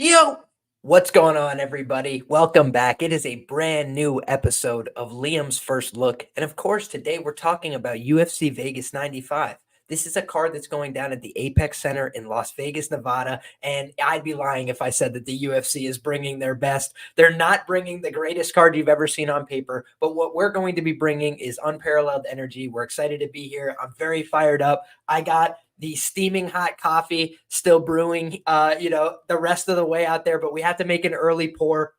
Yo, what's going on, everybody? Welcome back. It is a brand new episode of Liam's First Look. And of course, today we're talking about UFC Vegas 95. This is a card that's going down at the Apex Center in Las Vegas, Nevada. And I'd be lying if I said that the UFC is bringing their best. They're not bringing the greatest card you've ever seen on paper. But what we're going to be bringing is unparalleled energy. We're excited to be here. I'm very fired up. I got the steaming hot coffee still brewing, the rest of the way out there, but we have to make an early pour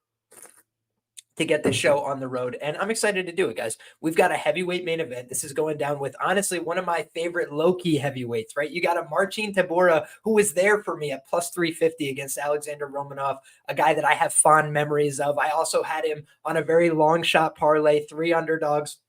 to get the show on the road. And I'm excited to do it, guys. We've got a heavyweight main event. This is going down with, honestly, one of my favorite low-key heavyweights, right? You got a Marcin Tybura who was there for me at plus 350 against Alexander Romanov, a guy that I have fond memories of. I also had him on a very long shot parlay, 3 underdogs.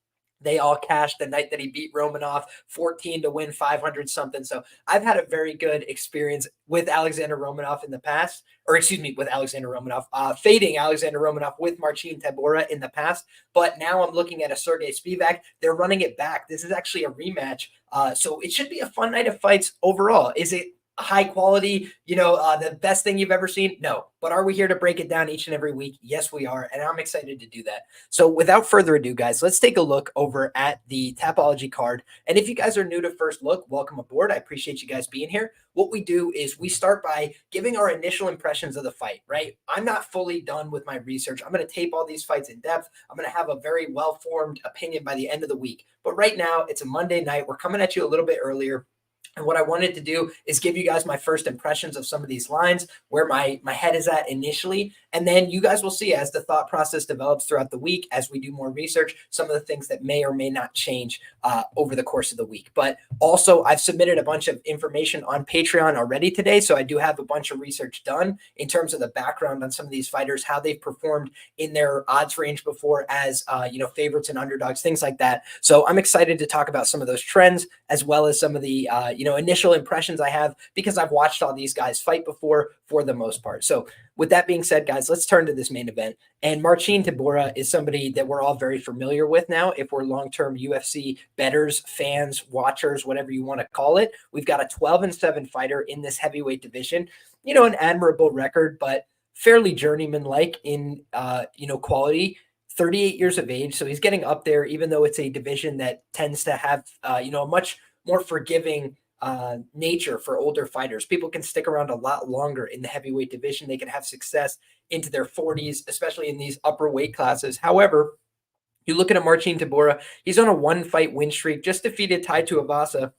They all cashed the night that he beat Romanov, 14 to win 500 something. So I've had a very good experience with Alexander Romanov in the past, with Alexander Romanov, fading Alexander Romanov with Marcin Tybura in the past. But now I'm looking at a Sergei Spivac. They're running it back. This is actually a rematch. So it should be a fun night of fights overall. Is it high quality, the best thing you've ever seen? No. But are we here to break it down each and every week? Yes, we are. And I'm excited to do that. So without further ado, guys, let's take a look over at the Tapology card. And if you guys are new to First Look, welcome aboard. I appreciate you guys being here. What we do is we start by giving our initial impressions of the fight, right? I'm not fully done with my research. I'm going to tape all these fights in depth. I'm going to have a very well-formed opinion by the end of the week. But right now, it's a Monday night. We're coming at you a little bit earlier. And what I wanted to do is give you guys my first impressions of some of these lines, where my head is at initially. And then you guys will see as the thought process develops throughout the week, as we do more research, some of the things that may or may not change over the course of the week. But also, I've submitted a bunch of information on Patreon already today. So I do have a bunch of research done in terms of the background on some of these fighters, how they've performed in their odds range before as, favorites and underdogs, things like that. So I'm excited to talk about some of those trends, as well as some of the, initial impressions I have, because I've watched all these guys fight before for the most part. So with that being said, guys, let's turn to this main event. And Marcin Tybura is somebody that we're all very familiar with now. If we're long-term UFC bettors, fans, watchers, whatever you want to call it, we've got a 12-7 fighter in this heavyweight division. An admirable record, but fairly journeyman-like in, quality. 38 years of age, so he's getting up there, even though it's a division that tends to have, a much more forgiving nature for older fighters. People can stick around a lot longer in the heavyweight division. They can have success into their 40s, especially in these upper weight classes. However, you look at a Marcin Tybura, he's on a 1-fight win streak, just defeated Tai Tuivasa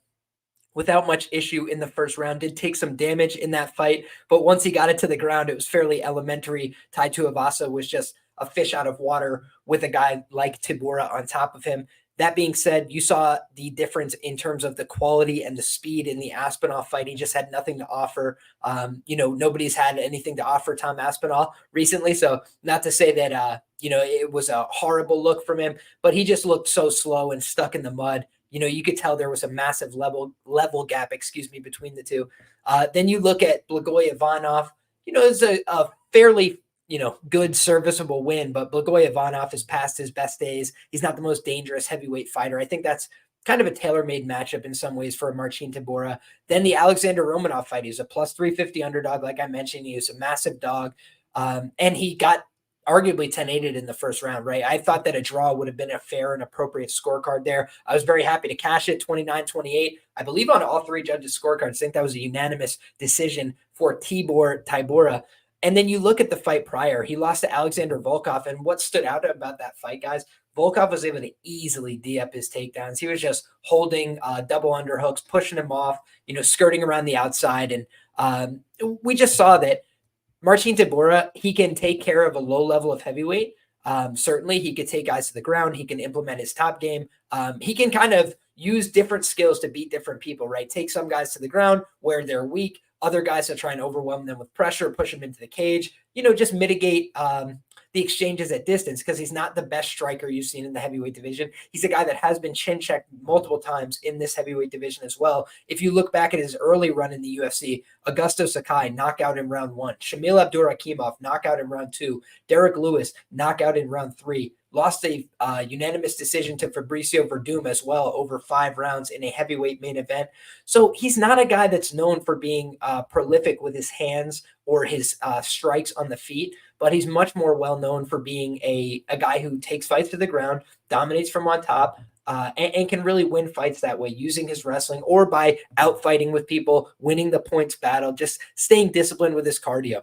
without much issue in the first round, did take some damage in that fight, but once he got it to the ground, it was fairly elementary. Tai Tuivasa was just a fish out of water with a guy like Tybura on top of him. That being said, you saw the difference in terms of the quality and the speed in the Aspinall fight. He just had nothing to offer. Nobody's had anything to offer Tom Aspinall recently. So not to say that, it was a horrible look from him, but he just looked so slow and stuck in the mud. You could tell there was a massive level gap, between the two. Then you look at Blagoy Ivanov, it's a fairly good serviceable win, but Blagoy Ivanov is past his best days. He's not the most dangerous heavyweight fighter. I think that's kind of a tailor-made matchup in some ways for Marcin Tybura. Then the Alexander Romanov fight, he's a plus 350 underdog. Like I mentioned, he was a massive dog. And he got arguably 10-8 in the first round, right? I thought that a draw would have been a fair and appropriate scorecard there. I was very happy to cash it, 29-28. I believe on all three judges' scorecards. I think that was a unanimous decision for Tybura. And then you look at the fight prior, he lost to Alexander Volkov. And what stood out about that fight, guys, Volkov was able to easily D up his takedowns. He was just holding double underhooks, pushing him off, skirting around the outside. And we just saw that Marcin Tybura, he can take care of a low level of heavyweight. Certainly, he could take guys to the ground. He can implement his top game. He can kind of use different skills to beat different people, right? Take some guys to the ground where they're weak. Other guys that try and overwhelm them with pressure, push them into the cage, just mitigate the exchanges at distance because he's not the best striker you've seen in the heavyweight division. He's a guy that has been chin checked multiple times in this heavyweight division as well. If you look back at his early run in the UFC, Augusto Sakai, knockout in round 1. Shamil Abdurakhimov, knockout in round 2. Derek Lewis, knockout in round 3. Lost a unanimous decision to Fabricio Verdum as well over 5 rounds in a heavyweight main event. So he's not a guy that's known for being prolific with his hands or his strikes on the feet, but he's much more well known for being a guy who takes fights to the ground, dominates from on top, and can really win fights that way using his wrestling or by outfighting with people, winning the points battle, just staying disciplined with his cardio.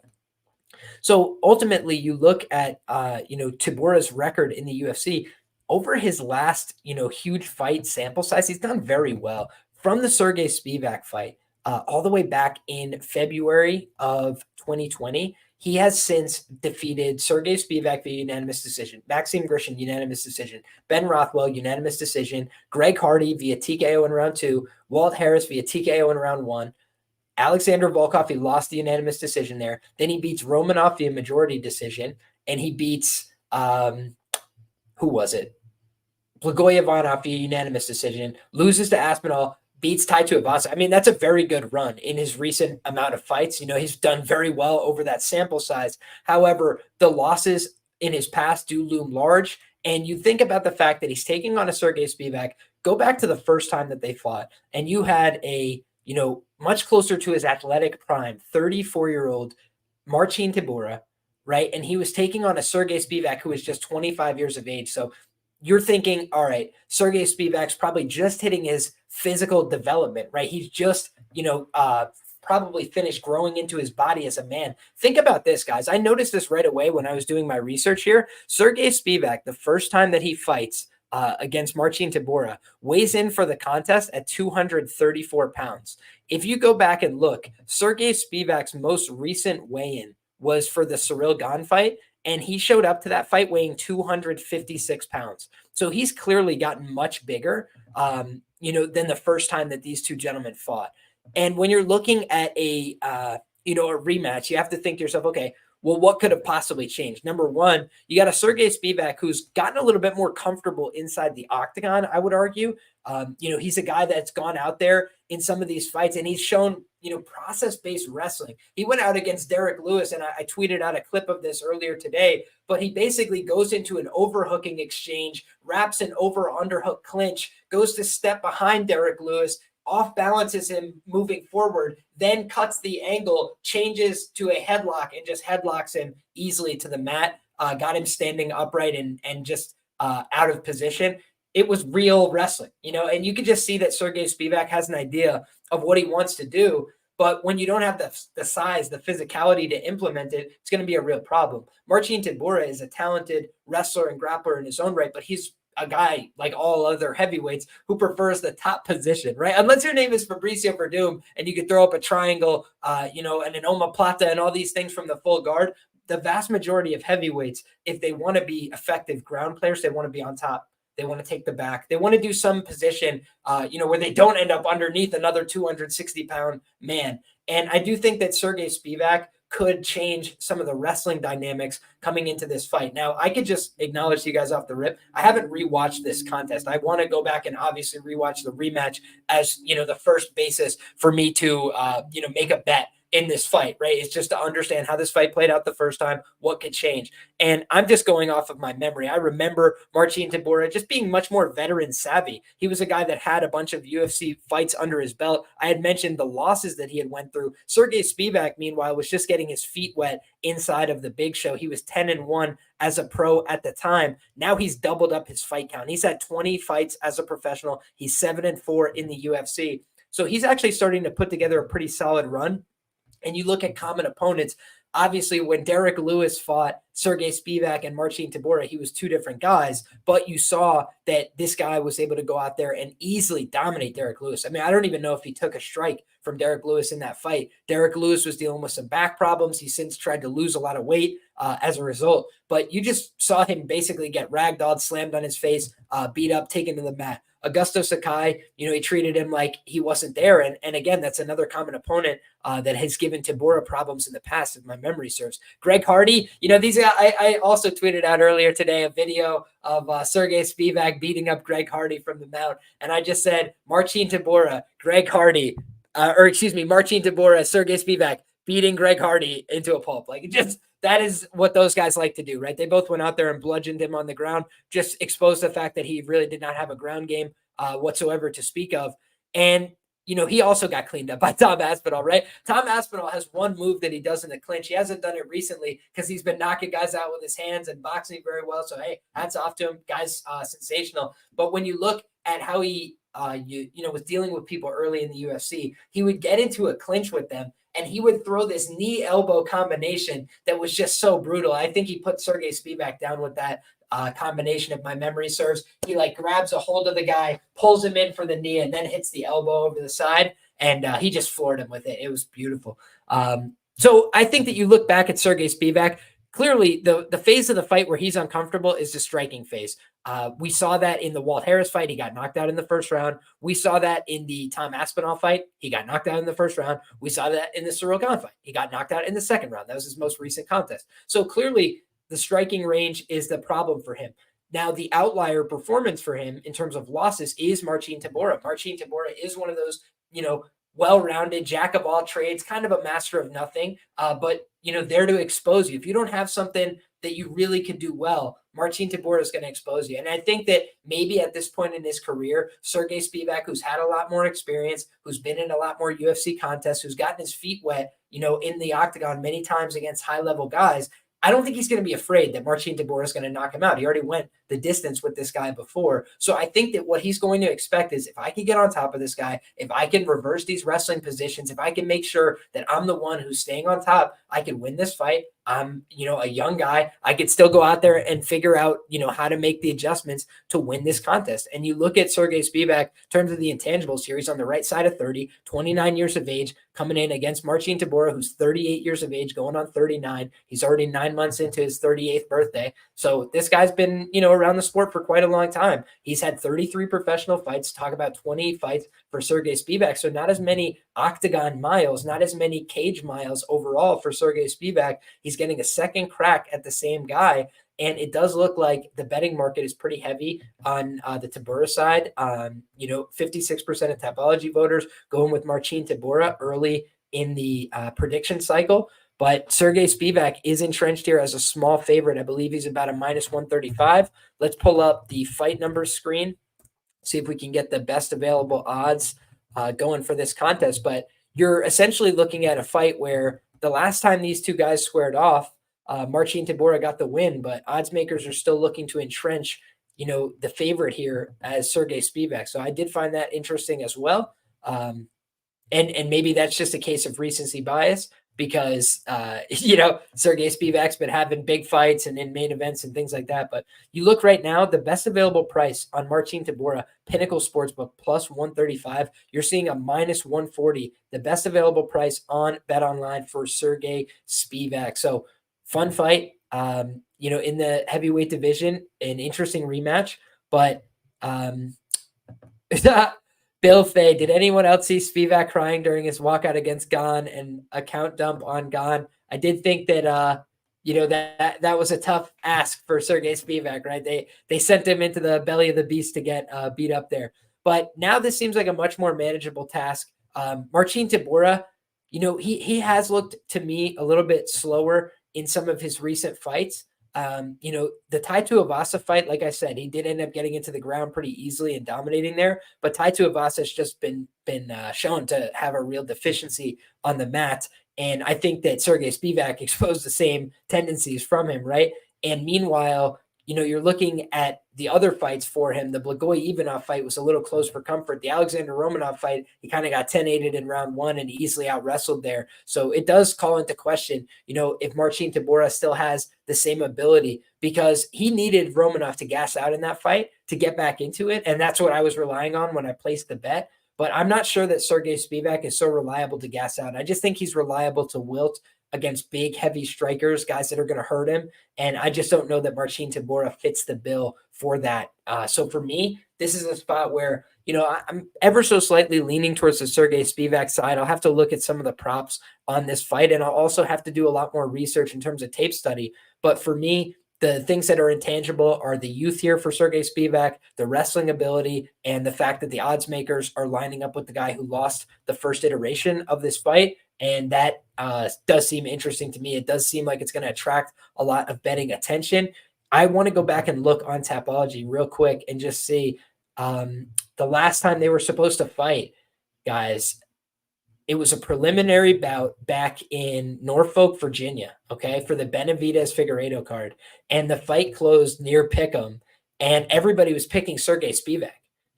So ultimately, you look at Tybura's record in the UFC over his last huge fight sample size. He's done very well from the Sergei Spivac fight all the way back in February of 2020. He has since defeated Sergei Spivac via unanimous decision, Maxim Grishin unanimous decision, Ben Rothwell unanimous decision, Greg Hardy via TKO in round 2, Walt Harris via TKO in round 1. Alexander Volkov, he lost the unanimous decision there. Then he beats Romanov via majority decision, and he beats who was it? Blagojev via unanimous decision, loses to Aspinall, beats Tai Tuivasa. I mean, that's a very good run in his recent amount of fights. He's done very well over that sample size. However, the losses in his past do loom large. And you think about the fact that he's taking on a Sergei Spivac. Go back to the first time that they fought, and you had a much closer to his athletic prime, 34-year-old Marcin Tybura, right? And he was taking on a Sergei Spivac who was just 25 years of age. So you're thinking, all right, Sergei Spivac's probably just hitting his physical development, right? He's just, probably finished growing into his body as a man. Think about this, guys. I noticed this right away when I was doing my research here. Sergei Spivac, the first time that he fights against Marcin Tybura, weighs in for the contest at 234 pounds. If you go back and look, Sergei Spivac's most recent weigh-in was for the Cyril Gane fight, and he showed up to that fight weighing 256 pounds. So he's clearly gotten much bigger, than the first time that these two gentlemen fought. And when you're looking at a rematch, you have to think to yourself, okay, well, what could have possibly changed? Number one, you got a Sergei Spivac who's gotten a little bit more comfortable inside the octagon, I would argue. He's a guy that's gone out there in some of these fights, and he's shown, process-based wrestling. He went out against Derek Lewis, and I tweeted out a clip of this earlier today, but he basically goes into an overhooking exchange, wraps an over-underhook clinch, goes to step behind Derek Lewis, off balances him moving forward, then cuts the angle, changes to a headlock, and just headlocks him easily to the mat. Got him standing upright and just out of position. It was real wrestling, and you could just see that Sergei Spivac has an idea of what he wants to do. But when you don't have the size, the physicality to implement it, it's going to be a real problem. Marcin Tybura is a talented wrestler and grappler in his own right, but he's a guy like all other heavyweights who prefers the top position, right? Unless your name is Fabricio Verdum and you could throw up a triangle, and an omoplata and all these things from the full guard. The vast majority of heavyweights, if they want to be effective ground players, they want to be on top. They want to take the back. They want to do some position, where they don't end up underneath another 260-pound man. And I do think that Sergei Spivac could change some of the wrestling dynamics coming into this fight. Now, I could just acknowledge to you guys off the rip, I haven't rewatched this contest. I want to go back and obviously rewatch the rematch as, the first basis for me to, make a bet in this fight, right? It's just to understand how this fight played out the first time, what could change. And I'm just going off of my memory. I remember Marcin Tybura just being much more veteran savvy. He was a guy that had a bunch of UFC fights under his belt. I had mentioned the losses that he had went through. Sergei Spivac, meanwhile, was just getting his feet wet inside of the big show. He was 10-1 as a pro at the time. Now he's doubled up his fight count. He's had 20 fights as a professional. He's 7-4 in the UFC. So he's actually starting to put together a pretty solid run. And you look at common opponents, obviously when Derek Lewis fought Sergei Spivac and Marcin Tybura, he was two different guys, but you saw that this guy was able to go out there and easily dominate Derek Lewis. I mean, I don't even know if he took a strike from Derek Lewis in that fight. Derek Lewis was dealing with some back problems. He's since tried to lose a lot of weight as a result, but you just saw him basically get ragdolled, slammed on his face, beat up, taken to the mat. Augusto Sakai, he treated him like he wasn't there. And again, that's another common opponent that has given Tybura problems in the past, if my memory serves. Greg Hardy, these guys, I also tweeted out earlier today a video of Sergei Spivac beating up Greg Hardy from the mount. And I just said, Marcin Tybura, Greg Hardy, Marcin Tybura, Sergei Spivac beating Greg Hardy into a pulp. Like, just that is what those guys like to do, right? They both went out there and bludgeoned him on the ground, just exposed the fact that he really did not have a ground game whatsoever to speak of. And he also got cleaned up by Tom Aspinall, right? Tom Aspinall has one move that he does in the clinch. He hasn't done it recently because he's been knocking guys out with his hands and boxing very well. So, hey, hats off to him. Guy's sensational. But when you look at how he was dealing with people early in the UFC, he would get into a clinch with them and he would throw this knee elbow combination that was just so brutal. I think he put Sergei Spivac down with that combination, if my memory serves. He grabs a hold of the guy, pulls him in for the knee, and then hits the elbow over the side. And he just floored him with it. It was beautiful. So I think that you look back at Sergei Spivac, clearly the phase of the fight where he's uncomfortable is the striking phase. We saw that in the Walt Harris fight. He got knocked out in the first round. We saw that in the Tom Aspinall fight. He got knocked out in the first round. We saw that in the Cyril Gane fight. He got knocked out in the second round. That was his most recent contest. So clearly the striking range is the problem for him. Now, the outlier performance for him in terms of losses is Marcin Tybura. Marcin Tybura is one of those, well-rounded, jack of all trades, kind of a master of nothing, but, there to expose you. If you don't have something that you really can do well, Marcin Tybura is going to expose you. And I think that maybe at this point in his career, Sergei Spivac, who's had a lot more experience, who's been in a lot more UFC contests, who's gotten his feet wet, in the octagon many times against high-level guys, I don't think he's going to be afraid that Marcin Tybura is going to knock him out. He already went the distance with this guy before. So I think that what he's going to expect is if I can get on top of this guy, if I can reverse these wrestling positions, if I can make sure that I'm the one who's staying on top, I can win this fight. I'm, a young guy. I could still go out there and figure out, how to make the adjustments to win this contest. And you look at Sergei Spivac in terms of the intangibles here. He's on the right side of 30, 29 years of age, coming in against Marcin Tybura, who's 38 years of age, going on 39. He's already 9 months into his 38th birthday. So this guy's been, around the sport for quite a long time. He's had 33 professional fights, talk about 20 fights for Sergei Spivac. So not as many octagon miles, not as many cage miles overall for Sergei Spivac. He's getting a second crack at the same guy. And it does look like the betting market is pretty heavy on the Tybura side. 56% of Tapology voters going with Marcin Tybura early in the prediction cycle. But Sergei Spivac is entrenched here as a small favorite. I believe he's about a minus 135. Let's pull up the fight numbers screen, see if we can get the best available odds going for this contest. But you're essentially looking at a fight where the last time these two guys squared off, Marcin Tybura got the win, but odds makers are still looking to entrench, the favorite here as Sergei Spivac. So I did find that interesting as well. And maybe that's just a case of recency bias because, Sergei Spivac's been having big fights and in main events and things like that. But you look right now, the best available price on Marcin Tybura, Pinnacle Sportsbook plus 135, you're seeing a minus 140, the best available price on BetOnline for Sergei Spivac. So fun fight, in the heavyweight division, an interesting rematch, but Bill Fay, did anyone else see Spivac crying during his walkout against Gane and a count dump on Gane? I did think that, that was a tough ask for Sergei Spivac, right? They sent him into the belly of the beast to get beat up there. But now this seems like a much more manageable task. Marcin Tybura, he has looked to me a little bit slower in some of his recent fights. The Tai Tuivasa fight, like I said, he did end up getting into the ground pretty easily and dominating there. But Tai Tuivasa has just been shown to have a real deficiency on the mat. And I think that Sergei Spivac exposed the same tendencies from him, right? And meanwhile, you're looking at the other fights for him. The Blagoy-Ivanov fight was a little close for comfort. The Alexander Romanov fight, he kind of got 10-8'd in round one and easily out-wrestled there. So it does call into question, if Marcin Tybura still has the same ability, because he needed Romanov to gas out in that fight to get back into it. And that's what I was relying on when I placed the bet. But I'm not sure that Sergei Spivac is so reliable to gas out. I just think he's reliable to wilt against big, heavy strikers, guys that are going to hurt him. And I just don't know that Marcin Tybura fits the bill for that. So for me, this is a spot where, I'm ever so slightly leaning towards the Sergei Spivac side. I'll have to look at some of the props on this fight, and I'll also have to do a lot more research in terms of tape study. But for me, the things that are intangible are the youth here for Sergei Spivac, the wrestling ability, and the fact that the odds makers are lining up with the guy who lost the first iteration of this fight. And that does seem interesting to me. It does seem like it's going to attract a lot of betting attention. I want to go back and look on Tapology real quick and just see the last time they were supposed to fight, guys. It was a preliminary bout back in Norfolk, Virginia, okay, for the Benavidez Figueiredo card. And the fight closed near Pick'em, and everybody was picking Sergei Spivac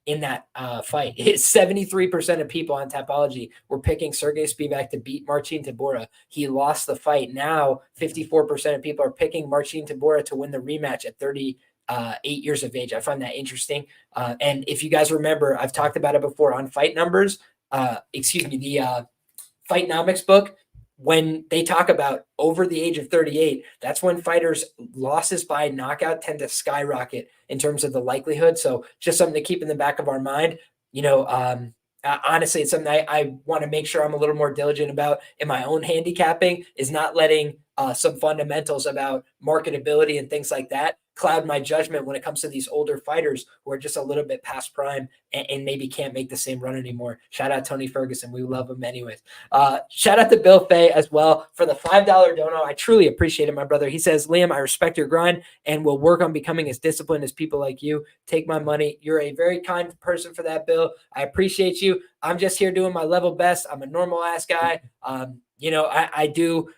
in that fight. 73% of people on Tapology were picking Sergei Spivac to beat Marcin Tybura. He lost the fight. Now, 54% of people are picking Marcin Tybura to win the rematch at 38 years of age. I find that interesting. And if you guys remember, I've talked about it before on Fight Numbers. The Fightnomics book, when they talk about over the age of 38, that's when fighters' losses by knockout tend to skyrocket in terms of the likelihood. So just something to keep in the back of our mind. Honestly, it's something I want to make sure I'm a little more diligent about in my own handicapping, is not letting some fundamentals about marketability and things like that cloud my judgment when it comes to these older fighters who are just a little bit past prime and maybe can't make the same run anymore. Shout out Tony Ferguson. We love him anyways. Shout out to Bill Fay as well for the $5 dono. I truly appreciate it, my brother. He says, Liam, I respect your grind and will work on becoming as disciplined as people like you. Take my money. You're a very kind person for that, Bill. I appreciate you. I'm just here doing my level best. I'm a normal ass guy. I do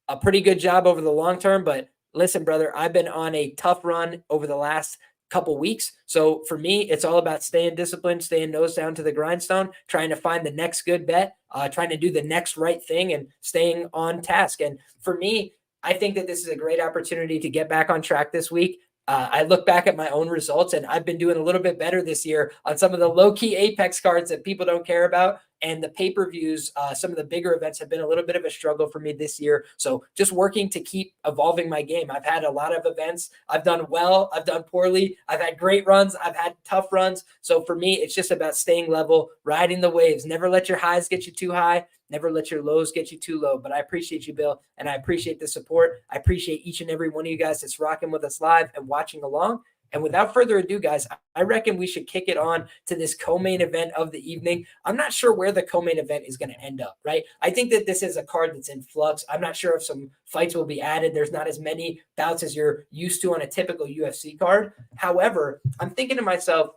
a pretty good job over the long term, but listen, brother, I've been on a tough run over the last couple weeks. So for me, it's all about staying disciplined, staying nose down to the grindstone, trying to find the next good bet, trying to do the next right thing and staying on task. And for me, I think that this is a great opportunity to get back on track this week. I look back at my own results, and I've been doing a little bit better this year on some of the low-key Apex cards that people don't care about. And the pay-per-views, some of the bigger events have been a little bit of a struggle for me this year. So just working to keep evolving my game. I've had a lot of events. I've done well. I've done poorly. I've had great runs. I've had tough runs. So for me, it's just about staying level, riding the waves. Never let your highs get you too high. Never let your lows get you too low. But I appreciate you, Bill, and I appreciate the support. I appreciate each and every one of you guys that's rocking with us live and watching along. And without further ado, guys, I reckon we should kick it on to this co-main event of the evening. I'm not sure where the co-main event is going to end up, right? I think that this is a card that's in flux. I'm not sure if some fights will be added. There's not as many bouts as you're used to on a typical UFC card. However, I'm thinking to myself,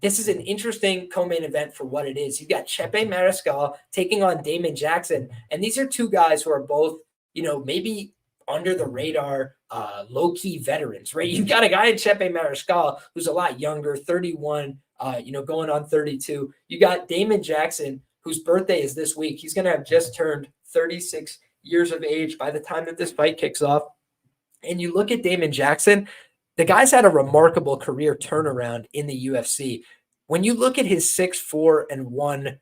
this is an interesting co-main event for what it is. You've got Chepe Mariscal taking on Damon Jackson. And these are two guys who are both, maybe under the radar, low-key veterans, right? You've got a guy in Chepe Mariscal who's a lot younger, 31, going on 32. You got Damon Jackson, whose birthday is this week. He's going to have just turned 36 years of age by the time that this fight kicks off. And you look at Damon Jackson, the guy's had a remarkable career turnaround in the UFC. When you look at his 6-4-1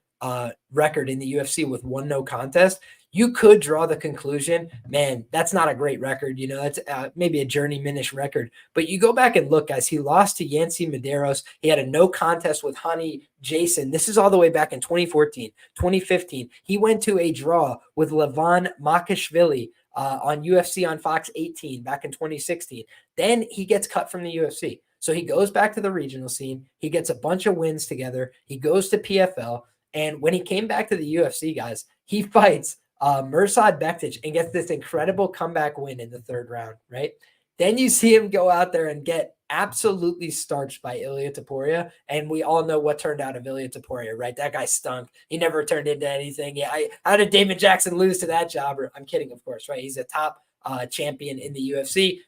record in the UFC with 1 no contest, you could draw the conclusion, man, that's not a great record. That's maybe a journeymanish record. But you go back and look, guys, he lost to Yancy Medeiros. He had a no contest with Hani Jason. This is all the way back in 2014, 2015. He went to a draw with Levan Makashvili on UFC on Fox 18 back in 2016. Then he gets cut from the UFC. So he goes back to the regional scene. He gets a bunch of wins together. He goes to PFL. And when he came back to the UFC, guys, he fights Mirsad Bektic and gets this incredible comeback win in the 3rd round, right? Then you see him go out there and get absolutely starched by Ilia Topuria. And we all know what turned out of Ilia Topuria, right? That guy stunk. He never turned into anything. Yeah, how did Damon Jackson lose to that jobber? I'm kidding, of course, right? He's a top champion in the UFC.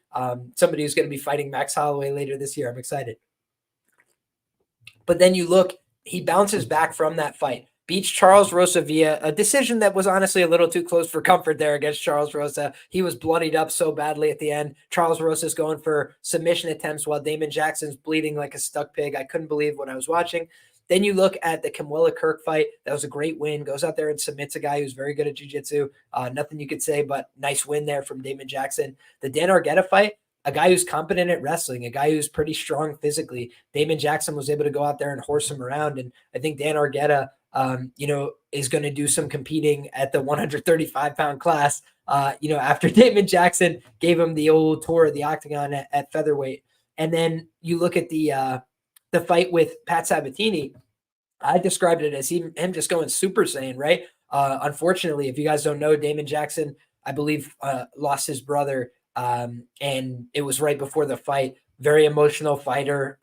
Somebody who's going to be fighting Max Holloway later this year. I'm excited. But then you look, he bounces back from that fight, beats Charles Rosa via a decision that was honestly a little too close for comfort there against Charles Rosa. He was bloodied up so badly at the end. Charles Rosa's going for submission attempts while Damon Jackson's bleeding like a stuck pig. I couldn't believe what I was watching. Then you look at the Kimwella Kirk fight. That was a great win. Goes out there and submits a guy who's very good at jiu-jitsu. Nothing you could say but nice win there from Damon Jackson. The Dan Argueta fight, a guy who's competent at wrestling, a guy who's pretty strong physically. Damon Jackson was able to go out there and horse him around. And I think Dan Argueta, is going to do some competing at the 135-pound class, after Damon Jackson gave him the old tour of the octagon at featherweight. And then you look at the fight with Pat Sabatini. I described it as him just going Super Saiyan, right? Unfortunately, if you guys don't know, Damon Jackson, I believe, lost his brother, and it was right before the fight. Very emotional fighter,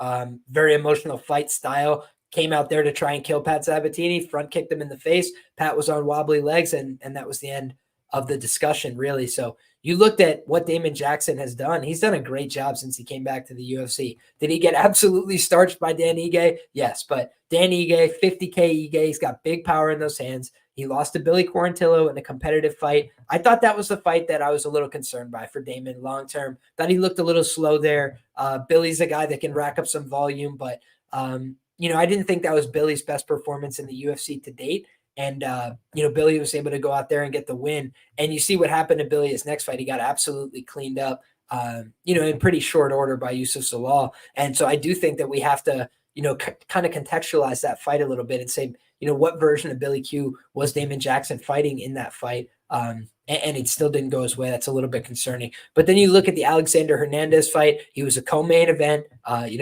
very emotional fight style. Came out there to try and kill Pat Sabatini, front kicked him in the face. Pat was on wobbly legs, and that was the end of the discussion, really. So you looked at what Damon Jackson has done. He's done a great job since he came back to the UFC. Did he get absolutely starched by Dan Ige? Yes, but Dan Ige, 50K Ige, he's got big power in those hands. He lost to Billy Quarantillo in a competitive fight. I thought that was the fight that I was a little concerned by for Damon long term. Thought he looked a little slow there. Billy's a guy that can rack up some volume, but I didn't think that was Billy's best performance in the UFC to date. And, Billy was able to go out there and get the win. And you see what happened to Billy his next fight. He got absolutely cleaned up, in pretty short order by Yusuf Zalal. And so I do think that we have to, kind of contextualize that fight a little bit and say, what version of Billy Q was Damon Jackson fighting in that fight? And it still didn't go his way. That's a little bit concerning. But then you look at the Alexander Hernandez fight. He was a co-main event,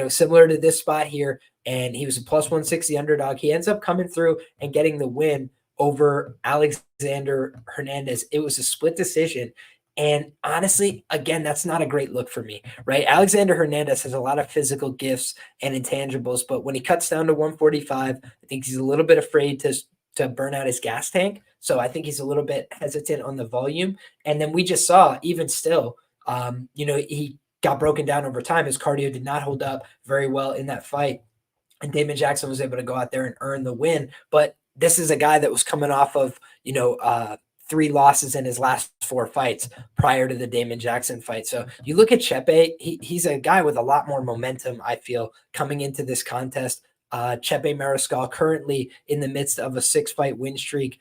similar to this spot here. And he was a plus 160 underdog. He ends up coming through and getting the win over Alexander Hernandez. It was a split decision. And honestly, again, that's not a great look for me, right? Alexander Hernandez has a lot of physical gifts and intangibles, but when he cuts down to 145, I think he's a little bit afraid to burn out his gas tank. So I think he's a little bit hesitant on the volume. And then we just saw, even still, he got broken down over time. His cardio did not hold up very well in that fight. And Damon Jackson was able to go out there and earn the win. But this is a guy that was coming off of, 3 losses in his last 4 fights prior to the Damon Jackson fight. So you look at Chepe, he's a guy with a lot more momentum, I feel, coming into this contest. Chepe Mariscal currently in the midst of a 6-fight win streak.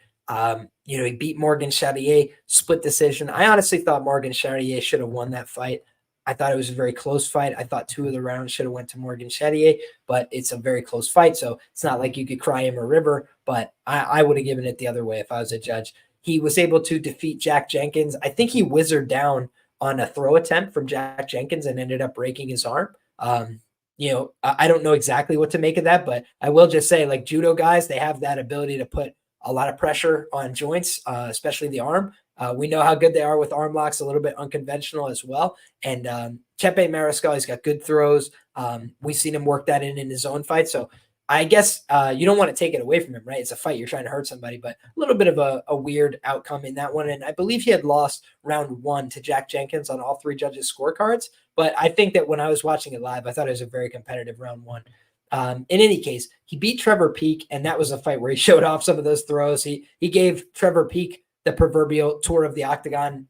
He beat Morgan Charrier, split decision. I honestly thought Morgan Charrier should have won that fight. I thought it was a very close fight. I thought 2 of the rounds should have went to Morgan Charrier, but it's a very close fight. So it's not like you could cry him a river, but I would have given it the other way if I was a judge. He was able to defeat Jack Jenkins. I think he whizzered down on a throw attempt from Jack Jenkins and ended up breaking his arm. I don't know exactly what to make of that, but I will just say, like, judo guys, they have that ability to put a lot of pressure on joints, especially the arm. We know how good they are with arm locks, a little bit unconventional as well. And Chepe Mariscal, he's got good throws. We've seen him work that in his own fight. So I guess you don't want to take it away from him, right? It's a fight. You're trying to hurt somebody, but a little bit of a weird outcome in that one. And I believe he had lost round 1 to Jack Jenkins on all 3 judges' scorecards. But I think that when I was watching it live, I thought it was a very competitive round 1. In any case, he beat Trevor Peek, and that was a fight where he showed off some of those throws. He gave Trevor Peek the proverbial tour of the octagon.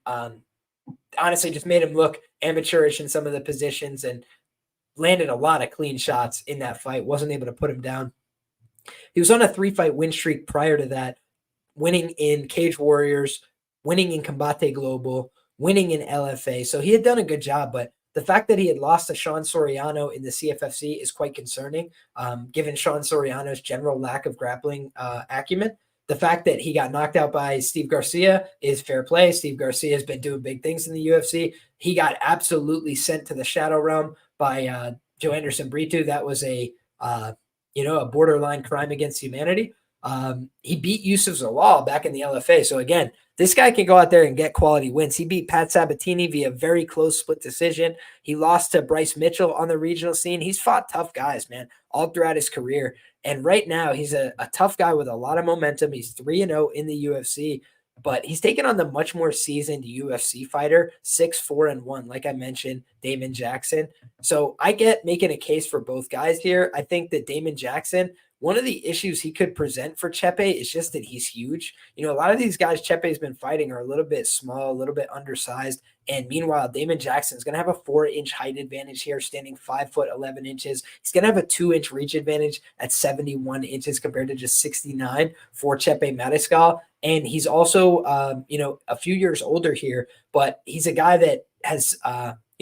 Honestly, just made him look amateurish in some of the positions and landed a lot of clean shots in that fight. Wasn't able to put him down. He was on a 3-fight win streak prior to that, winning in Cage Warriors, winning in Combate Global, winning in LFA. So he had done a good job, but the fact that he had lost to Sean Soriano in the CFFC is quite concerning, given Sean Soriano's general lack of grappling acumen. The fact that he got knocked out by Steve Garcia is fair play. Steve Garcia has been doing big things in the UFC. He got absolutely sent to the shadow realm by Joe Anderson Brito. That was a borderline crime against humanity. He beat Yusuf Zalal back in the LFA. So again, this guy can go out there and get quality wins. He beat Pat Sabatini via very close split decision. He lost to Bryce Mitchell on the regional scene. He's fought tough guys, man, all throughout his career. And right now, he's a tough guy with a lot of momentum. He's 3-0 in the UFC, but he's taken on the much more seasoned UFC fighter, 6-4-1, like I mentioned, Damon Jackson. So I get making a case for both guys here. I think that Damon Jackson, one of the issues he could present for Chepe is just that he's huge. A lot of these guys Chepe's been fighting are a little bit small, a little bit undersized. And meanwhile, Damon Jackson is going to have a 4-inch height advantage here, standing 5'11" inches. He's going to have a 2-inch reach advantage at 71 inches compared to just 69 for Chepe Mariscal. And he's also, a few years older here, but he's a guy that has,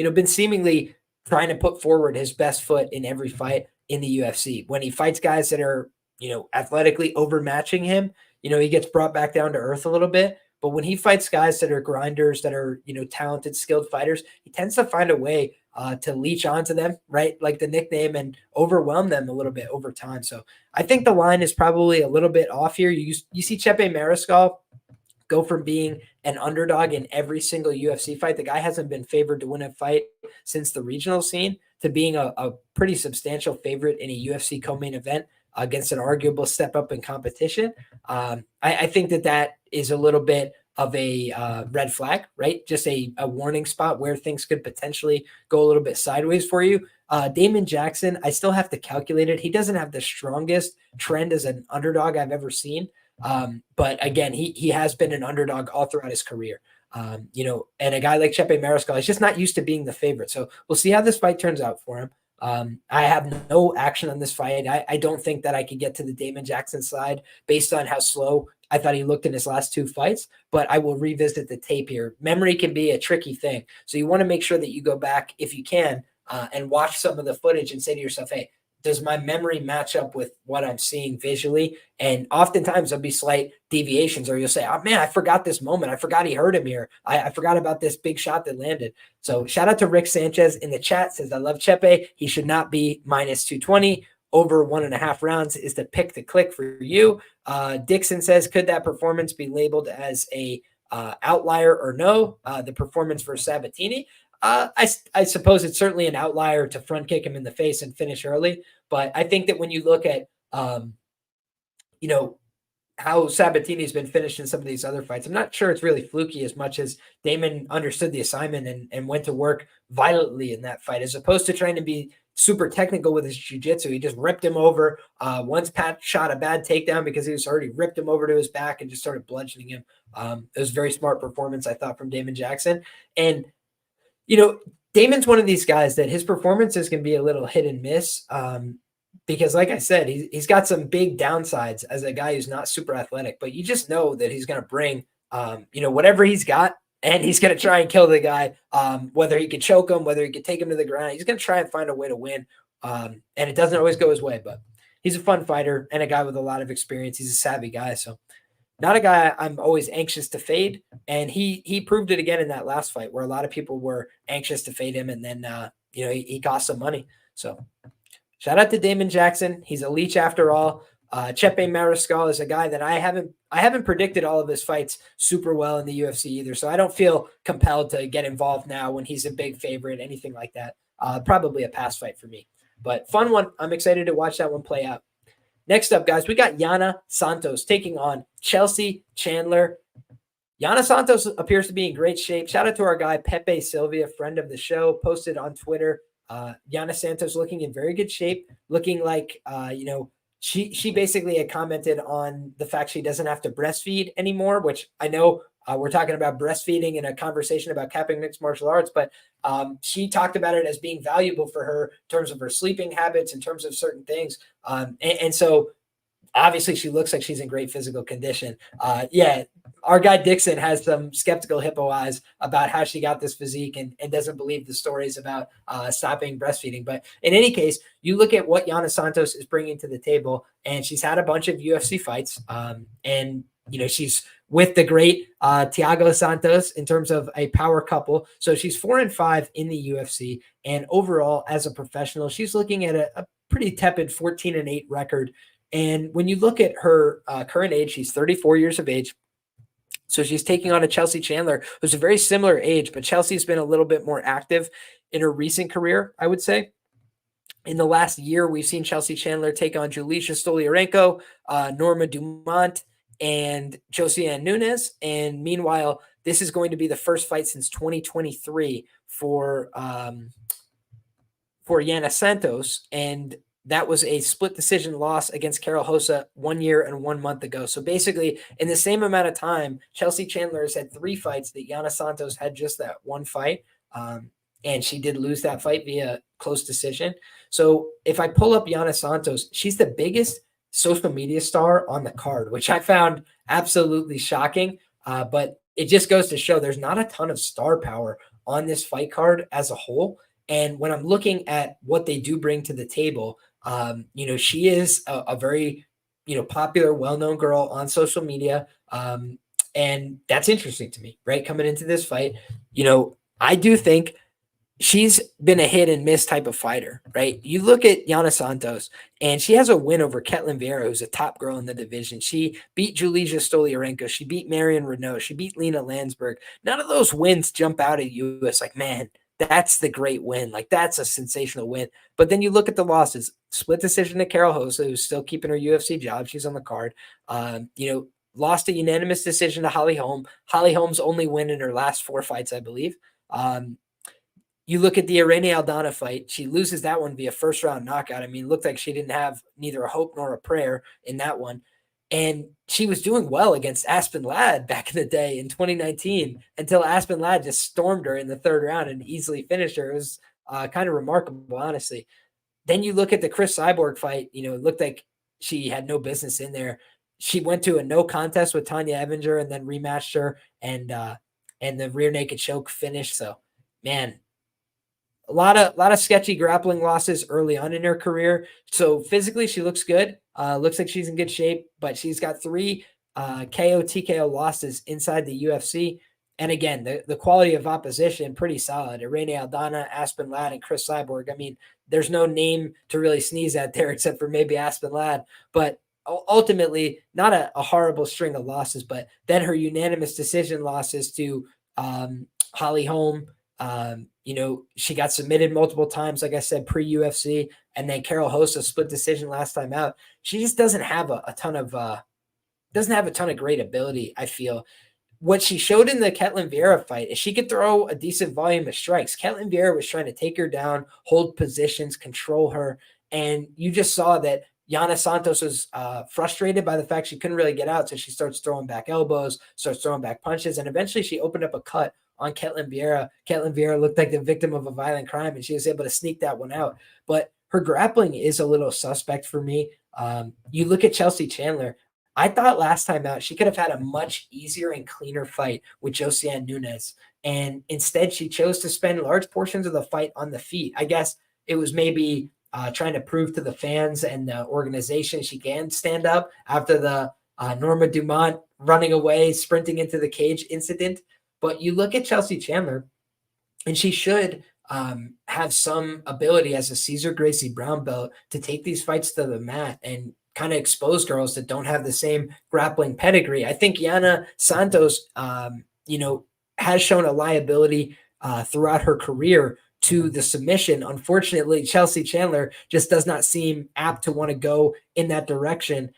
been seemingly trying to put forward his best foot in every fight in the UFC. When he fights guys that are, athletically overmatching him, he gets brought back down to earth a little bit. But when he fights guys that are grinders, that are, talented, skilled fighters, he tends to find a way to leech onto them, right? Like the nickname, and overwhelm them a little bit over time. So I think the line is probably a little bit off here. You see Chepe Mariscal go from being an underdog in every single UFC fight. The guy hasn't been favored to win a fight since the regional scene, to being a pretty substantial favorite in a UFC co-main event against an arguable step up in competition. I think that is a little bit of a red flag, right? Just a warning spot where things could potentially go a little bit sideways for you. Damon Jackson, I still have to calculate it. He doesn't have the strongest trend as an underdog I've ever seen. But again, he has been an underdog all throughout his career. And a guy like Chepe Mariscal is just not used to being the favorite. So we'll see how this fight turns out for him. I have no action on this fight. I don't think that I could get to the Damon Jackson side based on how slow I thought he looked in his last two fights, but I will revisit the tape here. Memory can be a tricky thing. So you want to make sure that you go back, if you can, and watch some of the footage and say to yourself, hey, does my memory match up with what I'm seeing visually? And oftentimes there'll be slight deviations, or you'll say, oh man, I forgot this moment. I forgot he hurt him here. I forgot about this big shot that landed. So shout out to Rick Sanchez in the chat, says, I love Chepe. He should not be minus 220. Over 1.5 rounds is the pick to click for you. Dixon says, could that performance be labeled as a outlier or no? The performance for Sabatini? I suppose it's certainly an outlier to front kick him in the face and finish early. But I think that when you look at, how Sabatini's been finished in some of these other fights, I'm not sure it's really fluky as much as Damon understood the assignment and went to work violently in that fight, as opposed to trying to be super technical with his jiu-jitsu. He just ripped him over. Once Pat shot a bad takedown because he was already ripped him over to his back and just started bludgeoning him. It was a very smart performance, I thought, from Damon Jackson. And Damon's one of these guys that his performances can be a little hit and miss, because like I said, he's got some big downsides as a guy who's not super athletic, but you just know that he's going to bring, whatever he's got, and he's going to try and kill the guy, whether he could choke him, whether he could take him to the ground. He's going to try and find a way to win. And it doesn't always go his way, but he's a fun fighter and a guy with a lot of experience. He's a savvy guy. So not a guy I'm always anxious to fade. And he proved it again in that last fight where a lot of people were anxious to fade him. And then, he cost some money. So shout out to Damon Jackson. He's a leech after all. Chepe Mariscal is a guy that I haven't predicted all of his fights super well in the UFC either. So I don't feel compelled to get involved now when he's a big favorite, anything like that. Probably a pass fight for me, but fun one. I'm excited to watch that one play out. Next up, guys, we got Yana Santos taking on Chelsea Chandler. Yana Santos appears to be in great shape. Shout out to our guy, Pepe Sylvia, friend of the show, posted on Twitter. Yana Santos looking in very good shape, looking like, she basically had commented on the fact she doesn't have to breastfeed anymore, which I know we're talking about breastfeeding in a conversation about capping mixed martial arts, but she talked about it as being valuable for her in terms of her sleeping habits, in terms of certain things. And so obviously she looks like she's in great physical condition. Our guy Dixon has some skeptical hippo eyes about how she got this physique and doesn't believe the stories about stopping breastfeeding. But in any case, you look at what Yana Santos is bringing to the table, and she's had a bunch of UFC fights. And she's with the great Thiago Santos in terms of a power couple. So she's 4-5 in the UFC. And overall, as a professional, she's looking at a pretty tepid 14-8 record. And when you look at her current age, she's 34 years of age. So she's taking on a Chelsea Chandler, who's a very similar age, but Chelsea's been a little bit more active in her recent career, I would say. In the last year, we've seen Chelsea Chandler take on Julija Stoliarenko, Norma Dumont, and Josiane Nunes. And meanwhile, this is going to be the first fight since 2023 for Yana Santos. And that was a split decision loss against Karol Rosa 1 year and 1 month ago. So basically, in the same amount of time, Chelsea Chandler has had 3 fights that Yana Santos had just that one fight. And she did lose that fight via close decision. So if I pull up Yana Santos, she's the biggest social media star on the card, which I found absolutely shocking. But it just goes to show there's not a ton of star power on this fight card as a whole. And when I'm looking at what they do bring to the table, she is a very, popular, well-known girl on social media. And that's interesting to me, right? Coming into this fight, I do think she's been a hit and miss type of fighter, right? You look at Yana Santos, and she has a win over Ketlen Vieira, who's a top girl in the division. She beat Julija Stoliarenko. She beat Marion Renault. She beat Lena Landsberg. None of those wins jump out at you as like, man, that's the great win. Like, that's a sensational win. But then you look at the losses. Split decision to Karol Rosa, who's still keeping her UFC job. She's on the card. Lost a unanimous decision to Holly Holm. Holly Holm's only win in her last 4 fights, I believe. You look at the Irene Aldana fight, she loses that one via first round knockout. I mean, it looked like she didn't have neither a hope nor a prayer in that one. And she was doing well against Aspen Ladd back in the day in 2019 until Aspen Ladd just stormed her in the 3rd round and easily finished her. It was kind of remarkable, honestly. Then you look at the Chris Cyborg fight, it looked like she had no business in there. She went to a no contest with Tanya Evinger and then rematched her and the rear naked choke finish. So, man, a lot of sketchy grappling losses early on in her career. So physically, she looks good. Looks like she's in good shape, but she's got 3 KO TKO losses inside the UFC. And again, the quality of opposition pretty solid. Irene Aldana, Aspen Ladd, and Chris Cyborg. I mean, there's no name to really sneeze at there except for maybe Aspen Ladd, but ultimately not a horrible string of losses. But then her unanimous decision losses to Holly Holm. She got submitted multiple times, like I said, pre-UFC, and then Karol Rosa split decision last time out. She just doesn't have a ton of great ability, I feel. What she showed in the Ketlen Vieira fight is she could throw a decent volume of strikes. Ketlen Vieira was trying to take her down, hold positions, control her, and you just saw that Yana Santos was frustrated by the fact she couldn't really get out, so she starts throwing back elbows, starts throwing back punches, and eventually she opened up a cut on Ketlen Vieira. Ketlen Vieira looked like the victim of a violent crime, and she was able to sneak that one out. But her grappling is a little suspect for me. You look at Chelsea Chandler. I thought last time out she could have had a much easier and cleaner fight with Josiane Nunes, and instead she chose to spend large portions of the fight on the feet. I guess it was maybe trying to prove to the fans and the organization she can stand up after the Norma Dumont running away, sprinting into the cage incident. But you look at Chelsea Chandler, and she should have some ability as a Cesar Gracie Brown belt to take these fights to the mat and kind of expose girls that don't have the same grappling pedigree. I think Yana Santos, has shown a liability throughout her career to the submission. Unfortunately, Chelsea Chandler just does not seem apt to want to go in that direction.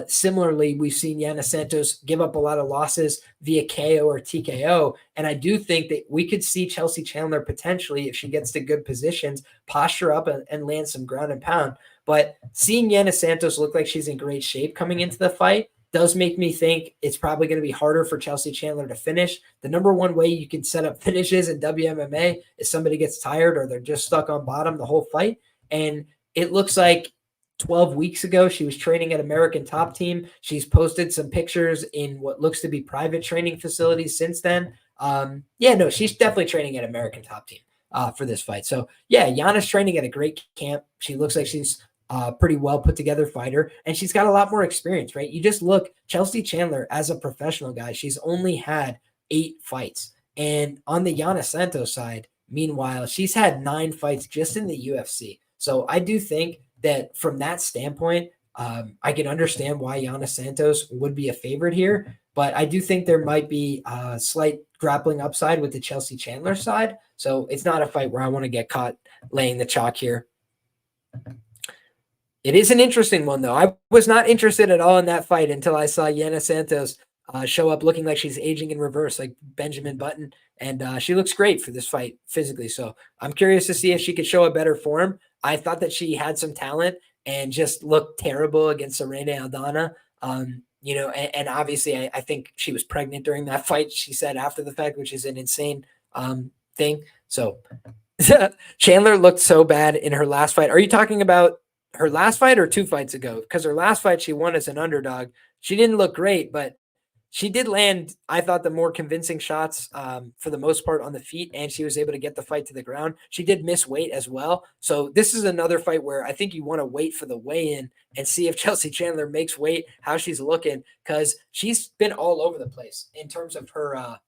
Similarly, we've seen Yana Santos give up a lot of losses via KO or TKO. And I do think that we could see Chelsea Chandler potentially, if she gets to good positions, posture up and land some ground and pound. But seeing Yana Santos look like she's in great shape coming into the fight does make me think it's probably going to be harder for Chelsea Chandler to finish. The number one way you can set up finishes in WMMA is somebody gets tired or they're just stuck on bottom the whole fight. And it looks like 12 weeks ago, she was training at American Top Team. She's posted some pictures in what looks to be private training facilities since then. She's definitely training at American Top Team for this fight. So, yeah, Yana's training at a great camp. She looks like she's pretty well put together fighter, and she's got a lot more experience, right? You just look, Chelsea Chandler as a professional guy, she's only had 8 fights. And on the Yana Santos side, meanwhile, she's had 9 fights just in the UFC. So I do think that from that standpoint, I can understand why Yana Santos would be a favorite here, but I do think there might be a slight grappling upside with the Chelsea Chandler side. So it's not a fight where I want to get caught laying the chalk here. It is an interesting one, though. I was not interested at all in that fight until I saw Yana Santos show up looking like she's aging in reverse, like Benjamin Button. And she looks great for this fight physically. So I'm curious to see if she could show a better form. I thought that she had some talent and just looked terrible against Irene Aldana. And obviously I think she was pregnant during that fight, she said after the fact, which is an insane thing. So Chandler looked so bad in her last fight. Are you talking about her last fight or 2 fights ago? Because her last fight she won as an underdog. She didn't look great, but she did land, I thought, the more convincing shots for the most part on the feet, and she was able to get the fight to the ground. She did miss weight as well. So this is another fight where I think you want to wait for the weigh-in and see if Chelsea Chandler makes weight, how she's looking, because she's been all over the place in terms of her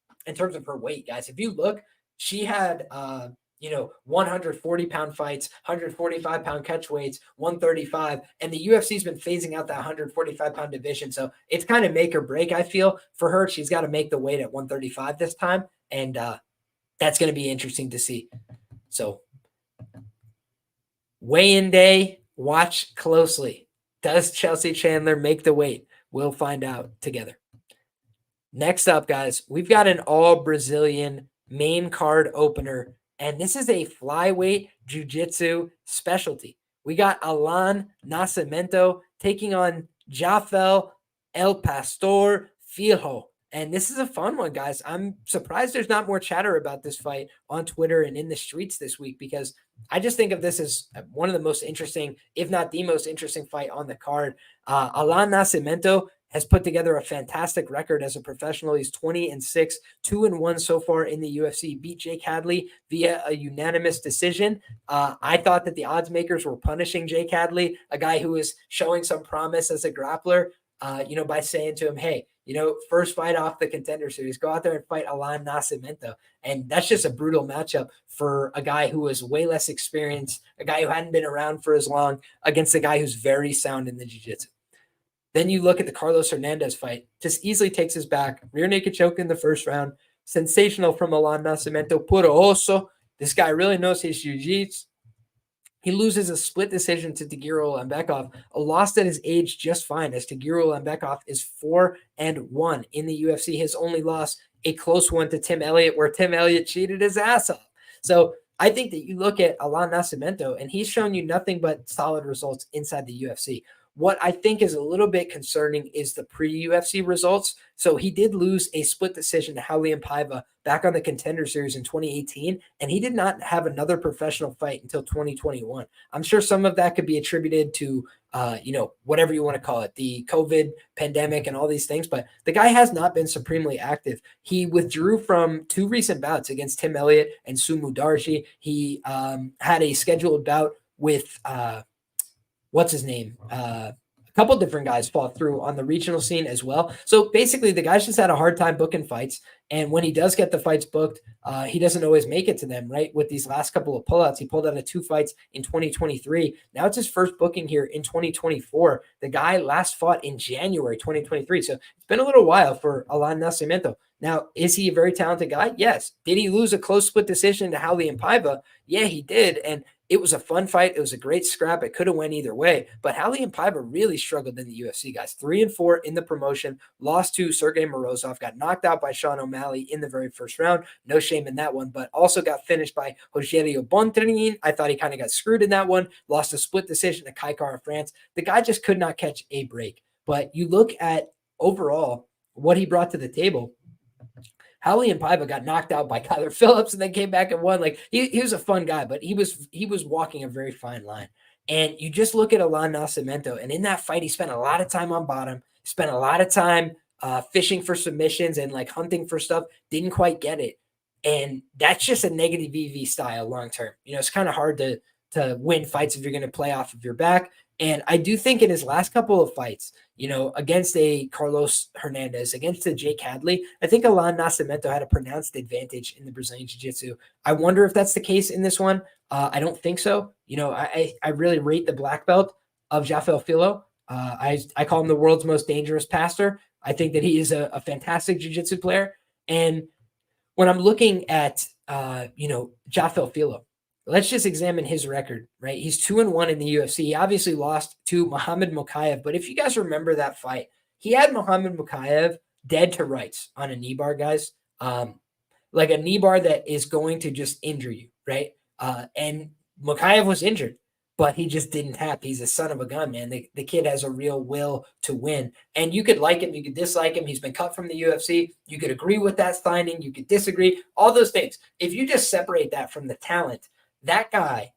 weight, guys. If you look, she had 140-pound fights, 145-pound catch weights, 135, and the UFC's been phasing out that 145-pound division. So it's kind of make or break, I feel, for her. She's got to make the weight at 135 this time, and that's going to be interesting to see. So weigh-in day, watch closely. Does Chelsea Chandler make the weight? We'll find out together. Next up, guys, we've got an all-Brazilian main card opener, and this is a flyweight jiu-jitsu specialty. We got Allan Nascimento taking on Jafel El Pastor Filho. And this is a fun one, guys. I'm surprised there's not more chatter about this fight on Twitter and in the streets this week, because I just think of this as one of the most interesting, if not the most interesting fight on the card. Allan Nascimento has put together a fantastic record as a professional. He's 20-6, 2-1 so far in the UFC. Beat Jake Hadley via a unanimous decision. I thought that the odds makers were punishing Jake Hadley, a guy who was showing some promise as a grappler, by saying to him, hey, first fight off the Contender Series, go out there and fight Allan Nascimento. And that's just a brutal matchup for a guy who was way less experienced, a guy who hadn't been around for as long, against a guy who's very sound in the jiu-jitsu. Then you look at the Carlos Hernandez fight, just easily takes his back, rear naked choke in the first round. Sensational from Allan Nascimento, puro oso. This guy really knows his jiu-jitsu. He loses a split decision to Tybur and Serghei, a loss at his age just fine, as Tybur and Serghei is 4-1 in the UFC. His only loss, a close one to Tim Elliott, where Tim Elliott cheated his ass off. So I think that you look at Allan Nascimento, and he's shown you nothing but solid results inside the UFC. What I think is a little bit concerning is the pre-UFC results. So he did lose a split decision to Raulian Paiva back on the Contender Series in 2018, and he did not have another professional fight until 2021. I'm sure some of that could be attributed to, whatever you want to call it, the COVID pandemic and all these things, but the guy has not been supremely active. He withdrew from 2 recent bouts against Tim Elliott and Sumu Darji. He had a scheduled bout with what's his name? A couple different guys fall through on the regional scene as well. So basically, the guy's just had a hard time booking fights. And when he does get the fights booked, he doesn't always make it to them, right? With these last couple of pullouts, he pulled out of 2 fights in 2023. Now it's his first booking here in 2024. The guy last fought in January 2023. So it's been a little while for Allan Nascimento. Now, is he a very talented guy? Yes. Did he lose a close split decision to Raulian Paiva? Yeah, he did. And it was a fun fight. It was a great scrap. It could have went either way. But Raulian Paiva really struggled in the UFC, guys. 3-4 in the promotion. Lost to Sergei Morozov. Got knocked out by Sean O'Malley in the very first round. No shame in that one. But also got finished by Rogerio Bontranin. I thought he kind of got screwed in that one. Lost a split decision to Kai Kara France. The guy just could not catch a break. But you look at overall what he brought to the table. Raulian Paiva got knocked out by Kyler Phillips and then came back and won. Like he was a fun guy, but he was walking a very fine line. And you just look at Allan Nascimento, and in that fight, he spent a lot of time on bottom, spent a lot of time fishing for submissions and like hunting for stuff. Didn't quite get it, and that's just a negative EV style long term. It's kind of hard to win fights if you're going to play off of your back. And I do think in his last couple of fights, against a Carlos Hernandez, against a Jake Hadley, I think Allan Nascimento had a pronounced advantage in the Brazilian Jiu-Jitsu. I wonder if that's the case in this one. I don't think so. I really rate the black belt of Jafel Filho. I call him the world's most dangerous pastor. I think that he is a fantastic Jiu-Jitsu player. And when I'm looking at, Jafel Filho, let's just examine his record, right? He's 2-1 in the UFC. He obviously lost to Muhammad Mokaev, but if you guys remember that fight, he had Muhammad Mokaev dead to rights on a knee bar, guys. Like a knee bar that is going to just injure you, right? And Mokaev was injured, but he just didn't tap. He's a son of a gun, man. The kid has a real will to win. And you could like him, you could dislike him. He's been cut from the UFC. You could agree with that finding. You could disagree. All those things. If you just separate that from the talent, that guy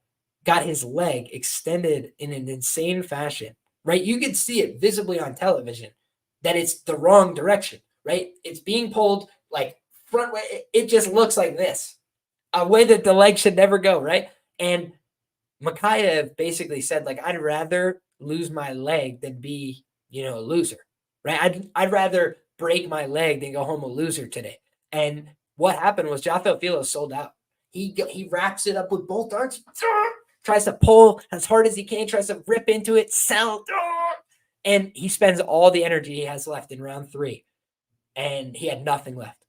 got his leg extended in an insane fashion, right? You could see it visibly on television that it's the wrong direction, right? It's being pulled like front way. It just looks like this, a way that the leg should never go, right? And Mikhaev basically said, like, I'd rather lose my leg than be, a loser, right? I'd rather break my leg than go home a loser today. And what happened was Jafel Filho sold out. He wraps it up with both arms, tries to pull as hard as he can, tries to rip into it, sell, and he spends all the energy he has left in round 3, and he had nothing left.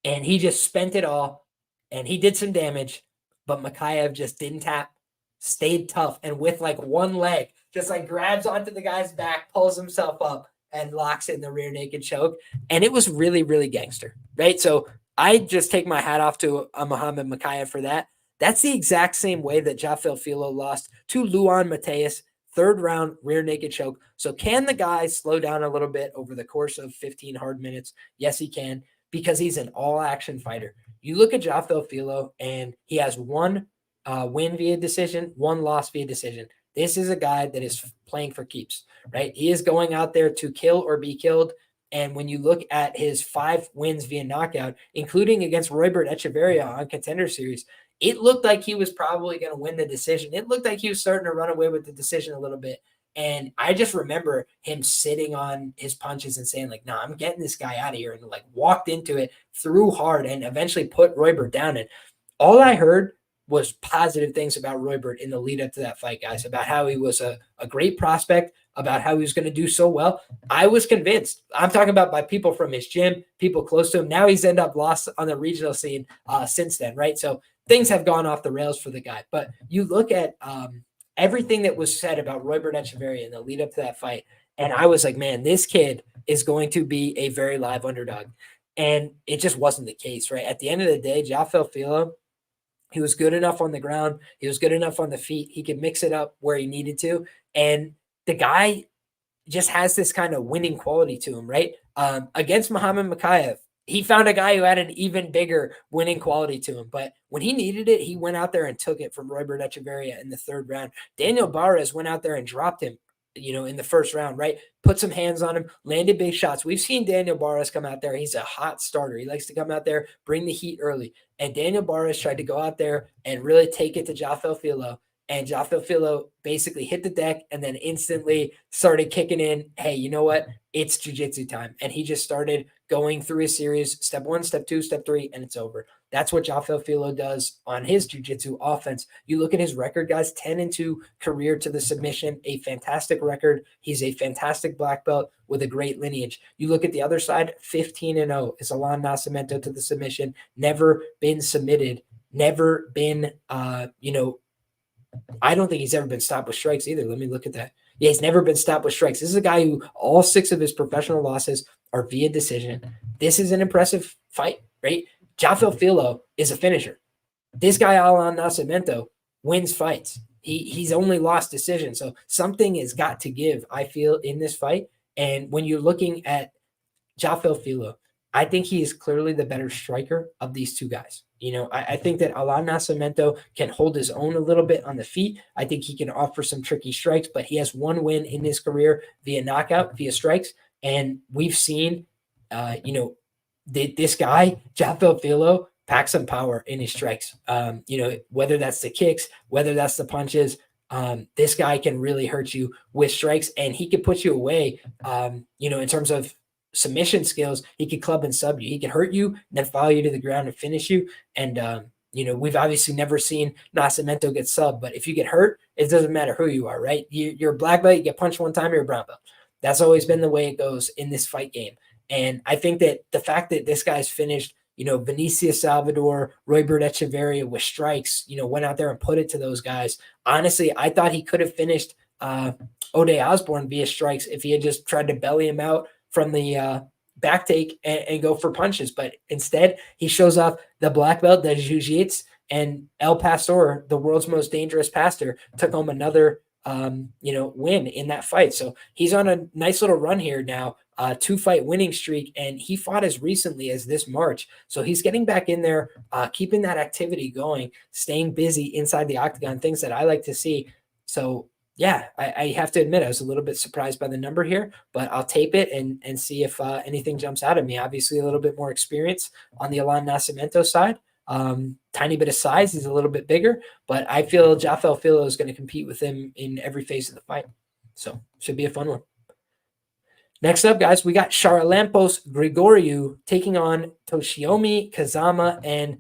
And he just spent it all, and he did some damage, but Mikhaev just didn't tap, stayed tough, and with like one leg, just like grabs onto the guy's back, pulls himself up, and locks it in the rear naked choke. And it was really, really gangster, right? So I just take my hat off to Muhammad Mikhaev for that. That's the exact same way that Jafel Filho lost to Luan Mateus, 3rd round rear naked choke. So can the guy slow down a little bit over the course of 15 hard minutes? Yes, he can, because he's an all-action fighter. You look at Jafel Filho, and he has one win via decision, one loss via decision. This is a guy that is playing for keeps, right? He is going out there to kill or be killed. And when you look at his 5 wins via knockout, including against Roybert Echeverria on Contender Series, it looked like he was probably going to win the decision. It looked like he was starting to run away with the decision a little bit. And I just remember him sitting on his punches and saying, like, no, I'm getting this guy out of here. And like walked into it, threw hard, and eventually put Roybert down. And all I heard was positive things about Roybert in the lead up to that fight, guys, about how he was a great prospect, about how he was going to do so well. I was convinced. I'm talking about by people from his gym, people close to him. Now he's ended up lost on the regional scene since then, right? So things have gone off the rails for the guy. But you look at everything that was said about Roybert Echeverria in the lead up to that fight, and I was like, man, this kid is going to be a very live underdog. And it just wasn't the case, right? At the end of the day, Jafel Filho, he was good enough on the ground. He was good enough on the feet. He could mix it up where he needed to. And the guy just has this kind of winning quality to him, right? Against Muhammad Mikhaev, he found a guy who had an even bigger winning quality to him. But when he needed it, he went out there and took it from Roybert Echeverria in the 3rd round. Daniel Barres went out there and dropped him, in the 1st round, right? Put some hands on him, landed big shots. We've seen Daniel Barres come out there. He's a hot starter. He likes to come out there, bring the heat early. And Daniel Barres tried to go out there and really take it to Jafel Filho. And Jafel Filho basically hit the deck and then instantly started kicking in, hey, you know what? It's jiu-jitsu time. And he just started going through a series, step 1, step 2, step 3, and it's over. That's what Jafel Filho does on his jiu-jitsu offense. You look at his record, guys, 10-2 career to the submission, a fantastic record. He's a fantastic black belt with a great lineage. You look at the other side, 15-0 is Allan Nascimento to the submission, never been submitted, never been, I don't think he's ever been stopped with strikes either. Let me look at that. Yeah, he's never been stopped with strikes. This is a guy who all 6 of his professional losses are via decision. This is an impressive fight, right? Jafel Filho is a finisher. This guy, Allan Nascimento, wins fights. He's only lost decision. So something has got to give, I feel, in this fight. And when you're looking at Jafel Filho, I think he is clearly the better striker of these 2 guys. I think that Allan Nascimento can hold his own a little bit on the feet. I think he can offer some tricky strikes, but he has 1 win in his career via knockout, via strikes. And we've seen, this guy, Jafel Filho, pack some power in his strikes. Whether that's the kicks, whether that's the punches, this guy can really hurt you with strikes, and he can put you away, in terms of submission skills. He could club and sub you. He could hurt you and then follow you to the ground and finish you. And, we've obviously never seen Nascimento get subbed, but if you get hurt, it doesn't matter who you are, right? You're a black belt, you get punched one time, you're a brown belt. That's always been the way it goes in this fight game. And I think that the fact that this guy's finished, Vinicius Salvador, Roybert Echeverria with strikes, went out there and put it to those guys. Honestly, I thought he could have finished Ode Osborne via strikes if he had just tried to belly him out from the back take and go for punches. But instead, he shows off the black belt, the jiu-jitsu, and El Pastor, the world's most dangerous pastor, took home another win in that fight. So he's on a nice little run here now, 2-fight winning streak, and he fought as recently as this March. So he's getting back in there, keeping that activity going, staying busy inside the octagon, things that I like to see. So Yeah, I have to admit I was a little bit surprised by the number here, but I'll tape it and see if anything jumps out at me. Obviously, a little bit more experience on the Allan Nascimento side. Tiny bit of size, he's a little bit bigger, but I feel Jafel Filho is going to compete with him in every phase of the fight. So should be a fun one. Next up, guys, we got Charalampos Grigoriou taking on Toshiomi Kazama, and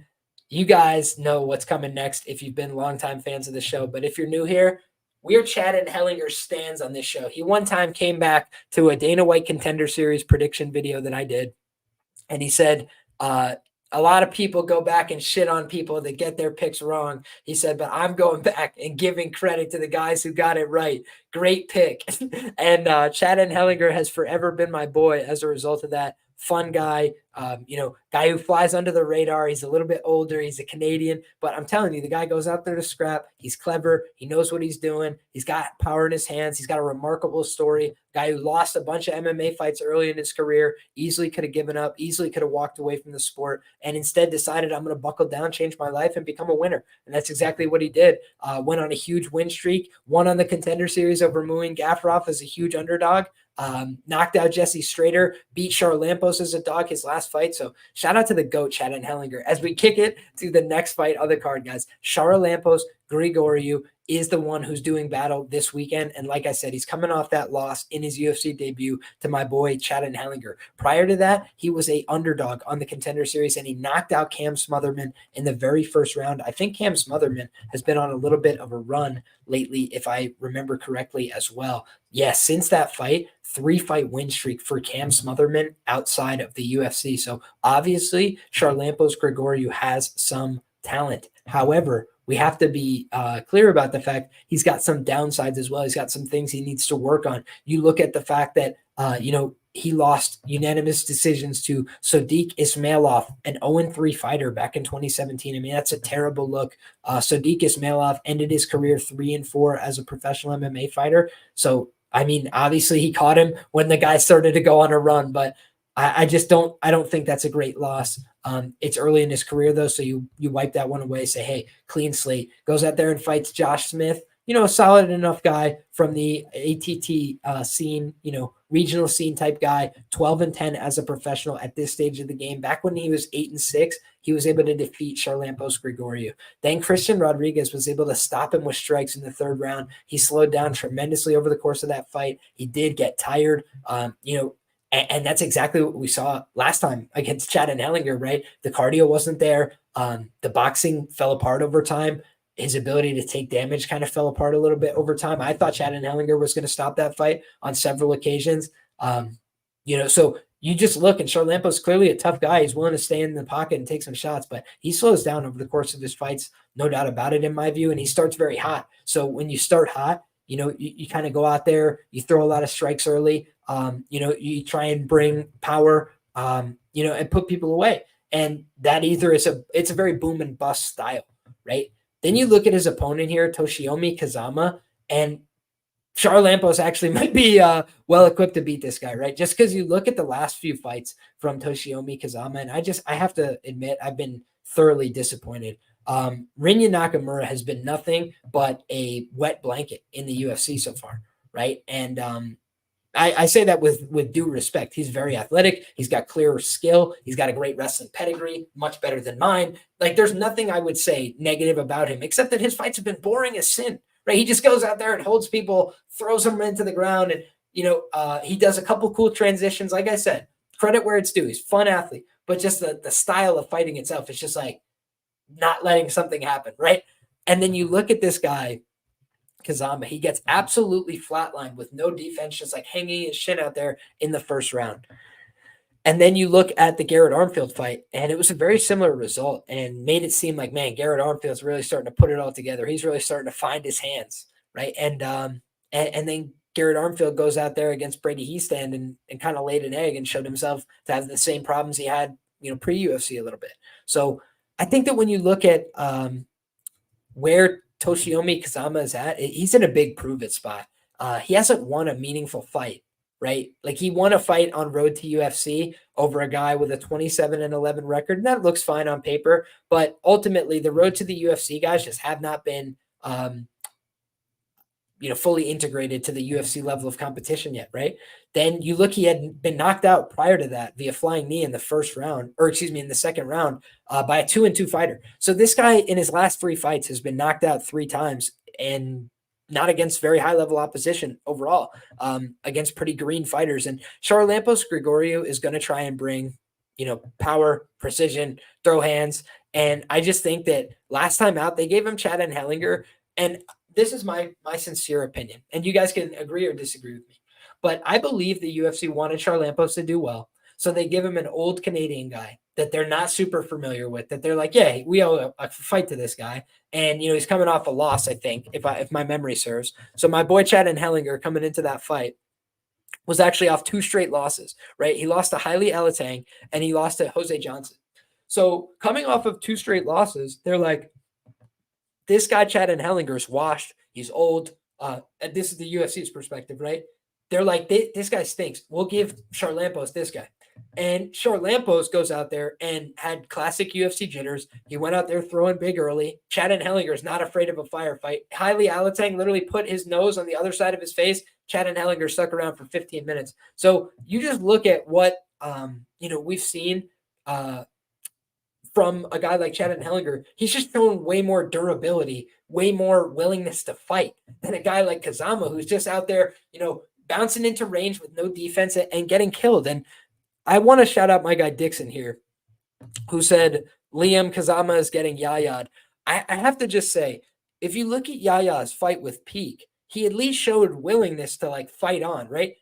you guys know what's coming next if you've been longtime fans of the show. But if you're new here, we are Chad Hellinger stands on this show. He one time came back to a Dana White Contender Series prediction video that I did, and he said, a lot of people go back and shit on people that get their picks wrong. He said, but I'm going back and giving credit to the guys who got it right. Great pick. And Chad Hellinger has forever been my boy as a result of that. Fun guy, guy who flies under the radar. He's a little bit older. He's a Canadian, but I'm telling you, the guy goes out there to scrap. He's clever. He knows what he's doing. He's got power in his hands. He's got a remarkable story. Guy who lost a bunch of MMA fights early in his career, easily could have given up, easily could have walked away from the sport, and instead decided, I'm going to buckle down, change my life, and become a winner. And that's exactly what he did. Went on a huge win streak, won on the Contender Series over Muin Gafurov as a huge underdog. Knocked out Jesse Strader, beat Charalampos as a dog his last fight. So shout out to the GOAT, Chad Hellinger. As we kick it to the next fight on the card, guys, Charalampos Grigoriou is the one who's doing battle this weekend. And like I said, he's coming off that loss in his UFC debut to my boy, Chad Hellinger. Prior to that, he was a underdog on the Contender Series, and he knocked out Cam Smotherman in the very first round. I think Cam Smotherman has been on a little bit of a run lately, if I remember correctly as well. Yeah, since that fight, 3-fight win streak for Cam Smotherman outside of the UFC. So obviously, Charalampos Grigoriou has some talent. However, we have to be clear about the fact he's got some downsides as well. He's got some things he needs to work on. You look at the fact that, he lost unanimous decisions to Sodiq Ismailov, an 0-3 fighter back in 2017. I mean, that's a terrible look. Sodiq Ismailov ended his career 3-4 as a professional MMA fighter. So, I mean, obviously he caught him when the guy started to go on a run, but I don't think that's a great loss. It's early in his career though, so you wipe that one away, say, hey, clean slate. Goes out there and fights Josh Smith, a solid enough guy from the ATT scene, regional scene type guy, 12-10 as a professional at this stage of the game. Back when he was 8-6, he was able to defeat Charalampos Grigoriou. Then Christian Rodriguez was able to stop him with strikes in the third round. He slowed down tremendously over the course of that fight. He did get tired, and that's exactly what we saw last time against Chad Hellinger, right? The cardio wasn't there. The boxing fell apart over time. His ability to take damage kind of fell apart a little bit over time. I thought Chad Hellinger was going to stop that fight on several occasions. So you just look, and Charalampos is clearly a tough guy. He's willing to stay in the pocket and take some shots, but he slows down over the course of his fights, no doubt about it, in my view, and he starts very hot. So when you start hot, you kind of go out there, you throw a lot of strikes early, you try and bring power, and put people away. And that either it's a very boom and bust style, right? Then you look at his opponent here, Toshiomi Kazama, and Charalampos actually might be well equipped to beat this guy, right? Just because you look at the last few fights from Toshiomi Kazama, and I have to admit, I've been thoroughly disappointed. Rinya Nakamura has been nothing but a wet blanket in the UFC so far, right? And I say that with due respect. He's very athletic. He's got clear skill. He's got a great wrestling pedigree, much better than mine. Like, there's nothing I would say negative about him, except that his fights have been boring as sin, right? He just goes out there and holds people, throws them into the ground, and, he does a couple cool transitions. Like I said, credit where it's due. He's a fun athlete, but just the style of fighting itself is just like not letting something happen, right? And then you look at this guy, Kazama, he gets absolutely flatlined with no defense, just like hanging his shin out there in the first round. And then you look at the Garrett Armfield fight, and it was a very similar result and made it seem like, man, Garrett Armfield's really starting to put it all together. He's really starting to find his hands, right? And then Garrett Armfield goes out there against Brady Heastand and kind of laid an egg and showed himself to have the same problems he had, pre-UFC a little bit. So I think that when you look at where Toshiomi Kazama is at, he's in a big prove-it spot. He hasn't won a meaningful fight, right? Like, he won a fight on road to UFC over a guy with a 27-11 record, and that looks fine on paper, but ultimately the road to the UFC guys just have not been, fully integrated to the UFC level of competition yet, right? Then you look, he had been knocked out prior to that via flying knee in the first round, or excuse me, in the second round by a 2-2 fighter. So this guy in his last 3 fights has been knocked out 3 times, and not against very high level opposition overall, against pretty green fighters. And Charalampos Grigoriou is going to try and bring, power, precision, throw hands. And I just think that last time out, they gave him Chad and Hellinger. And this is my sincere opinion. And you guys can agree or disagree with me. But I believe the UFC wanted Charalampos to do well. So they give him an old Canadian guy that they're not super familiar with, that they're like, yeah, we owe a fight to this guy. And, he's coming off a loss, I think, if my memory serves. So my boy Chad and Hellinger coming into that fight was actually off 2 straight losses, right? He lost to Haile Alatang and he lost to Jose Johnson. So coming off of 2 straight losses, they're like, this guy, Chad and Hellinger, is washed. He's old. And this is the UFC's perspective, right? They're like, this guy stinks. We'll give Charalampos this guy. And Charalampos goes out there and had classic UFC jitters. He went out there throwing big early. Chad and Hellinger is not afraid of a firefight. Haile Alatang literally put his nose on the other side of his face. Chad and Hellinger stuck around for 15 minutes. So you just look at what, we've seen from a guy like Chad and Hellinger. He's just shown way more durability, way more willingness to fight than a guy like Kazama, who's just out there, bouncing into range with no defense and getting killed. And I want to shout out my guy Dixon here, who said Liam Kazama is getting yayaed. I have to just say, if you look at Yaya's fight with Peak, he at least showed willingness to fight on, right?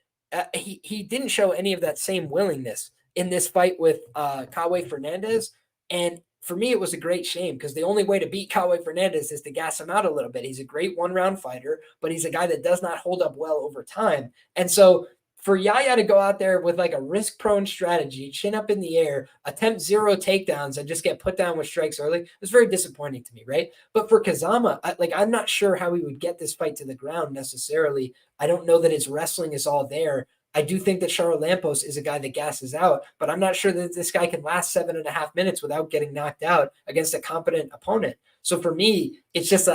He didn't show any of that same willingness in this fight with Kawe Fernandez. And for me, it was a great shame because the only way to beat Kawe Fernandez is to gas him out a little bit. He's a great 1-round fighter, but he's a guy that does not hold up well over time. And so for Yaya to go out there with a risk-prone strategy, chin up in the air, attempt 0 takedowns, and just get put down with strikes early was very disappointing to me, right? But for Kazama, I'm not sure how he would get this fight to the ground necessarily. I don't know that his wrestling is all there. I do think that Charalampos is a guy that gasses out, but I'm not sure that this guy can last 7.5 minutes without getting knocked out against a competent opponent. So for me, it's just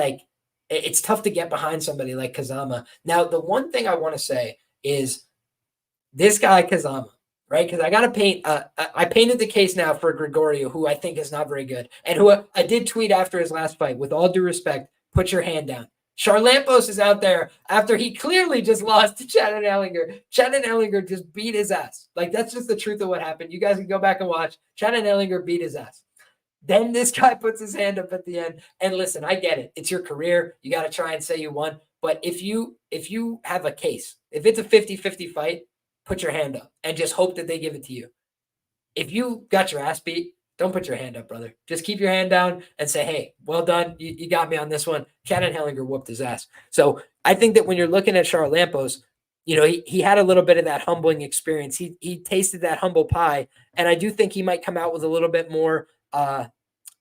it's tough to get behind somebody like Kazama. Now, the one thing I want to say is this guy Kazama, right? Because I got to paint, I painted the case now for Grigoriou, who I think is not very good, and who I did tweet after his last fight, with all due respect, put your hand down. Charalampos is out there after he clearly just lost to Chad and Hellinger. Chad and Hellinger just beat his ass. That's just the truth of what happened. You guys can go back and watch. Chad and Hellinger beat his ass. Then this guy puts his hand up at the end. And listen, I get it. It's your career. You got to try and say you won. But if you have a case, if it's a 50-50 fight, put your hand up and just hope that they give it to you. If you got your ass beat, don't put your hand up, brother. Just keep your hand down and say, hey, well done. You got me on this one. Chad and Hellinger whooped his ass. So I think that when you're looking at Charalampos, he had a little bit of that humbling experience. He tasted that humble pie. And I do think he might come out with a little bit more,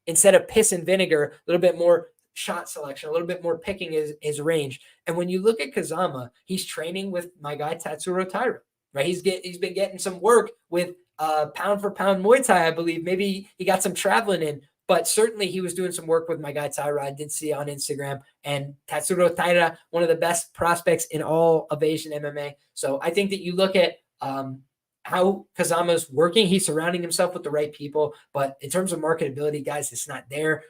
instead of piss and vinegar, a little bit more shot selection, a little bit more picking his range. And when you look at Kazama, he's training with my guy Tatsuro Taira, right? He's been getting some work with pound for pound Muay Thai, I believe. Maybe he got some traveling in, but certainly he was doing some work with my guy Taira. I did see on Instagram. And Tatsuro Taira, one of the best prospects in all of Asian MMA. So I think that you look at how Kazama's working. He's surrounding himself with the right people. But in terms of marketability, guys, it's not there.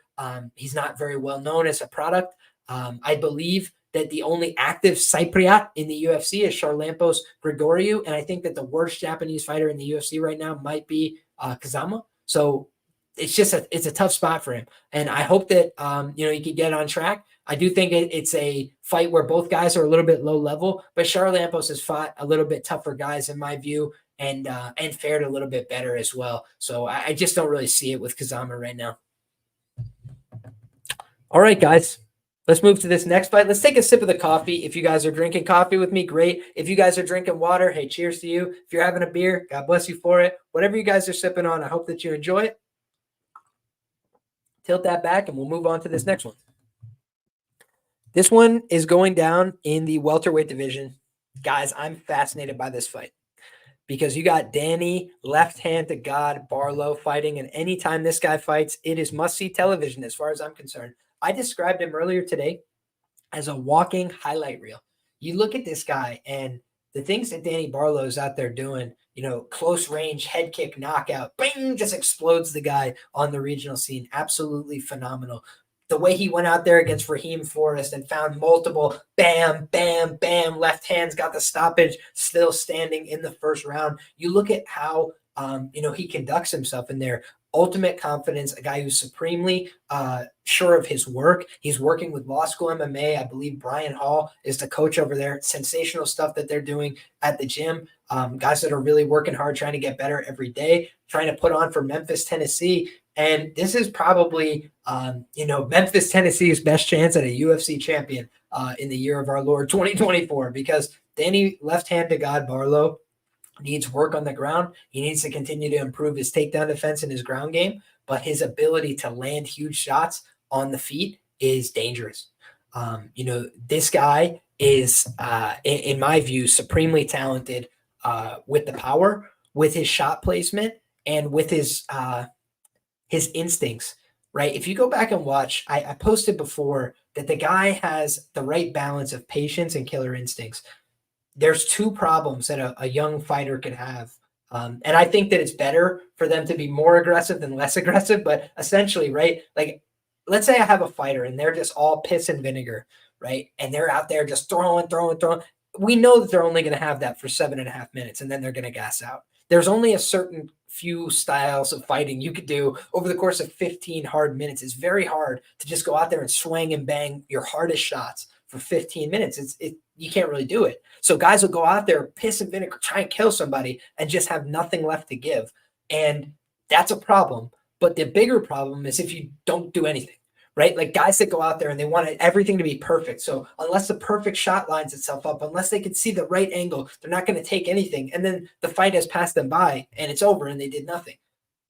He's not very well known as a product. I believe that the only active Cypriot in the UFC is Charalampos Grigoriou. And I think that the worst Japanese fighter in the UFC right now might be Kazama. So it's a tough spot for him. And I hope that, he can get on track. I do think it's a fight where both guys are a little bit low level, but Charalampos has fought a little bit tougher guys in my view and fared a little bit better as well. So I just don't really see it with Kazama right now. All right, guys. Let's move to this next fight. Let's take a sip of the coffee. If you guys are drinking coffee with me, great. If you guys are drinking water, hey, cheers to you. If you're having a beer, God bless you for it. Whatever you guys are sipping on, I hope that you enjoy it. Tilt that back, and we'll move on to this next one. This one is going down in the welterweight division. Guys, I'm fascinated by this fight because you got Danny, left hand to God, Barlow fighting, and anytime this guy fights, it is must-see television as far as I'm concerned. I described him earlier today as a walking highlight reel. You look at this guy and the things that Danny Barlow's out there doing, close range, head kick, knockout, bing, just explodes the guy on the regional scene. Absolutely phenomenal. The way he went out there against Raheem Forrest and found multiple bam, bam, bam, left hands, got the stoppage, still standing in the first round. You look at how, he conducts himself in there. Ultimate confidence, a guy who's supremely sure of his work. He's working with Law School MMA. I believe Brian Hall is the coach over there. Sensational stuff that they're doing at the gym. Guys that are really working hard, trying to get better every day, trying to put on for Memphis, Tennessee. And this is probably, Memphis, Tennessee's best chance at a UFC champion in the year of our Lord 2024, because Danny left hand to God Barlow needs work on the ground. He needs to continue to improve his takedown defense and his ground game, but his ability to land huge shots on the feet is dangerous. This guy is, in my view, supremely talented with the power, with his shot placement, and with his instincts, right? If you go back and watch, I posted before that the guy has the right balance of patience and killer instincts. There's two problems that a young fighter can have. And I think that it's better for them to be more aggressive than less aggressive. But essentially, right, like let's say I have a fighter and they're just all piss and vinegar, right? And they're out there just throwing. We know that they're only going to have that for 7.5 minutes and then they're going to gas out. There's only a certain few styles of fighting you could do over the course of 15 hard minutes. It's very hard to just go out there and swing and bang your hardest shots for 15 minutes. You can't really do it. So guys will go out there, piss and vinegar, try and kill somebody and just have nothing left to give. And that's a problem. But the bigger problem is if you don't do anything, right? Like guys that go out there and they want everything to be perfect. So unless the perfect shot lines itself up, unless they can see the right angle, they're not going to take anything. And then the fight has passed them by and it's over and they did nothing.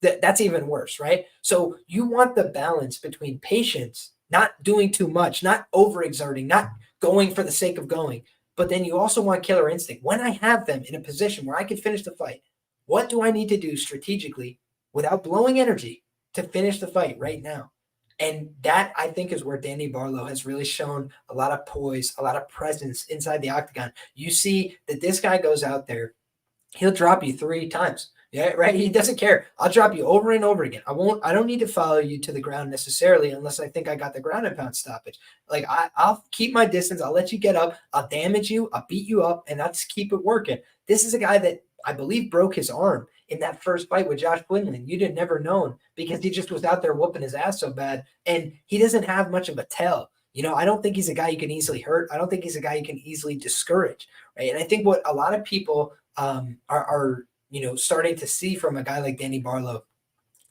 That's even worse, right? So you want the balance between patience, not doing too much, not overexerting, not going for the sake of going. But then you also want killer instinct. When I have them in a position where I can finish the fight, what do I need to do strategically without blowing energy to finish the fight right now? And that, I think, is where Danny Barlow has really shown a lot of poise, a lot of presence inside the octagon. You see that this guy goes out there, he'll drop you 3 times. Yeah, right. He doesn't care. I'll drop you over and over again. I don't need to follow you to the ground necessarily unless I think I got the ground and pound stoppage. Like I'll keep my distance. I'll let you get up. I'll damage you. I'll beat you up and I'll just keep it working. This is a guy that I believe broke his arm in that first fight with Josh Quinlan. You'd have never known because he just was out there whooping his ass so bad. And he doesn't have much of a tell. I don't think he's a guy you can easily hurt. I don't think he's a guy you can easily discourage. Right. And I think what a lot of people are starting to see from a guy like Danny Barlow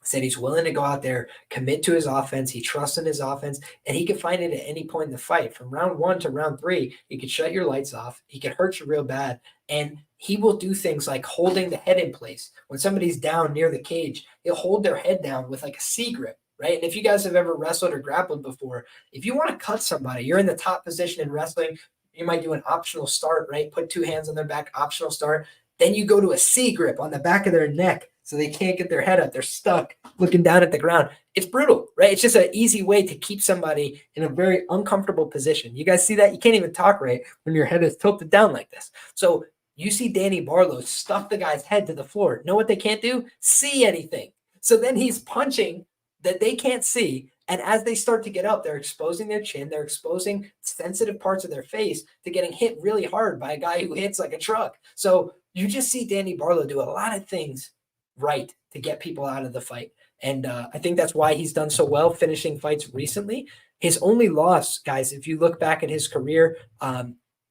said he's willing to go out there, commit to his offense. He trusts in his offense, and he can find it at any point in the fight. From round 1 to round 3, he could shut your lights off. He could hurt you real bad, and he will do things like holding the head in place. When somebody's down near the cage, he'll hold their head down with like a C grip, right? And if you guys have ever wrestled or grappled before, if you want to cut somebody, you're in the top position in wrestling, you might do an optional start, right? Put 2 hands on their back, optional start. Then you go to a C grip on the back of their neck so they can't get their head up. They're stuck looking down at the ground. It's brutal, right? It's just an easy way to keep somebody in a very uncomfortable position. You guys see that? You can't even talk right when your head is tilted down like this. So you see Danny Barlow stuff the guy's head to the floor. Know what they can't do? See anything. So then he's punching that they can't see. And as they start to get up, they're exposing their chin. They're exposing sensitive parts of their face to getting hit really hard by a guy who hits like a truck. So you just see Danny Barlow do a lot of things right to get people out of the fight. And I think that's why he's done so well finishing fights recently. His only loss, guys, if you look back at his career,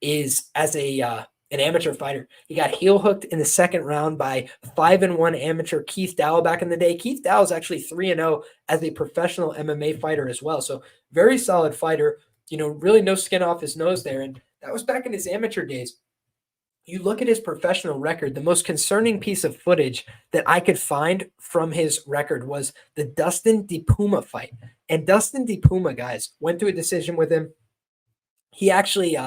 is as an amateur fighter. He got heel hooked in the second round by 5-1 amateur Keith Dow back in the day. Keith Dow is actually 3-0 as a professional MMA fighter as well. So very solid fighter, really no skin off his nose there. And that was back in his amateur days. You look at his professional record, the most concerning piece of footage that I could find from his record was the Dustin DiPuma fight. And Dustin DiPuma, guys, went to a decision with him. He actually,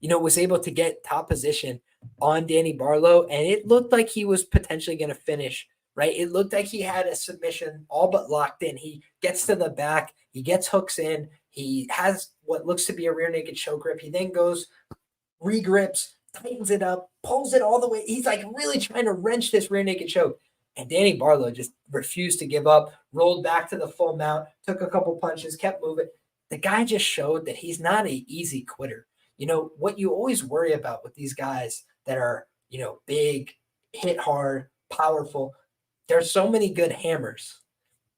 was able to get top position on Danny Barlow, and it looked like he was potentially going to finish, right? It looked like he had a submission all but locked in. He gets to the back. He gets hooks in. He has what looks to be a rear naked choke grip. He then goes, regrips, tightens it up, pulls it all the way. He's like really trying to wrench this rear naked choke. And Danny Barlow just refused to give up, rolled back to the full mount, took a couple punches, kept moving. The guy just showed that he's not an easy quitter. What you always worry about with these guys that are, big, hit hard, powerful, there's so many good hammers,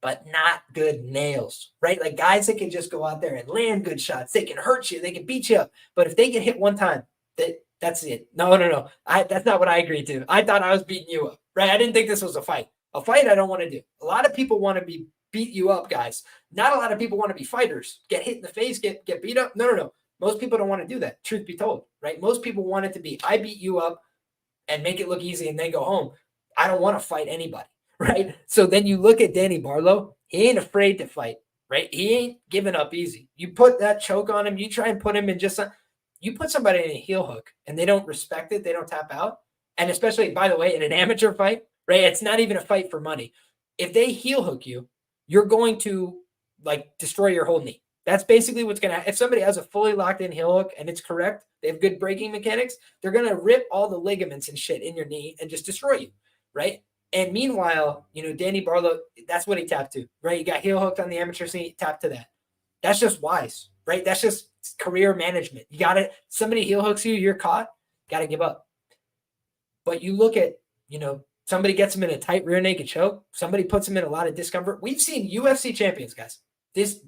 but not good nails, right? Like guys that can just go out there and land good shots. They can hurt you. They can beat you up. But if they get hit one time, that's it. No. That's not what I agreed to. I thought I was beating you up, right? I didn't think this was a fight. A fight I don't want to do. A lot of people want to beat you up, guys. Not a lot of people want to be fighters. Get hit in the face, get beat up. No. Most people don't want to do that, truth be told, right? Most people want it to be, I beat you up and make it look easy and then go home. I don't want to fight anybody, right? So then you look at Danny Barlow. He ain't afraid to fight, right? He ain't giving up easy. You put that choke on him. You try and put him in you put somebody in a heel hook and they don't respect it. They don't tap out. And especially, by the way, in an amateur fight, right? It's not even a fight for money. If they heel hook you, you're going to destroy your whole knee. That's basically what's going to happen. If somebody has a fully locked in heel hook and it's correct, they have good braking mechanics, they're going to rip all the ligaments and shit in your knee and just destroy you, right? And meanwhile, Danny Barlow, that's what he tapped to, right? You got heel hooked on the amateur scene, tapped to that. That's just wise, right? That's just career management. You got it. Somebody heel hooks you, you're caught, got to give up. But you look at, somebody gets him in a tight rear naked choke. Somebody puts him in a lot of discomfort. We've seen UFC champions, guys. This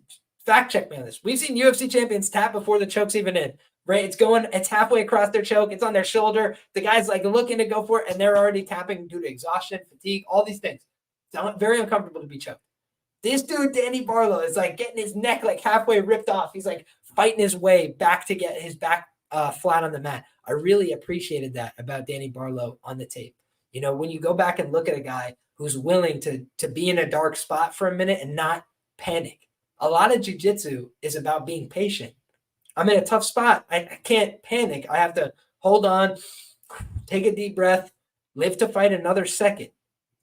fact check me on this. We've seen UFC champions tap before the choke's even in, right? It's halfway across their choke. It's on their shoulder. The guy's looking to go for it, and they're already tapping due to exhaustion, fatigue, all these things. It's very uncomfortable to be choked. This dude, Danny Barlow, is getting his neck halfway ripped off. He's fighting his way back to get his back flat on the mat. I really appreciated that about Danny Barlow on the tape. When you go back and look at a guy who's willing to be in a dark spot for a minute and not panic. A lot of jiu-jitsu is about being patient. I'm in a tough spot. I can't panic. I have to hold on, take a deep breath, live to fight another second,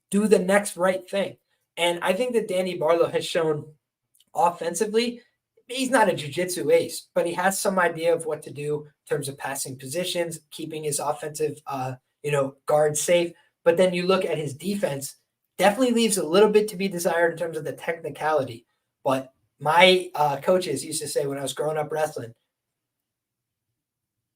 do the next right thing. And I think that Danny Barlow has shown offensively, he's not a jiu-jitsu ace, but he has some idea of what to do in terms of passing positions, keeping his offensive, guard safe. But then you look at his defense, definitely leaves a little bit to be desired in terms of the technicality. But my coaches used to say when I was growing up wrestling,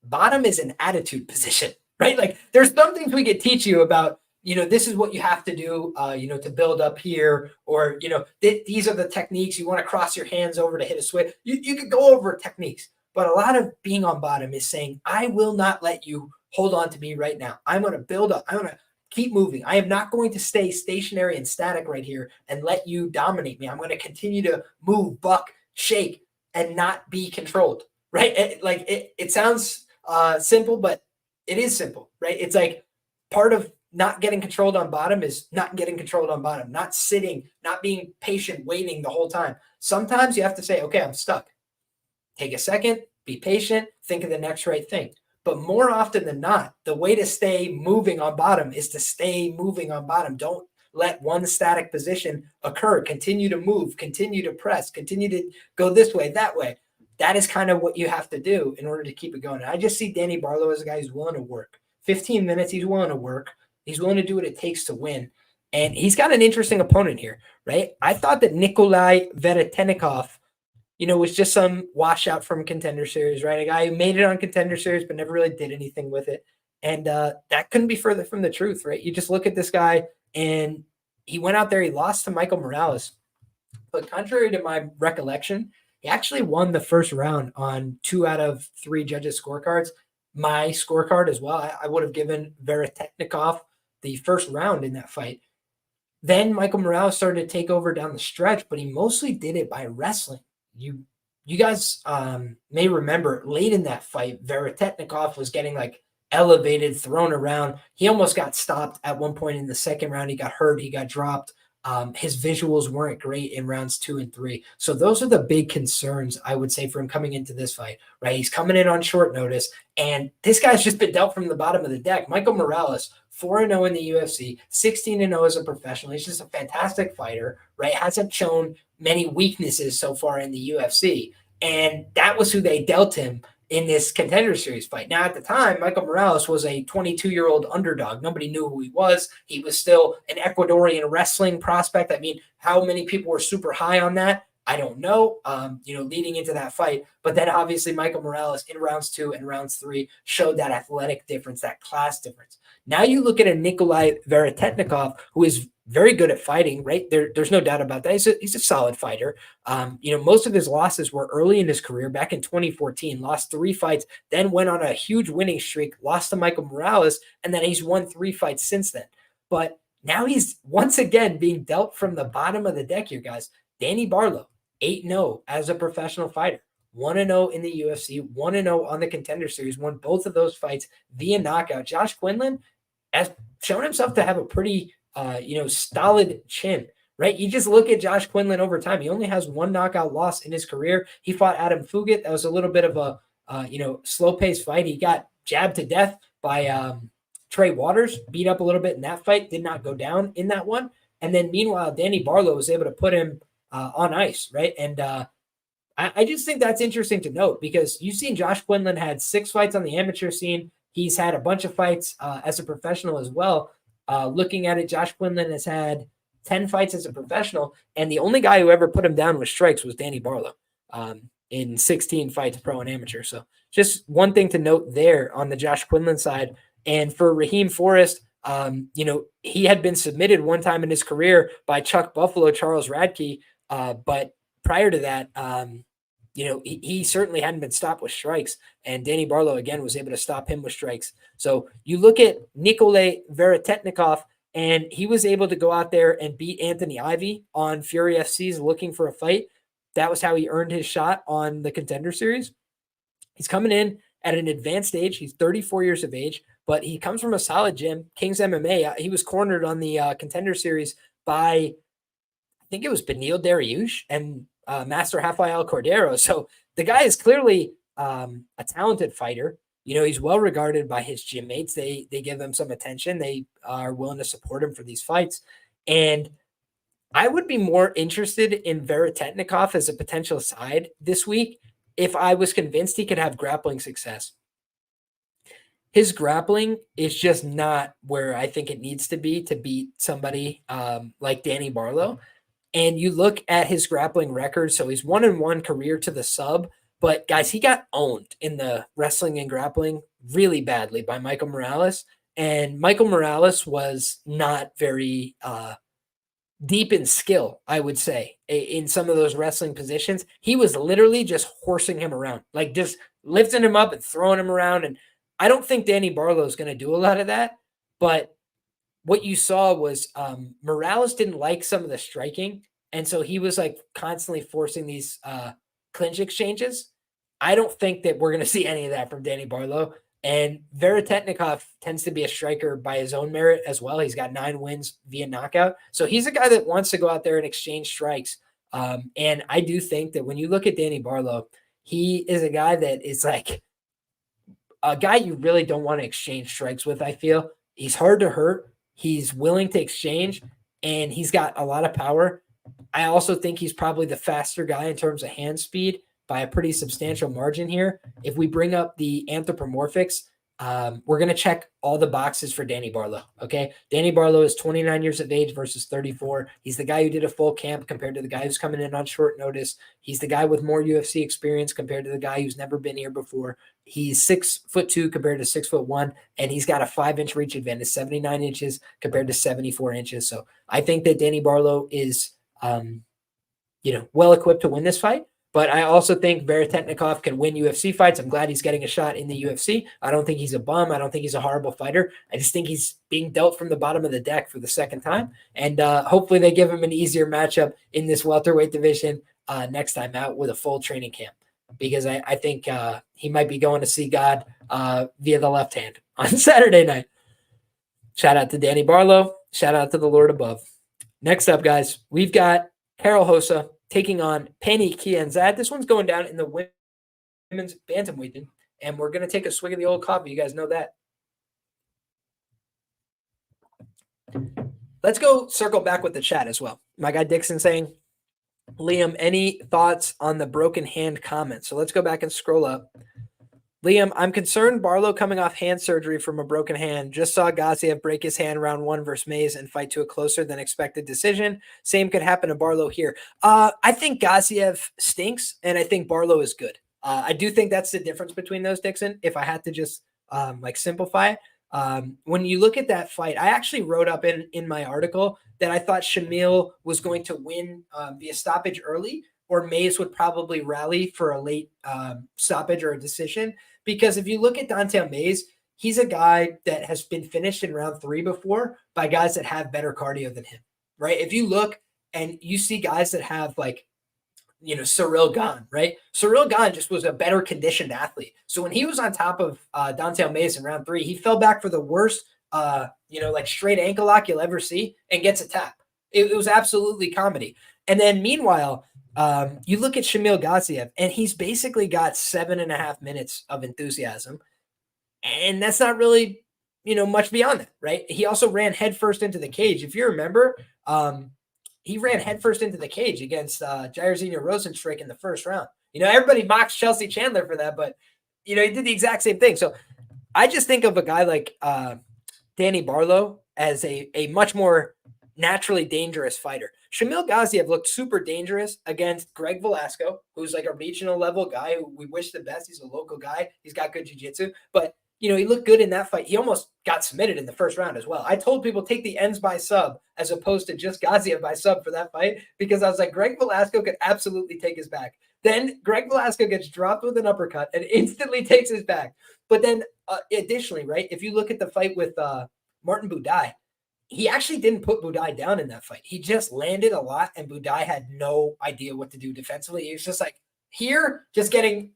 bottom is an attitude position, right? There's some things we could teach you about, this is what you have to do, to build up here, or, these are the techniques. You want to cross your hands over to hit a switch. You could go over techniques, but a lot of being on bottom is saying, I will not let you hold on to me right now. I'm going to build up. I'm going to keep moving. I am not going to stay stationary and static right here and let you dominate me. I'm going to continue to move, buck, shake, and not be controlled, right? It sounds simple, but it is simple, right? It's part of not getting controlled on bottom is not getting controlled on bottom, not sitting, not being patient, waiting the whole time. Sometimes you have to say, okay, I'm stuck. Take a second, be patient, think of the next right thing. But more often than not, the way to stay moving on bottom is to stay moving on bottom. Don't let one static position occur. Continue to move, continue to press, continue to go this way, that way. That is kind of what you have to do in order to keep it going. And I just see Danny Barlow as a guy who's willing to work. 15 minutes, he's willing to work. He's willing to do what it takes to win. And he's got an interesting opponent here, right? I thought that Nikolay Veretennikov, was just some washout from Contender Series, right? A guy who made it on Contender Series but never really did anything with it. And that couldn't be further from the truth, right? You just look at this guy, and he went out there, he lost to Michael Morales. But contrary to my recollection, he actually won the first round on 2 out of 3 judges' scorecards. My scorecard as well. I would have given Veretennikov the first round in that fight. Then Michael Morales started to take over down the stretch, but he mostly did it by wrestling. You guys may remember late in that fight, Veretennikov was getting elevated, thrown around. He almost got stopped at one point in the second round. He got hurt. He got dropped. His visuals weren't great in rounds 2 and 3. So those are the big concerns, I would say, for him coming into this fight, right? He's coming in on short notice, and this guy's just been dealt from the bottom of the deck. Michael Morales, 4-0 in the UFC, 16-0 as a professional. He's just a fantastic fighter, right? Hasn't shown many weaknesses so far in the UFC. And that was who they dealt him in this Contender Series fight. Now, at the time, Michael Morales was a 22-year-old underdog. Nobody knew who he was. He was still an Ecuadorian wrestling prospect. I mean, how many people were super high on that? I don't know, leading into that fight. But then obviously Michael Morales in rounds 2 and rounds 3 showed that athletic difference, that class difference. Now you look at a Nikolay Veretennikov, who is very good at fighting, right? There's no doubt about that. He's a solid fighter. Most of his losses were early in his career, back in 2014, lost 3 fights, then went on a huge winning streak, lost to Michael Morales, and then he's won 3 fights since then. But now he's once again being dealt from the bottom of the deck here, guys. Danny Barlow, 8-0 as a professional fighter, 1-0 in the UFC, 1-0 on the Contender Series, won both of those fights via knockout. Josh Quinlan has shown himself to have a pretty, solid chin, right? You just look at Josh Quinlan over time. He only has 1 knockout loss in his career. He fought Adam Fugit. That was a little bit of a, slow-paced fight. He got jabbed to death by Trey Waters, beat up a little bit in that fight, did not go down in that one. And then meanwhile, Danny Barlow was able to put him on ice, right? And I just think that's interesting to note because you've seen Josh Quinlan had 6 fights on the amateur scene. He's had a bunch of fights as a professional as well. Looking at it, Josh Quinlan has had 10 fights as a professional, and the only guy who ever put him down with strikes was Danny Barlow in 16 fights, pro and amateur. So just one thing to note there on the Josh Quinlan side. And for Raheem Forrest, he had been submitted one time in his career by Chuck Buffalo, Charles Radke, but prior to that, he certainly hadn't been stopped with strikes, and Danny Barlow, again, was able to stop him with strikes. So you look at Nikolay Veretennikov, and he was able to go out there and beat Anthony Ivy on Fury FC's Looking for a Fight. That was how he earned his shot on the Contender Series. He's coming in at an advanced age. He's 34 years of age, but he comes from a solid gym, King's MMA. He was cornered on the Contender Series by, I think it was Benil Dariush and Master Rafael Cordero. So the guy is clearly a talented fighter. He's well regarded by his gym mates. They give him some attention. They are willing to support him for these fights. And I would be more interested in Veretennikov as a potential side this week if I was convinced he could have grappling success. His grappling is just not where I think it needs to be to beat somebody like Danny Barlow. And you look at his grappling record. So he's 1-1 career to the sub. But guys, he got owned in the wrestling and grappling really badly by Michael Morales. And Michael Morales was not very deep in skill, I would say, in some of those wrestling positions. He was literally just horsing him around, like just lifting him up and throwing him around. And I don't think Danny Barlow is going to do a lot of that. But what you saw was Morales didn't like some of the striking. And so he was like constantly forcing these clinch exchanges. I don't think that we're going to see any of that from Danny Barlow. And Veretennikov tends to be a striker by his own merit as well. He's got 9 wins via knockout. So he's a guy that wants to go out there and exchange strikes. And I do think that when you look at Danny Barlow, he is a guy that is like a guy you really don't want to exchange strikes with, I feel. He's hard to hurt. He's willing to exchange, and he's got a lot of power. I also think he's probably the faster guy in terms of hand speed by a pretty substantial margin here. If we bring up the anthropomorphics, we're going to check all the boxes for Danny Barlow, okay? Danny Barlow is 29 years of age versus 34. He's the guy who did a full camp compared to the guy who's coming in on short notice. He's the guy with more UFC experience compared to the guy who's never been here before. He's 6'2" compared to 6'1", and he's got a 5-inch reach advantage, 79 inches compared to 74 inches. So I think that Danny Barlow is, well equipped to win this fight. But I also think Veretennikov can win UFC fights. I'm glad he's getting a shot in the UFC. I don't think he's a bum. I don't think he's a horrible fighter. I just think he's being dealt from the bottom of the deck for the second time. And hopefully they give him an easier matchup in this welterweight division next time out with a full training camp. Because I think he might be going to see God via the left hand on Saturday night. Shout out to Danny Barlow. Shout out to the Lord above. Next up, guys, we've got Karol Rosa taking on Pannie Kianzad. This one's going down in the women's bantamweight, and we're going to take a swig of the old coffee. You guys know that. Let's go circle back with the chat as well. My guy Dixon saying, Liam, any thoughts on the broken hand comment? So let's go back and scroll up. Liam, I'm concerned Barlow coming off hand surgery from a broken hand. Just saw Gaziev break his hand round 1 versus Mays and fight to a closer than expected decision. Same could happen to Barlow here. I think Gaziev stinks, and I think Barlow is good. I do think that's the difference between those, Dixon, if I had to just simplify it. When you look at that fight, I actually wrote up in my article that I thought Shamil was going to win via stoppage early, or Mays would probably rally for a late stoppage or a decision. Because if you look at Don'Tale Mayes, he's a guy that has been finished in round 3 before by guys that have better cardio than him, right? If you look and you see guys that have Cyril Gahn, right? Cyril Gahn just was a better conditioned athlete. So when he was on top of Don'Tale Mayes in round 3, he fell back for the worst, straight ankle lock you'll ever see and gets a tap. It was absolutely comedy. And then meanwhile, you look at Shamil Gaziev, and he's basically got 7.5 minutes of enthusiasm. And that's not really, much beyond that, right? He also ran headfirst into the cage. If you remember, he ran headfirst into the cage against Jairzinho Rosenstruik in the first round. Everybody mocks Chelsea Chandler for that, but, he did the exact same thing. So I just think of a guy like Danny Barlow as a much more naturally dangerous fighter. Shamil Gaziev looked super dangerous against Greg Velasco, who's like a regional level guy who we wish the best. He's a local guy. He's got good jiu-jitsu, but he looked good in that fight. He almost got submitted in the first round as well. I told people take the ends by sub as opposed to just Gaziev by sub for that fight, because I was like, Greg Velasco could absolutely take his back. Then Greg Velasco gets dropped with an uppercut and instantly takes his back. But then additionally, right, if you look at the fight with Martin Budai, he actually didn't put Budai down in that fight. He just landed a lot, and Budai had no idea what to do defensively. He was just like, here, just getting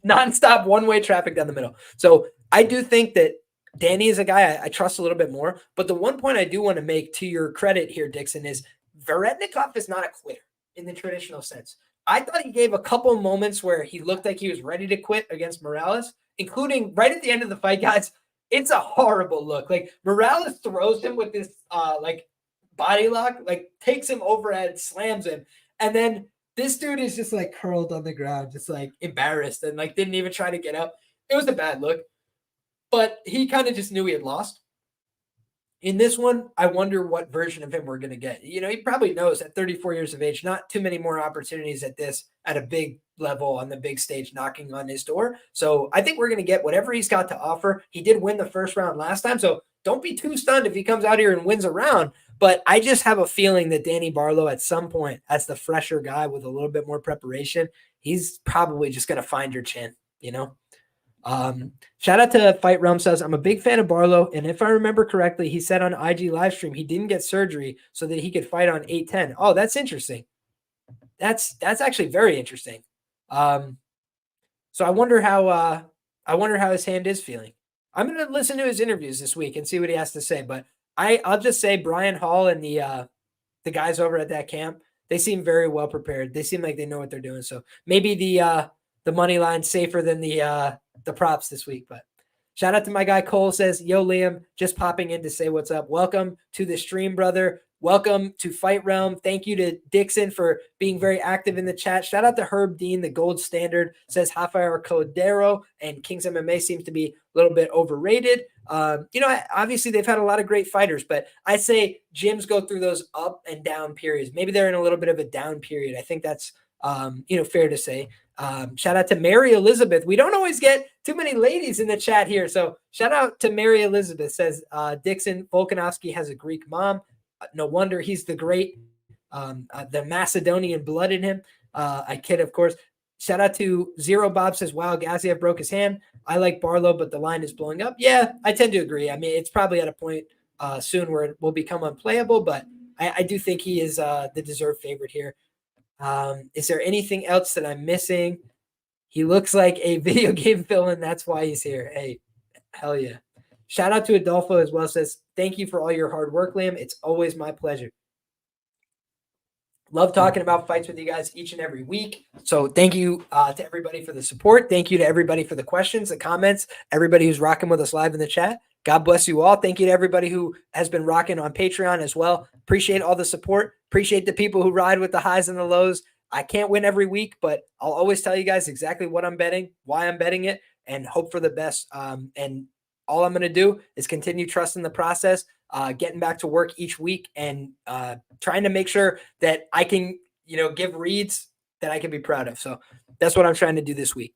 nonstop one-way traffic down the middle. So I do think that Danny is a guy I trust a little bit more. But the one point I do want to make to your credit here, Dixon, is Veretennikov is not a quitter in the traditional sense. I thought he gave a couple moments where he looked like he was ready to quit against Morales, including right at the end of the fight, guys. It's a horrible look. Like, Morales throws him with this body lock, takes him overhead, slams him. And then this dude is just curled on the ground, just embarrassed, and didn't even try to get up. It was a bad look, but he kind of just knew he had lost. In this one, I wonder what version of him we're going to get. He probably knows at 34 years of age, not too many more opportunities at a big level on the big stage knocking on his door. So I think we're going to get whatever he's got to offer. He did win the first round last time, so don't be too stunned if he comes out here and wins a round. But I just have a feeling that Danny Barlow at some point, as the fresher guy with a little bit more preparation, he's probably just going to find your chin, Shout out to Fight Realm says, I'm a big fan of Barlow, and if I remember correctly, he said on IG live stream he didn't get surgery so that he could fight on 8/10. Oh, that's interesting. That's actually very interesting. So I wonder how his hand is feeling. I'm going to listen to his interviews this week and see what he has to say. But I'll just say Brian Hall and the guys over at that camp, they seem very well prepared. They seem like they know what they're doing. So maybe the money line's safer than the props this week. But shout out to my guy Cole, says, yo, Liam, just popping in to say what's up. Welcome to the stream, brother. Welcome to Fight Realm. Thank you to Dixon for being very active in the chat. Shout out to Herb Dean, the gold standard, says Rafael Cordero and Kings MMA seems to be a little bit overrated. Obviously they've had a lot of great fighters, but I say gyms go through those up and down periods. Maybe they're in a little bit of a down period. I think that's, fair to say. Shout out to Mary Elizabeth. We don't always get too many ladies in the chat here. So shout out to Mary Elizabeth, says Dixon Volkanovski has a Greek mom. No wonder he's the great, the Macedonian blood in him. I kid, of course. Shout out to Zero Bob, says, wow, Gaziev broke his hand. I like Barlow, but the line is blowing up. Yeah, I tend to agree. I mean, it's probably at a point soon where it will become unplayable, but I do think he is the deserved favorite here. Is there anything else that I'm missing? He looks like a video game villain. That's why he's here. Hey, hell yeah. Shout out to Adolfo as well, says, thank you for all your hard work, Liam. It's always my pleasure. Love talking about fights with you guys each and every week. So thank you to everybody for the support. Thank you to everybody for the questions, the comments, everybody who's rocking with us live in the chat. God bless you all. Thank you to everybody who has been rocking on Patreon as well. Appreciate all the support. Appreciate the people who ride with the highs and the lows. I can't win every week, but I'll always tell you guys exactly what I'm betting, why I'm betting it, and hope for the best. And all I'm going to do is continue trusting the process, getting back to work each week, and trying to make sure that I can, give reads that I can be proud of. So that's what I'm trying to do this week.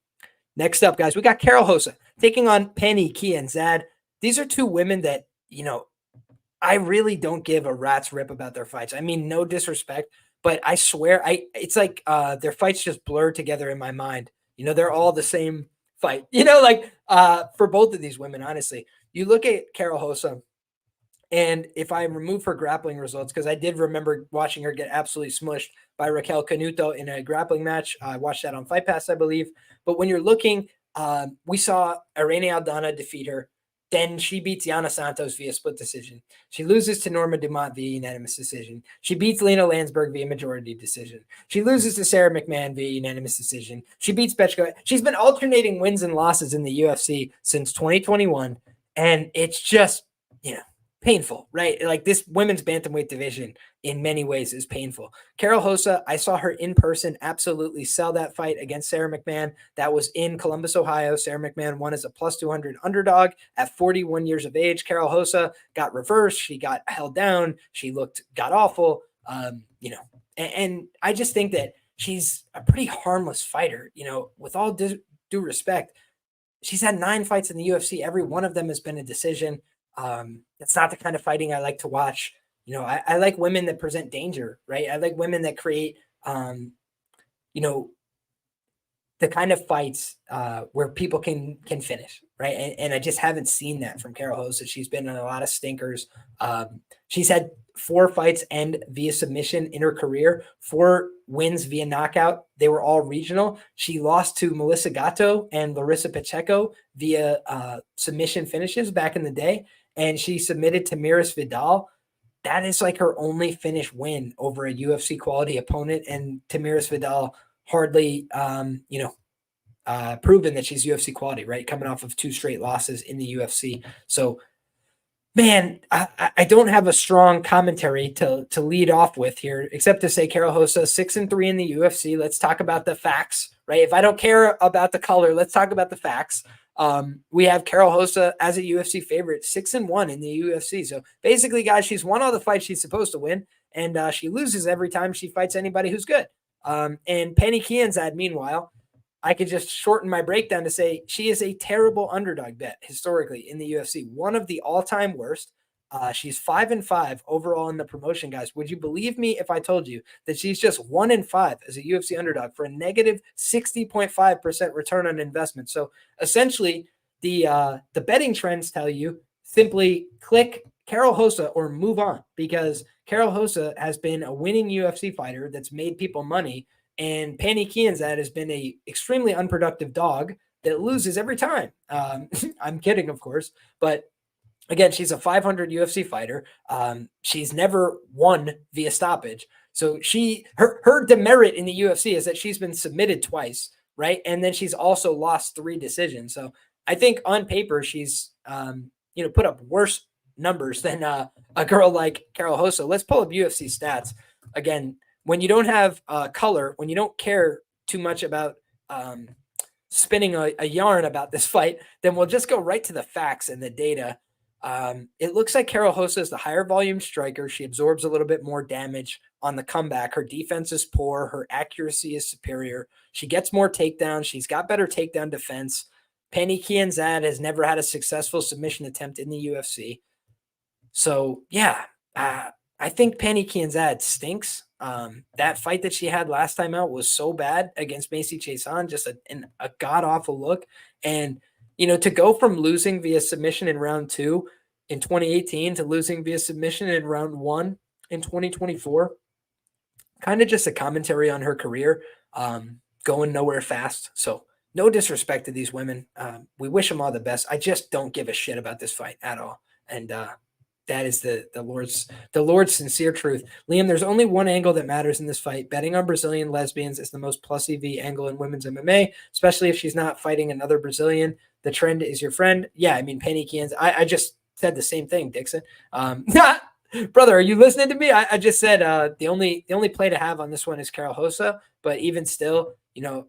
Next up, guys, we got Karol Rosa taking on Pannie Kianzad. These are two women that, I really don't give a rat's rip about their fights. I mean, no disrespect, but I swear it's like their fights just blur together in my mind. They're all the same fight. For both of these women, honestly. You look at Karol Rosa, and if I remove her grappling results, because I did remember watching her get absolutely smushed by Raquel Canuto in a grappling match. I watched that on Fight Pass, I believe. But when you're looking, we saw Irene Aldana defeat her. Then she beats Yana Santos via split decision. She loses to Norma Dumont via unanimous decision. She beats Lena Landsberg via majority decision. She loses to Sarah McMahon via unanimous decision. She beats Betchko. She's been alternating wins and losses in the UFC since 2021. And it's just, painful, right? Like this women's bantamweight division in many ways is painful. Karol Rosa, I saw her in person absolutely sell that fight against Sarah McMahon. That was in Columbus, Ohio. Sarah McMahon won as a plus 200 underdog at 41 years of age. Karol Rosa got reversed. She got held down. She looked god awful. And I just think that she's a pretty harmless fighter, with all due respect. She's had 9 fights in the UFC. Every one of them has been a decision. That's not the kind of fighting I like to watch. I like women that present danger, right? I like women that create, the kind of fights where people can finish, right? And I just haven't seen that from Karol Rosa. She's been in a lot of stinkers. She's had 4 fights end via submission in her career, 4 wins via knockout. They were all regional. She lost to Melissa Gatto and Larissa Pacheco via submission finishes back in the day. And she submitted Tamiris Vidal. That is like her only finish win over a UFC quality opponent. And Tamiris Vidal hardly, proven that she's UFC quality, right? Coming off of 2 straight losses in the UFC. So, man, I don't have a strong commentary to lead off with here, except to say Karol Rosa 6-3 in the UFC. Let's talk about the facts, right? If I don't care about the color, let's talk about the facts. We have Karol Rosa as a UFC favorite, 6-1 in the UFC. So basically, guys, she's won all the fights she's supposed to win, and she loses every time she fights anybody who's good. And Pannie Kianzad, meanwhile, I could just shorten my breakdown to say she is a terrible underdog bet historically in the UFC, one of the all-time worst. She's 5-5 overall in the promotion, guys. Would you believe me if I told you that she's just 1-5 as a UFC underdog for a negative 60.5% return on investment? So essentially, the betting trends tell you simply click Karol Rosa or move on, because Karol Rosa has been a winning UFC fighter that's made people money, and Pannie Kianzad has been a extremely unproductive dog that loses every time. I'm kidding, of course, but again, she's a 500 UFC fighter. She's never won via stoppage. So her demerit in the UFC is that she's been submitted twice, right? And then she's also lost 3 decisions. So I think on paper she's put up worse numbers than a girl like Karol Rosa. Let's pull up UFC stats again. When you don't have color, when you don't care too much about spinning a yarn about this fight, then we'll just go right to the facts and the data. It looks like Karol Rosa is the higher volume striker. She absorbs a little bit more damage on the comeback. Her defense is poor. Her accuracy is superior. She gets more takedowns. She's got better takedown defense. Pannie Kianzad has never had a successful submission attempt in the UFC. So, yeah, I think Pannie Kianzad stinks. That fight that she had last time out was so bad against Macy Chiasson, just a god-awful look. And to go from losing via submission in round 2 in 2018 to losing via submission in round 1 in 2024, kind of just a commentary on her career, going nowhere fast. So no disrespect to these women. We wish them all the best. I just don't give a shit about this fight at all. And That is the Lord's sincere truth. Liam, there's only one angle that matters in this fight. Betting on Brazilian lesbians is the most plus EV angle in women's MMA, especially if she's not fighting another Brazilian. The trend is your friend. Yeah, I mean, Pannie, Kianzad. I just said the same thing, Dixon. Brother, are you listening to me? I just said the only play to have on this one is Karol Rosa, but even still,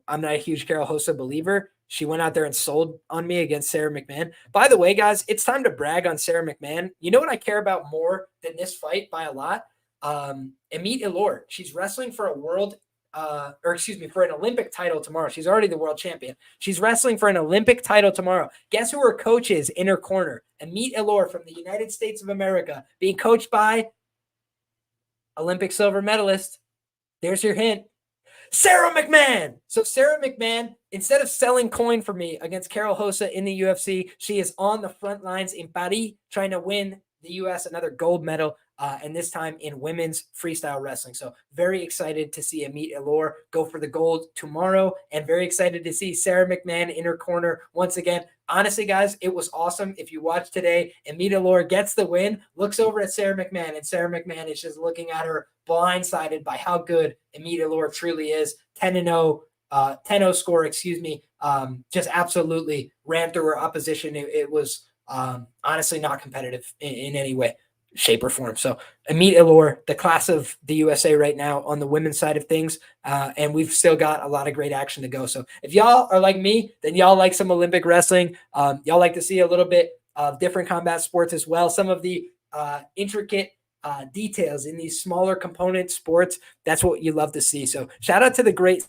I'm not a huge Karol Rosa believer. She went out there and sold on me against Sarah McMahon. By the way, guys, it's time to brag on Sarah McMahon. You know what I care about more than this fight by a lot? Amit Elor. She's wrestling for for an Olympic title tomorrow. She's already the world champion. She's wrestling for an Olympic title tomorrow. Guess who her coach is in her corner? Amit Elor from the United States of America, being coached by Olympic silver medalist. There's your hint. Sarah McMahon. So Sarah McMahon, instead of selling coin for me against Karol Rosa in the UFC, she is on the front lines in Paris trying to win the U.S. another gold medal, and this time in women's freestyle wrestling. So very excited to see Amit Elor go for the gold tomorrow, and very excited to see Sarah McMahon in her corner once again. Honestly, guys, it was awesome. If you watch today, Amit Elor gets the win, looks over at Sarah McMahon, and Sarah McMahon is just looking at her blindsided by how good Amit Elor truly is. 10-0 score, just absolutely ran through her opposition. It was honestly not competitive in any way, shape, or form. So Amit Elor, the class of the USA right now on the women's side of things, and we've still got a lot of great action to go. So if y'all are like me, then y'all like some Olympic wrestling. Y'all like to see a little bit of different combat sports as well. Some of the intricate details in these smaller component sports. That's what you love to see. So shout out to the great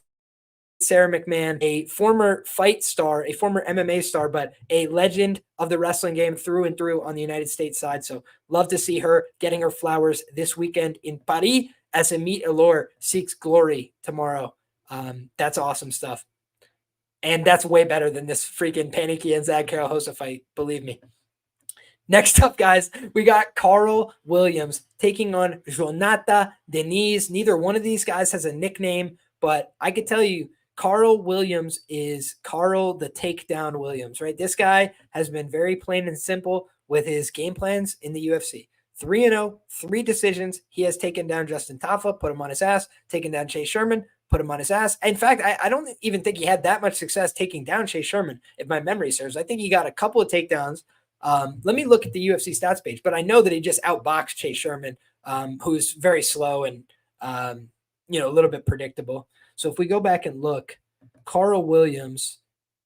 Sarah McMahon, a former fight star, a former MMA star, but a legend of the wrestling game through and through on the United States side. So love to see her getting her flowers this weekend in Paris as Amit Elor seeks glory tomorrow. That's awesome stuff. And that's way better than this freaking Pannie Kianzad Karol Rosa fight, believe me. Next up, guys, we got Karl Williams taking on Jhonata, Diniz. Neither one of these guys has a nickname, but I could tell you, Karl Williams is Karl the Takedown Williams, right? This guy has been very plain and simple with his game plans in the UFC. 3-0, 3 decisions. He has taken down Justin Tafa, put him on his ass, taken down Chase Sherman, put him on his ass. In fact, I don't even think he had that much success taking down Chase Sherman, if my memory serves. I think he got a couple of takedowns. Let me look at the UFC stats page, but I know that he just outboxed Chase Sherman, who's very slow and, a little bit predictable. So if we go back and look, Karl Williams,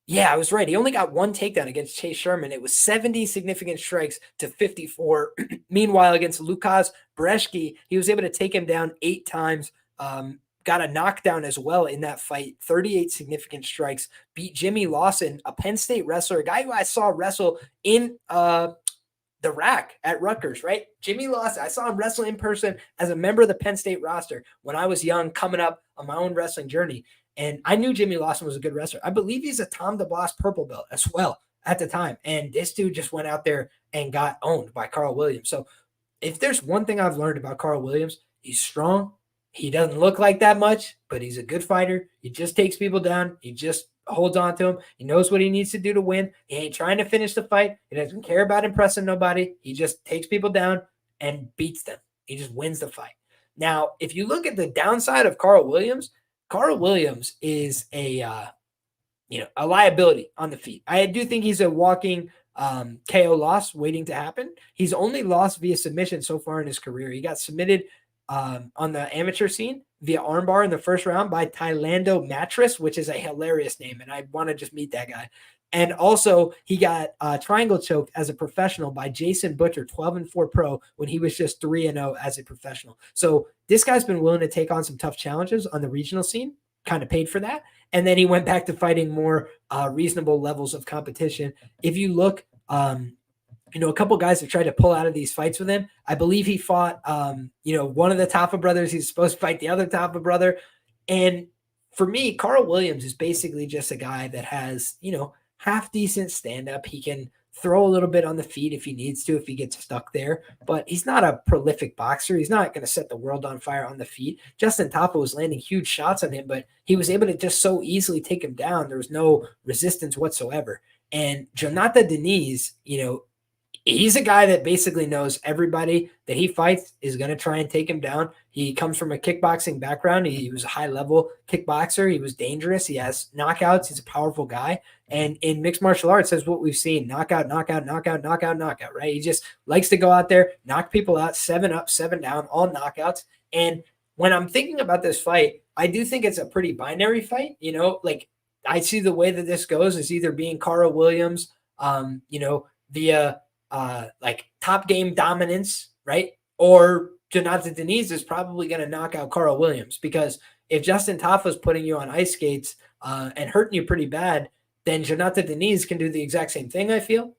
yeah, I was right. He only got 1 takedown against Chase Sherman. It was 70 significant strikes to 54. Meanwhile, against Lukas Brzeski, he was able to take him down 8 times, got a knockdown as well in that fight, 38 significant strikes, beat Jimmy Lawson, a Penn State wrestler, a guy who I saw wrestle in the rack at Rutgers, right? Jimmy Lawson, I saw him wrestle in person as a member of the Penn State roster when I was young, coming up on my own wrestling journey. And I knew Jimmy Lawson was a good wrestler. I believe he's a Tom DeBoss purple belt as well at the time. And this dude just went out there and got owned by Karl Williams. So if there's one thing I've learned about Karl Williams, he's strong. He doesn't look like that much, but he's a good fighter. He just takes people down. He just holds on to him. He knows what he needs to do to win. He ain't trying to finish the fight. He doesn't care about impressing nobody. He just takes people down and beats them. He just wins the fight. Now, if you look at the downside of Karl Williams is a liability on the feet. I do think he's a walking KO loss waiting to happen. He's only lost via submission so far in his career. He got submitted on the amateur scene via armbar in the first round by Thailand Mattress, which is a hilarious name, and I want to just meet that guy. And also, he got triangle choked as a professional by Jason Butcher, 12-4 pro, when he was just 3-0 as a professional. So this guy's been willing to take on some tough challenges on the regional scene, kind of paid for that. And then he went back to fighting more reasonable levels of competition. If you look, a couple guys have tried to pull out of these fights with him. I believe he fought, one of the Tafa brothers. He's supposed to fight the other Tafa brother. And for me, Karl Williams is basically just a guy that has, half decent stand-up. He can throw a little bit on the feet if he needs to, if he gets stuck there. But he's not a prolific boxer. He's not going to set the world on fire on the feet. Justin Tafa was landing huge shots on him, but he was able to just so easily take him down. There was no resistance whatsoever. And Jhonata Diniz, he's a guy that basically knows everybody that he fights is going to try and take him down. He comes from a kickboxing background. He was a high-level kickboxer. He was dangerous. He has knockouts. He's a powerful guy. And in mixed martial arts, that's what we've seen. Knockout, knockout, knockout, knockout, knockout, right? He just likes to go out there, knock people out, 7 up, 7 down, all knockouts. And when I'm thinking about this fight, I do think it's a pretty binary fight. Like I see the way that this goes is either being Karl Williams, via like top game dominance, right? Or Jhonata Diniz is probably going to knock out Karl Williams, because if Justin Tafa's putting you on ice skates and hurting you pretty bad, then Jhonata Diniz can do the exact same thing, I feel.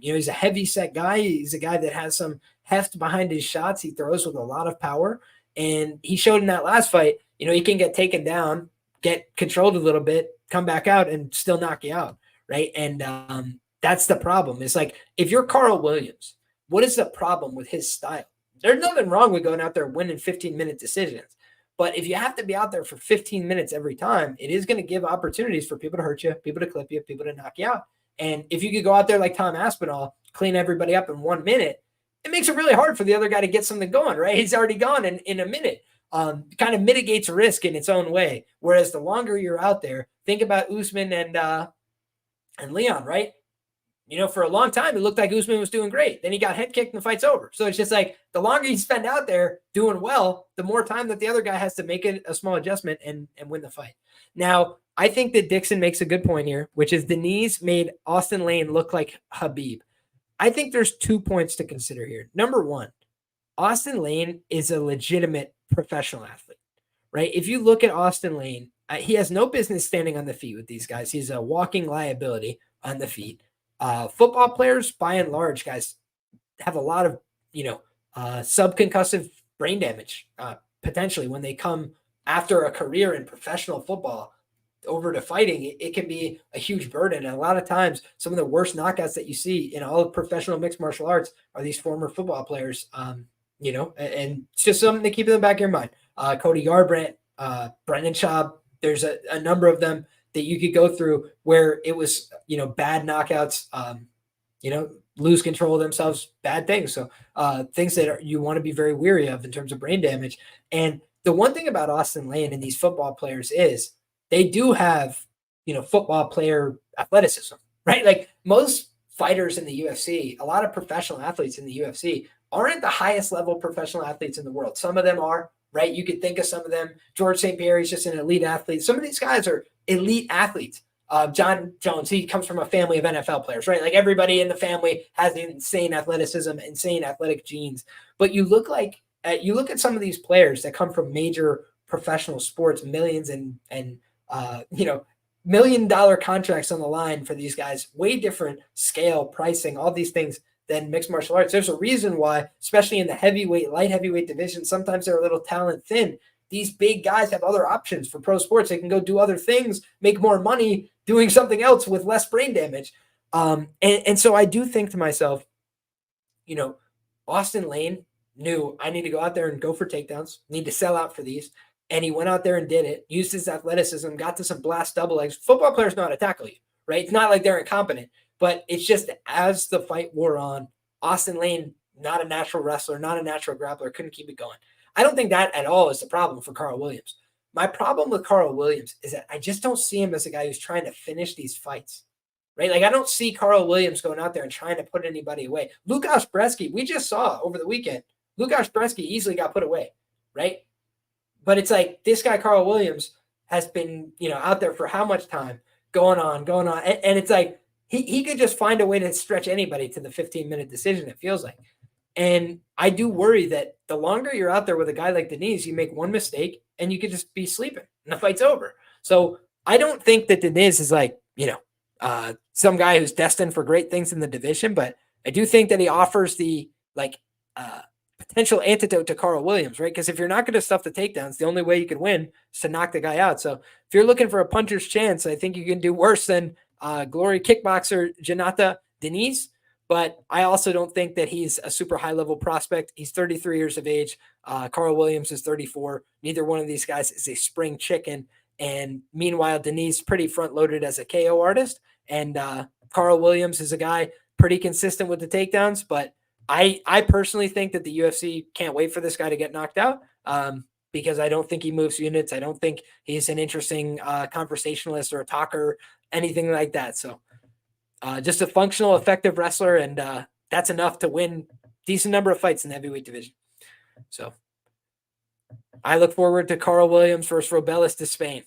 He's a heavy set guy. He's a guy that has some heft behind his shots. He throws with a lot of power. And he showed in that last fight, he can get taken down, get controlled a little bit, come back out and still knock you out, right? And that's the problem. It's like, if you're Karl Williams, what is the problem with his style? There's nothing wrong with going out there winning 15-minute decisions. But if you have to be out there for 15 minutes every time, it is going to give opportunities for people to hurt you, people to clip you, people to knock you out. And if you could go out there like Tom Aspinall, clean everybody up in 1 minute, it makes it really hard for the other guy to get something going, right? He's already gone in a minute. Kind of mitigates risk in its own way. Whereas the longer you're out there, think about Usman and Leon, right? For a long time, it looked like Usman was doing great. Then he got head kicked and the fight's over. So it's just like, the longer you spend out there doing well, the more time that the other guy has to make a small adjustment and win the fight. Now, I think that Dixon makes a good point here, which is Diniz made Austin Lane look like Khabib. I think there's 2 points to consider here. Number one, Austin Lane is a legitimate professional athlete, right? If you look at Austin Lane, he has no business standing on the feet with these guys. He's a walking liability on the feet. Football players, by and large, guys, have a lot of, subconcussive brain damage, potentially when they come after a career in professional football over to fighting. It can be a huge burden. And a lot of times, some of the worst knockouts that you see in all of professional mixed martial arts are these former football players, and it's just something to keep in the back of your mind. Cody Garbrandt, Brendan Schaub, there's a number of them that you could go through where it was, bad knockouts, lose control of themselves, bad things. So things that you want to be very weary of in terms of brain damage. And the one thing about Austin Lane and these football players is they do have, football player athleticism, right? Like most fighters in the UFC, a lot of professional athletes in the UFC aren't the highest level professional athletes in the world. Some of them are, right? You could think of some of them. George St. Pierre is just an elite athlete. Some of these guys are elite athletes. John Jones, he comes from a family of NFL players, right? Like everybody in the family has insane athleticism, insane athletic genes. But you look at some of these players that come from major professional sports, millions and $1 million contracts on the line for these guys, way different scale, pricing, all these things than mixed martial arts. There's a reason why, especially in the heavyweight, light heavyweight division, sometimes they're a little talent thin. These big guys have other options for pro sports. They can go do other things, make more money doing something else with less brain damage. And so I do think to myself, Austin Lane knew I need to go out there and go for takedowns, need to sell out for these. And he went out there and did it, used his athleticism, got to some blast double legs. Football players know how to tackle you, right? It's not like they're incompetent, but it's just as the fight wore on, Austin Lane, not a natural wrestler, not a natural grappler, couldn't keep it going. I don't think that at all is the problem for Karl Williams. My problem with Karl Williams is that I just don't see him as a guy who's trying to finish these fights, right? Like I don't see Karl Williams going out there and trying to put anybody away. Lukasz Brzeski, we just saw over the weekend, Lukasz Brzeski easily got put away, right? But it's like this guy, Karl Williams, has been, out there for how much time going on. And it's like he could just find a way to stretch anybody to the 15-minute decision, it feels like. And I do worry that the longer you're out there with a guy like Diniz, you make one mistake and you could just be sleeping and the fight's over. So I don't think that Diniz is like, some guy who's destined for great things in the division, but I do think that he offers the potential antidote to Karl Williams, right? Because if you're not going to stuff the takedowns, the only way you can win is to knock the guy out. So if you're looking for a puncher's chance, I think you can do worse than glory kickboxer Jhonata Diniz. But I also don't think that he's a super high-level prospect. He's 33 years of age. Karl Williams is 34. Neither one of these guys is a spring chicken. And meanwhile, Diniz pretty front-loaded as a KO artist. And Karl Williams is a guy pretty consistent with the takedowns, but I personally think that the UFC can't wait for this guy to get knocked out because I don't think he moves units. I don't think he's an interesting conversationalist or a talker, anything like that. So just a functional, effective wrestler, and that's enough to win decent number of fights in the heavyweight division. So I look forward to Karl Williams versus Robelis de Spain.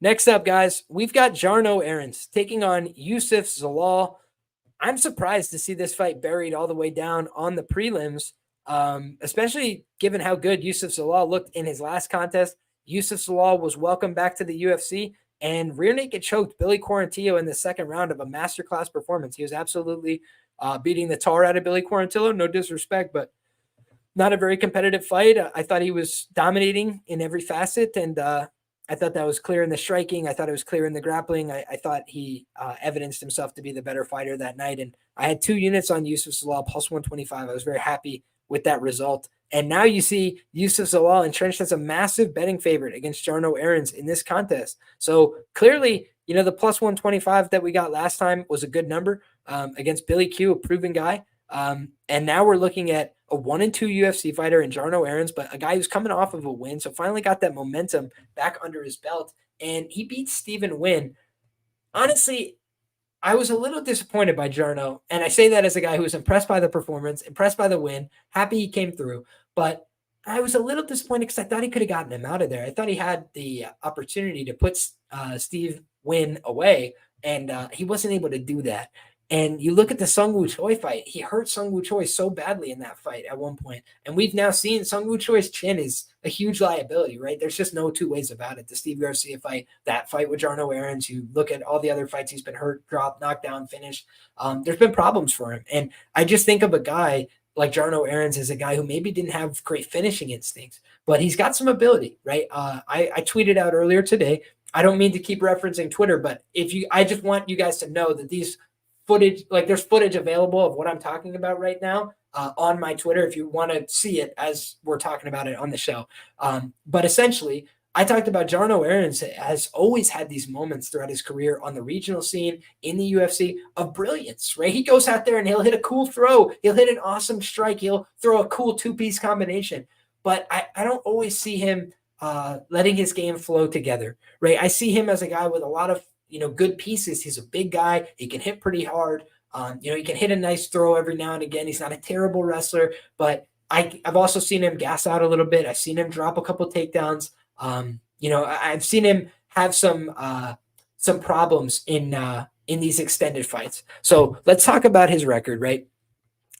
Next up, guys, we've got Jarno Arens taking on Youssef Zalal. I'm surprised to see this fight buried all the way down on the prelims, especially given how good Youssef Zalal looked in his last contest. Youssef Zalal was welcomed back to the UFC and rear naked choked Billy Quarantillo in the second round of a masterclass performance. He was absolutely beating the tar out of Billy Quarantillo. No disrespect, but not a very competitive fight. I thought he was dominating in every facet, and I thought that was clear in the striking. I thought it was clear in the grappling. I thought he evidenced himself to be the better fighter that night. And I had 2 units on Youssef Zalal, plus 125. I was very happy with that result. And now you see Youssef Zalal entrenched as a massive betting favorite against Jarno Arens in this contest. So clearly, the plus 125 that we got last time was a good number against Billy Q, a proven guy. And now we're looking at a 1-2 UFC fighter in Jarno Arens, but a guy who's coming off of a win. So finally got that momentum back under his belt, and he beat Stephen Wynn. Honestly, I was a little disappointed by Jarno, and I say that as a guy who was impressed by the performance, impressed by the win, happy he came through, but I was a little disappointed because I thought he could have gotten him out of there. I thought he had the opportunity to put Steve Wynn away, and he wasn't able to do that. And you look at the Sung Woo Choi fight, he hurt Sung Woo Choi so badly in that fight at one point. And we've now seen Sung Woo Choi's chin is a huge liability, right? There's just no two ways about it. The Steve Garcia fight, that fight with Jarno Arens, you look at all the other fights he's been hurt, dropped, knocked down, finished. There's been problems for him. And I just think of a guy like Jarno Arens as a guy who maybe didn't have great finishing instincts, but he's got some ability, right? I tweeted out earlier today, I don't mean to keep referencing Twitter, but I just want you guys to know that these footage, like there's footage available of what I'm talking about right now on my Twitter if you want to see it as we're talking about it on the show. But essentially, I talked about Jarno Arens has always had these moments throughout his career on the regional scene in the UFC of brilliance, right? He goes out there and he'll hit a cool throw. He'll hit an awesome strike. He'll throw a cool 2-piece combination. But I don't always see him letting his game flow together, right? I see him as a guy with a lot of good pieces. He's a big guy. He can hit pretty hard. He can hit a nice throw every now and again. He's not a terrible wrestler, but I've also seen him gas out a little bit. I've seen him drop a couple takedowns. I've seen him have some problems in these extended fights. So let's talk about his record, right?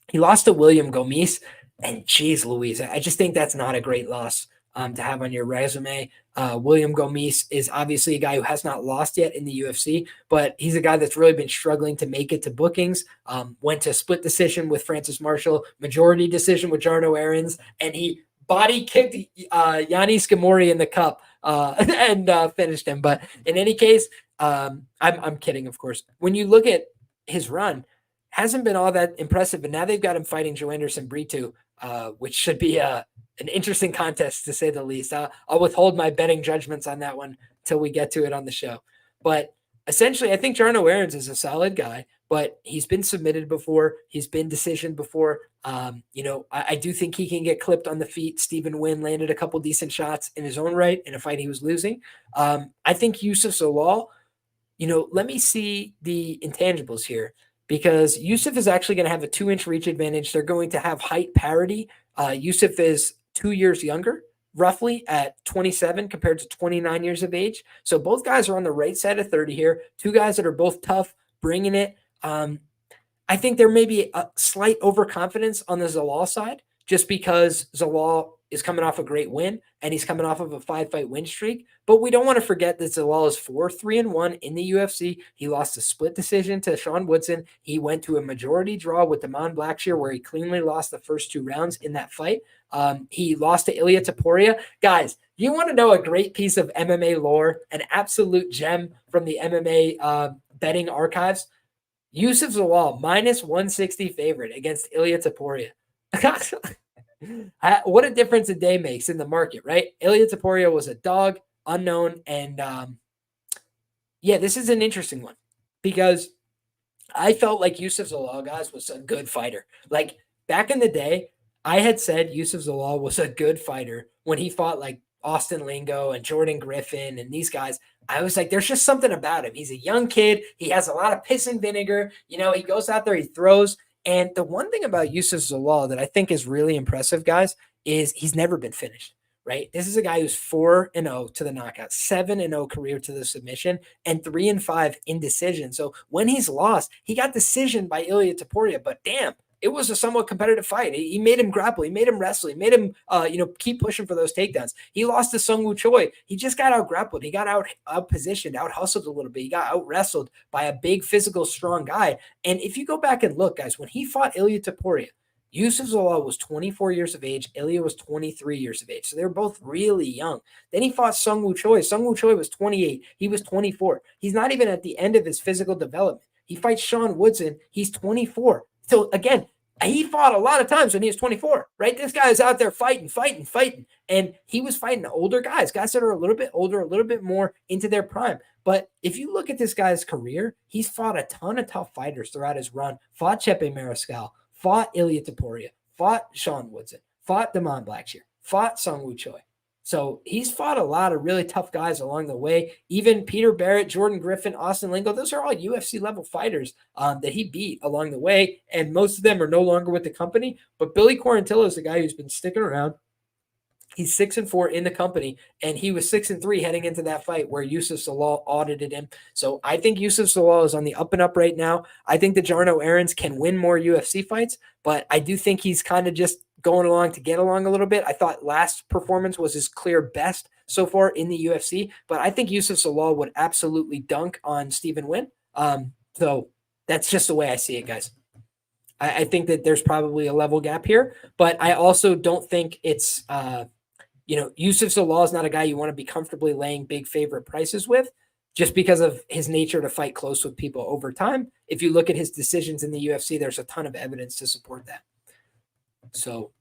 He lost to William Gomis, and geez Louise, I just think that's not a great loss to have on your resume. William Gomis is obviously a guy who has not lost yet in the UFC, but he's a guy that's really been struggling to make it to bookings. Went to split decision with Francis Marshall, majority decision with Jarno Arens, and he body kicked Yanis Gamori in the cup and finished him. But in any case, I'm kidding, of course. When you look at his run, hasn't been all that impressive, but now they've got him fighting Joe Anderson Brito, which should be an interesting contest to say the least. I'll withhold my betting judgments on that one until we get to it on the show. But essentially, I think Jarno Arens is a solid guy, but he's been submitted before. He's been decisioned before. I do think he can get clipped on the feet. Stephen Wynn landed a couple decent shots in his own right in a fight he was losing. I think Youssef Zalal, let me see the intangibles here, because Youssef is actually going to have a 2-inch reach advantage. They're going to have height parity. Youssef is 2 years younger, roughly, at 27 compared to 29 years of age. So both guys are on the right side of 30 here. 2 guys that are both tough, bringing it. I think there may be a slight overconfidence on the Zalal side, just because Zalal is coming off a great win and he's coming off of a 5-fight win streak. But we don't want to forget that Zalal is 4-3-1 in the UFC. He lost a split decision to Sean Woodson. He went to a majority draw with Damon Blackshear, where he cleanly lost the first 2 rounds in that fight. He lost to Ilia Topuria. Guys, you want to know a great piece of MMA lore, an absolute gem from the MMA betting archives? Youssef Zalal, minus 160 favorite against Ilia Topuria. What a difference a day makes in the market, right? Ilia Topuria was a dog, unknown, and this is an interesting one, because I felt like Yusuf Zalal, guys, was a good fighter. Like back in the day, I had said Yusuf Zalal was a good fighter when he fought like Austin Lingo and Jordan Griffin and these guys. I was like, there's just something about him. He's a young kid. He has a lot of piss and vinegar. You know, he goes out there, he throws. And the one thing about Yusuf Zalal that I think is really impressive, guys, is he's never been finished. Right. This is a guy who's 4-0 to the knockout, 7-0 career to the submission, and 3-5 in decision. So when he's lost, he got decision by Ilia Topuria, but damn, it was a somewhat competitive fight. He made him grapple. He made him wrestle. He made him, keep pushing for those takedowns. He lost to Sung Woo Choi. He just got out grappled. He got out positioned, out hustled a little bit. He got out wrestled by a big, physical, strong guy. And if you go back and look, guys, when he fought Ilia Topuria, Yusuf Zalal was 24 years of age. Ilia was 23 years of age. So they were both really young. Then he fought Sung Woo Choi. Sung Woo Choi was 28. He was 24. He's not even at the end of his physical development. He fights Sean Woodson. He's 24. So again, he fought a lot of times when he was 24, right? This guy is out there fighting. And he was fighting older guys that are a little bit older, a little bit more into their prime. But if you look at this guy's career, he's fought a ton of tough fighters throughout his run. Fought Chepe Mariscal, fought Ilia Topuria, fought Sean Woodson, fought Damon Blackshear, fought Sung Woo Choi. So he's fought a lot of really tough guys along the way. Even Peter Barrett, Jordan Griffin, Austin Lingo, those are all UFC level fighters that he beat along the way. And most of them are no longer with the company. But Billy Quarantillo is the guy who's been sticking around. He's 6-4 in the company, and he was 6-3 heading into that fight where Yusuf Zalal audited him. So I think Yusuf Zalal is on the up and up right now. I think the Jarno Aarons can win more UFC fights, but I do think he's kind of just going along to get along a little bit. I thought last performance was his clear best so far in the UFC, but I think Yusuf Zalal would absolutely dunk on Stephen Wynn. So that's just the way I see it, guys. I think that there's probably a level gap here, but I also don't think it's Yusuf Zalal is not a guy you want to be comfortably laying big favorite prices with just because of his nature to fight close with people over time. If you look at his decisions in the UFC, there's a ton of evidence to support that. So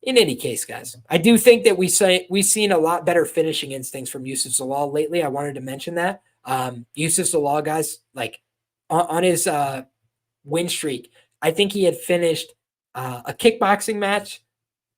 in any case, guys, I do think that we've seen a lot better finishing instincts from Yusuf Zalal lately. I wanted to mention that. Yusuf Zalal, guys, like on his win streak, I think he had finished a kickboxing match,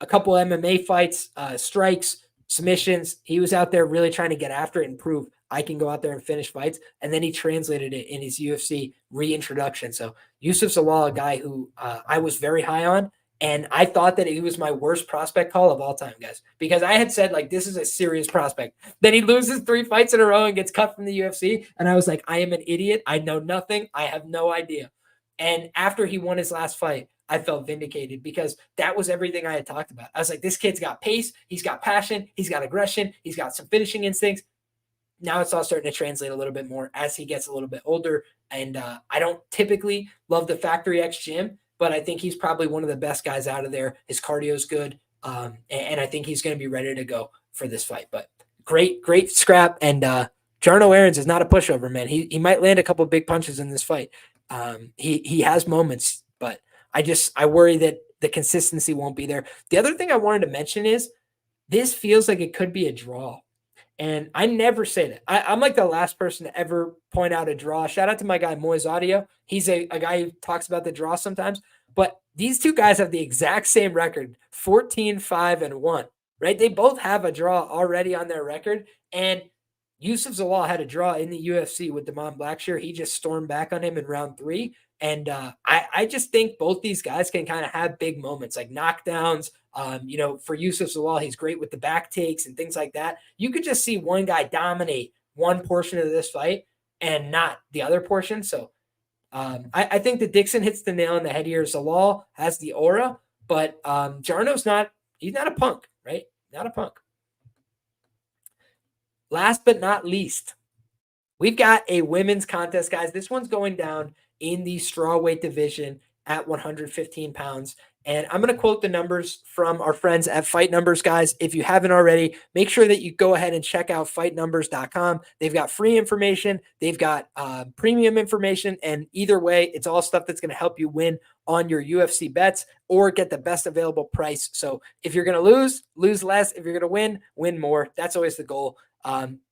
a couple MMA fights, strikes, submissions. He was out there really trying to get after it and prove I can go out there and finish fights. And then he translated it in his UFC reintroduction. So Yusuf Zalal, a guy who I was very high on. And I thought that he was my worst prospect call of all time, guys, because I had said, like, this is a serious prospect. Then he loses 3 fights in a row and gets cut from the UFC. And I was like, I am an idiot. I know nothing. I have no idea. And after he won his last fight, I felt vindicated because that was everything I had talked about. I was like, this kid's got pace. He's got passion. He's got aggression. He's got some finishing instincts. Now it's all starting to translate a little bit more as he gets a little bit older. And I don't typically love the Factory X gym, but I think he's probably one of the best guys out of there. His cardio is good. And I think he's going to be ready to go for this fight. But great scrap. And Jarno Aarons is not a pushover, man. He might land a couple of big punches in this fight. He has moments, but I worry that the consistency won't be there. The other thing I wanted to mention is this feels like it could be a draw. And I never say that. I'm like the last person to ever point out a draw. Shout out to my guy, Moise Audio. He's a guy who talks about the draw sometimes. But these two guys have the exact same record, 14-5-1, right? They both have a draw already on their record. And Yusuf Zalal had a draw in the UFC with Damon Blackshear. He just stormed back on him in round 3. And I just think both these guys can kind of have big moments like knockdowns. For Yusuf Zalal, he's great with the back takes and things like that. You could just see one guy dominate one portion of this fight and not the other portion. So I think that Dixon hits the nail on the head here. Zalal has the aura, but Jarno's he's not a punk, right? Not a punk. Last but not least, we've got a women's contest, guys. This one's going down in the strawweight division at 115 pounds. And I'm going to quote the numbers from our friends at Fight Numbers, guys. If you haven't already, make sure that you go ahead and check out fightnumbers.com. They've got free information. They've got premium information. And either way, it's all stuff that's going to help you win on your UFC bets or get the best available price. So if you're going to lose less. If you're going to win more. That's always the goal.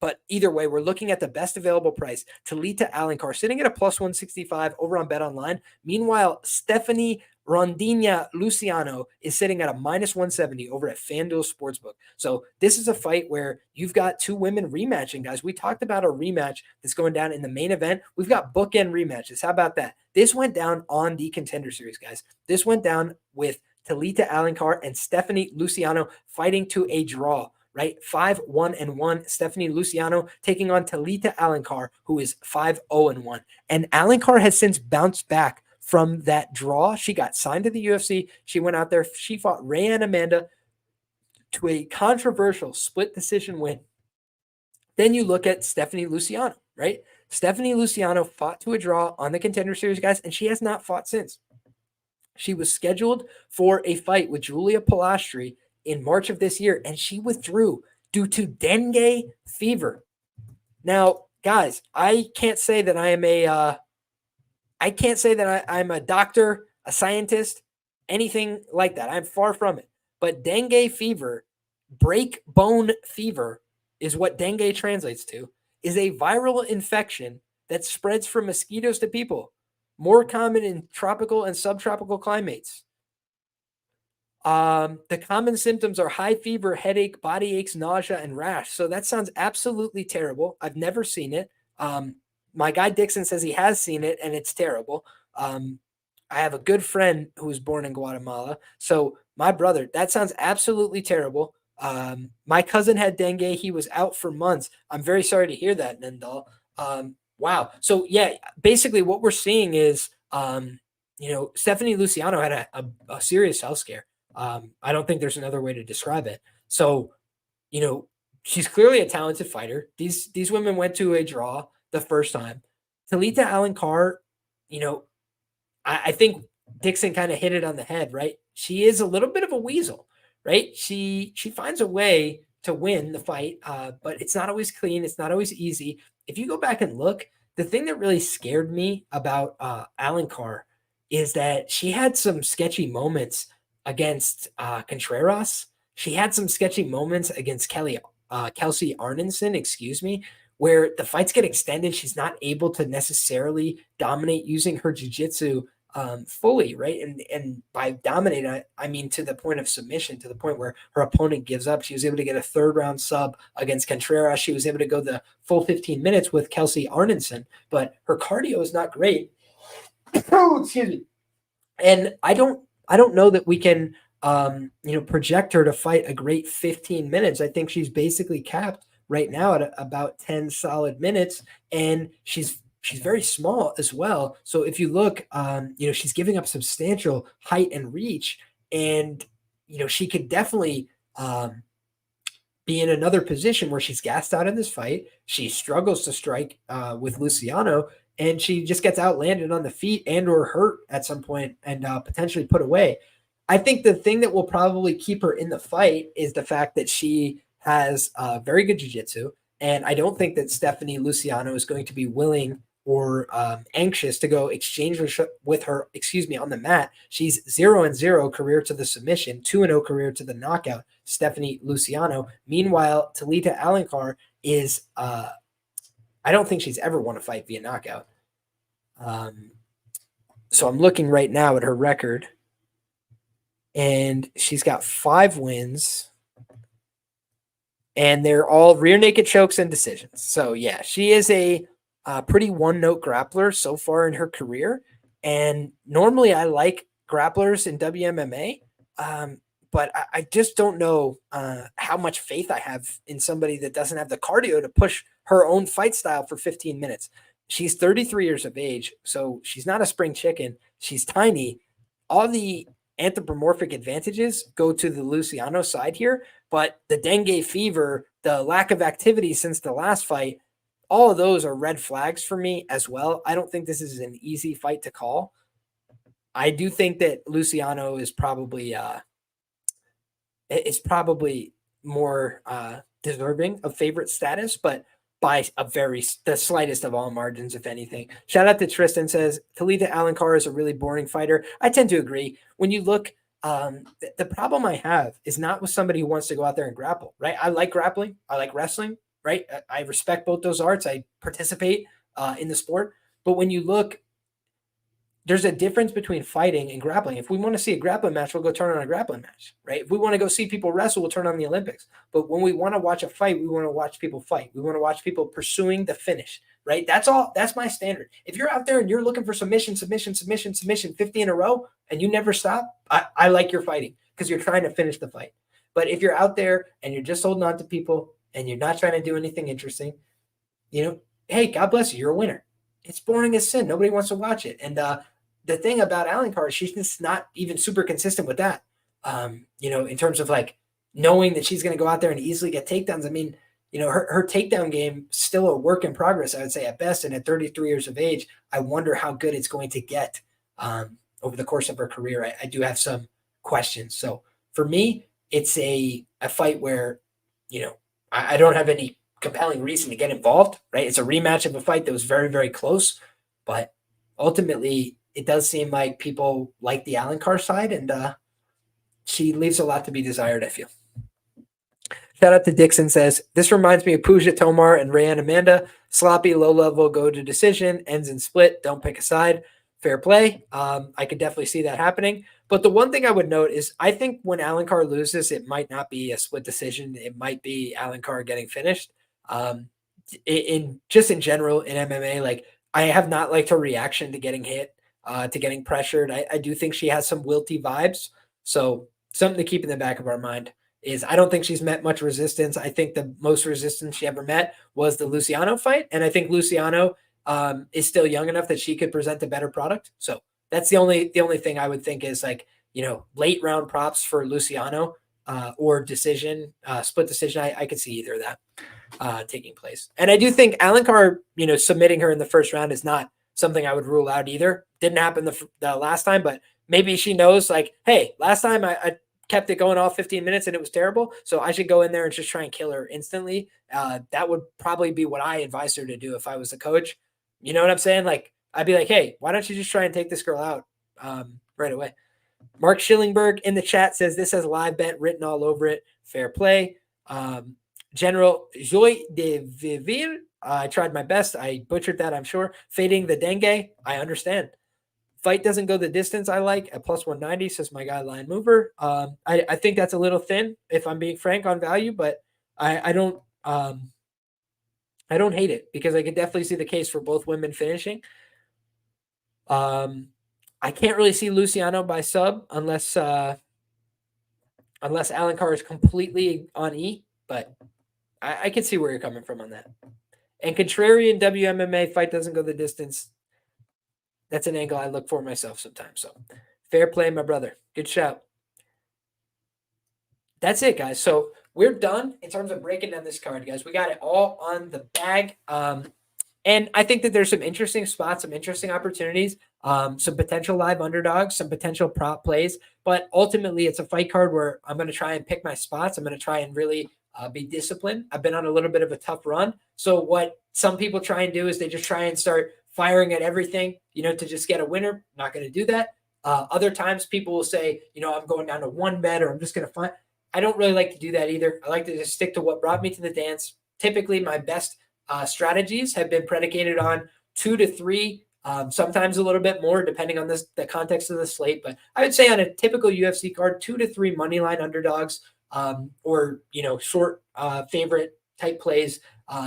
But either way, we're looking at the best available price. Talita Alencar sitting at a plus 165 over on Bet Online. Meanwhile, Stephanie Rondinha Luciano is sitting at a minus 170 over at FanDuel Sportsbook. So this is a fight where you've got two women rematching, guys. We talked about a rematch that's going down in the main event. We've got bookend rematches. How about that? This went down on the Contender Series, guys. This went down with Talita Alencar and Stephanie Luciano fighting to a draw, right? 5-1-1. Stephanie Luciano taking on Talita Alencar, who is 5-0-1. And Alencar has since bounced back from that draw. She got signed to the UFC. She went out there. She fought Rayanne Amanda to a controversial split decision win. Then you look at Stephanie Luciano, right? Stephanie Luciano fought to a draw on the Contender Series, guys, and she has not fought since. She was scheduled for a fight with Julia Pilastri in March of this year, and she withdrew due to dengue fever. Now, guys, I can't say that I'm a doctor, a scientist, anything like that. I'm far from it. But dengue fever, break bone fever, is what dengue translates to, is a viral infection that spreads from mosquitoes to people, more common in tropical and subtropical climates. The common symptoms are high fever, headache, body aches, nausea, and rash. So that sounds absolutely terrible. I've never seen it. My guy Dixon says he has seen it, and it's terrible. I have a good friend who was born in Guatemala. So my brother, that sounds absolutely terrible. My cousin had dengue. He was out for months. I'm very sorry to hear that, Nendal. Wow. So yeah, basically what we're seeing is, Stephanie Luciano had a serious health scare. I don't think there's another way to describe it. So, she's clearly a talented fighter. These women went to a draw the first time. Talita Alencar, I think Dixon kind of hit it on the head, right? She is a little bit of a weasel, right? She finds a way to win the fight, but it's not always clean. It's not always easy. If you go back and look, the thing that really scared me about Alencar is that she had some sketchy moments against Contreras. She had some sketchy moments against Kelsey Arneson, where the fights get extended. She's not able to necessarily dominate using her jiu-jitsu fully, right? And by dominate, I mean to the point of submission, to the point where her opponent gives up. She was able to get a third round sub against Contreras. She was able to go the full 15 minutes with Kelsey Arneson, but her cardio is not great. Oh, excuse me. And I don't know that we can, project her to fight a great 15 minutes. I think she's basically capped right now at about 10 solid minutes, and she's very small as well. So if you look, she's giving up substantial height and reach, and, she could definitely be in another position where she's gassed out in this fight. She struggles to strike with Luciano, and she just gets outlanded on the feet and or hurt at some point and potentially put away. I think the thing that will probably keep her in the fight is the fact that she has very good jiu-jitsu, and I don't think that Stephanie Luciano is going to be willing or anxious to go exchange with her, on the mat. She's 0-0 career to the submission, 2-0 career to the knockout, Stephanie Luciano. Meanwhile, Talita Alencar is I don't think she's ever won a fight via knockout. So I'm looking right now at her record, and she's got 5 wins, and they're all rear naked chokes and decisions. So yeah, she is a pretty one-note grappler so far in her career. And normally I like grapplers in WMMA, but I just don't know how much faith I have in somebody that doesn't have the cardio to push her own fight style for 15 minutes. She's 33 years of age, so she's not a spring chicken. She's tiny. All the anthropomorphic advantages go to the Luciano side here, but the dengue fever, the lack of activity since the last fight, all of those are red flags for me as well. I don't think this is an easy fight to call. I do think that Luciano is probably more deserving of favorite status, but by the slightest of all margins, if anything. Shout out to Tristan, says Talita Alencar is a really boring fighter. I tend to agree. When you look, the problem I have is not with somebody who wants to go out there and grapple, right? I like grappling. I like wrestling. right? I respect both those arts. I participate in the sport. But when you look, there's a difference between fighting and grappling. If we want to see a grappling match, we'll go turn on a grappling match, right? If we want to go see people wrestle, we'll turn on the Olympics. But when we want to watch a fight, we want to watch people fight. We want to watch people pursuing the finish, right? That's all. That's my standard. If you're out there and you're looking for submission, 50 in a row, and you never stop, I like your fighting because you're trying to finish the fight. But if you're out there and you're just holding on to people and you're not trying to do anything interesting, hey, God bless you. You're a winner. It's boring as sin. Nobody wants to watch it. And the thing about Alencar is she's just not even super consistent with that. In terms of like knowing that she's going to go out there and easily get takedowns. I mean, her takedown game still a work in progress, I would say at best. And at 33 years of age, I wonder how good it's going to get over the course of her career. I do have some questions. So for me, it's a fight where, I don't have any compelling reason to get involved, right? It's a rematch of a fight that was very, very close, but ultimately it does seem like people like the Alencar side, and she leaves a lot to be desired, I feel. Shout out to Dixon says, this reminds me of Pooja Tomar and Rayanne Amanda. Sloppy, low level, go to decision, ends in split, don't pick a side. Fair play. I could definitely see that happening. But the one thing I would note is I think when Alencar loses, it might not be a split decision. It might be Alencar getting finished. In general in MMA, like I have not liked her reaction to getting hit, to getting pressured. I do think she has some wilty vibes. So something to keep in the back of our mind is I don't think she's met much resistance. I think the most resistance she ever met was the Luciano fight. And I think Luciano is still young enough that she could present a better product. So that's the only thing I would think is like, late round props for Luciano or decision, split decision. I could see either of that taking place. And I do think Alencar, submitting her in the first round is not something I would rule out either. Didn't happen the last time, but maybe she knows like, hey, last time I kept it going all 15 minutes and it was terrible. So I should go in there and just try and kill her instantly. That would probably be what I advised her to do if I was the coach. You know what I'm saying? Like, I'd be like, hey, why don't you just try and take this girl out right away? Mark Schillingberg in the chat says this has live bet written all over it. Fair play. General Joy de Vivir. I tried my best. I butchered that, I'm sure. Fading the dengue. I understand. Fight doesn't go the distance I like at plus 190, says my guy Lion Mover. I think that's a little thin, if I'm being frank, on value, but I don't hate it because I could definitely see the case for both women finishing. I can't really see Luciano by sub unless Alencar is completely on E, but I can see where you're coming from on that. And contrarian WMMA fight doesn't go the distance. That's an angle I look for myself sometimes. So fair play, my brother. Good shout. That's it, guys. So we're done in terms of breaking down this card, guys. We got it all on the bag. And I think that there's some interesting spots, some interesting opportunities, some potential live underdogs, some potential prop plays. But ultimately, it's a fight card where I'm going to try and pick my spots. I'm going to try and really be disciplined. I've been on a little bit of a tough run. So what some people try and do is they just try and start firing at everything, to just get a winner. Not going to do that. Other times people will say, I'm going down to one bet or I'm just going to find. I don't really like to do that either. I like to just stick to what brought me to the dance. Typically, my best strategies have been predicated on 2 to 3, sometimes a little bit more, depending on the context of the slate. But I would say on a typical UFC card, 2 to 3 money line underdogs, or short favorite type plays.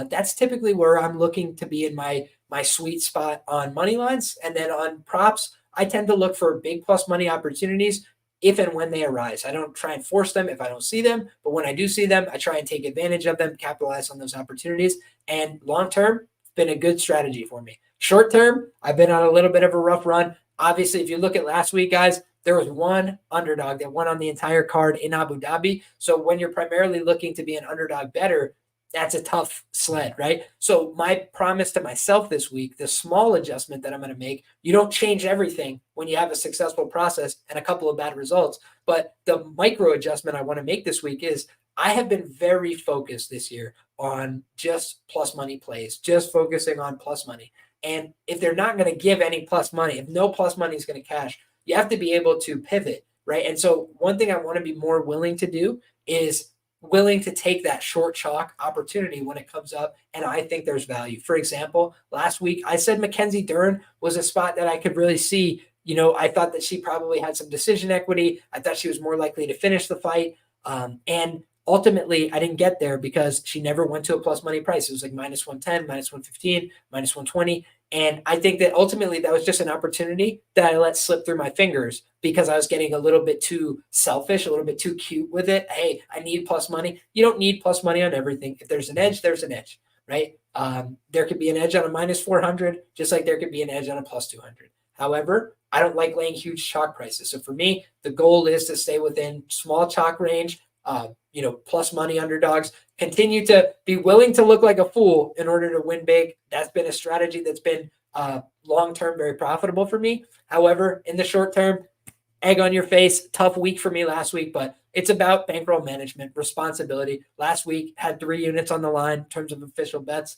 That's typically where I'm looking to be in my sweet spot on money lines. And then on props, I tend to look for big plus money opportunities if and when they arise. I don't try and force them if I don't see them, but when I do see them, I try and take advantage of them, capitalize on those opportunities. And long-term, it's been a good strategy for me. Short-term, I've been on a little bit of a rough run. Obviously, if you look at last week, guys, there was one underdog that won on the entire card in Abu Dhabi. So when you're primarily looking to be an underdog bettor, that's a tough sled, right? So my promise to myself this week, the small adjustment that I'm going to make, you don't change everything when you have a successful process and a couple of bad results. But the micro adjustment I want to make this week is I have been very focused this year on just plus money plays, just focusing on plus money. And if they're not going to give any plus money, if no plus money is going to cash, you have to be able to pivot, right? And so one thing I want to be more willing to do is willing to take that short chalk opportunity when it comes up, and I think there's value. For example, last week I said Mackenzie Dern was a spot that I could really see. I thought that she probably had some decision equity. I thought she was more likely to finish the fight. And ultimately, I didn't get there because she never went to a plus money price. It was like minus 110, minus 115, minus 120. And I think that ultimately that was just an opportunity that I let slip through my fingers because I was getting a little bit too selfish, a little bit too cute with it. Hey, I need plus money. You don't need plus money on everything. If there's an edge, there's an edge, right? There could be an edge on a minus 400, just like there could be an edge on a plus 200. However, I don't like laying huge chalk prices. So for me, the goal is to stay within small chalk range, plus money underdogs, continue to be willing to look like a fool in order to win big. That's been a strategy that's been long-term very profitable for me. However, in the short term, egg on your face, tough week for me last week, but it's about bankroll management, responsibility. Last week had 3 units on the line in terms of official bets.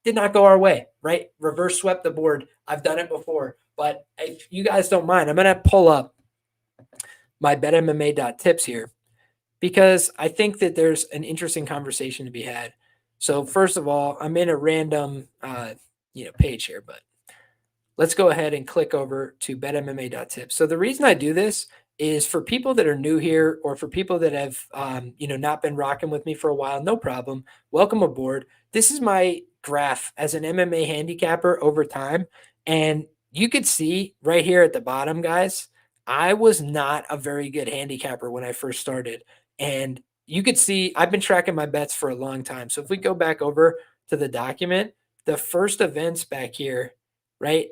Did not go our way, right? Reverse swept the board. I've done it before. But if you guys don't mind, I'm going to pull up my betmma.tips here because I think that there's an interesting conversation to be had. So first of all, I'm in a random page here, but let's go ahead and click over to betmma.tips. So the reason I do this is for people that are new here or for people that have not been rocking with me for a while, no problem. Welcome aboard. This is my graph as an MMA handicapper over time. And you could see right here at the bottom, guys, I was not a very good handicapper when I first started. And you could see I've been tracking my bets for a long time. So if we go back over to the document, the first events back here, right?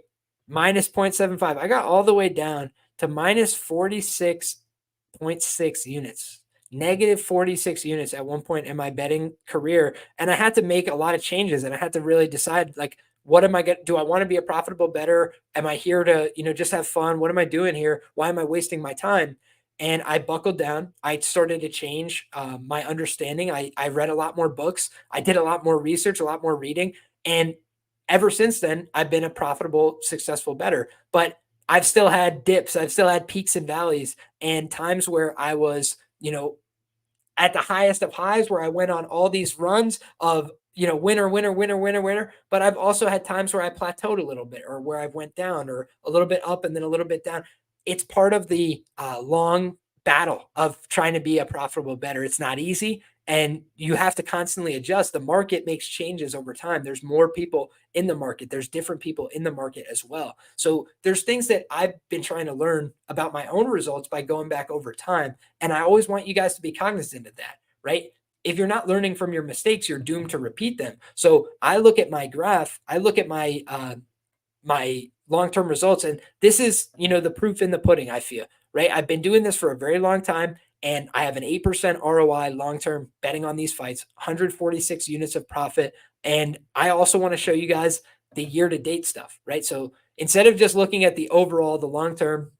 Minus 0.75. I got all the way down to minus 46.6 units, negative 46 units at one point in my betting career. And I had to make a lot of changes and I had to really decide, like, what am I going to do? I want to be a profitable bettor? Am I here to, just have fun? What am I doing here? Why am I wasting my time? And I buckled down. I started to change my understanding. I read a lot more books. I did a lot more research, a lot more reading. And ever since then, I've been a profitable, successful bettor. But I've still had dips. I've still had peaks and valleys and times where I was, at the highest of highs where I went on all these runs of, winner, winner, winner, winner, winner. But I've also had times where I plateaued a little bit or where I went down or a little bit up and then a little bit down. It's part of the long battle of trying to be a profitable bettor. It's not easy. And you have to constantly adjust. The market makes changes over time. There's more people in the market. There's different people in the market as well. So there's things that I've been trying to learn about my own results by going back over time. And I always want you guys to be cognizant of that, right? If you're not learning from your mistakes, you're doomed to repeat them. So I look at my graph, I look at my my long-term results, and this is, the proof in the pudding, I feel, right? I've been doing this for a very long time. And I have an 8% ROI long-term betting on these fights, 146 units of profit. And I also want to show you guys the year-to-date stuff, right? So instead of just looking at the overall, the long-term,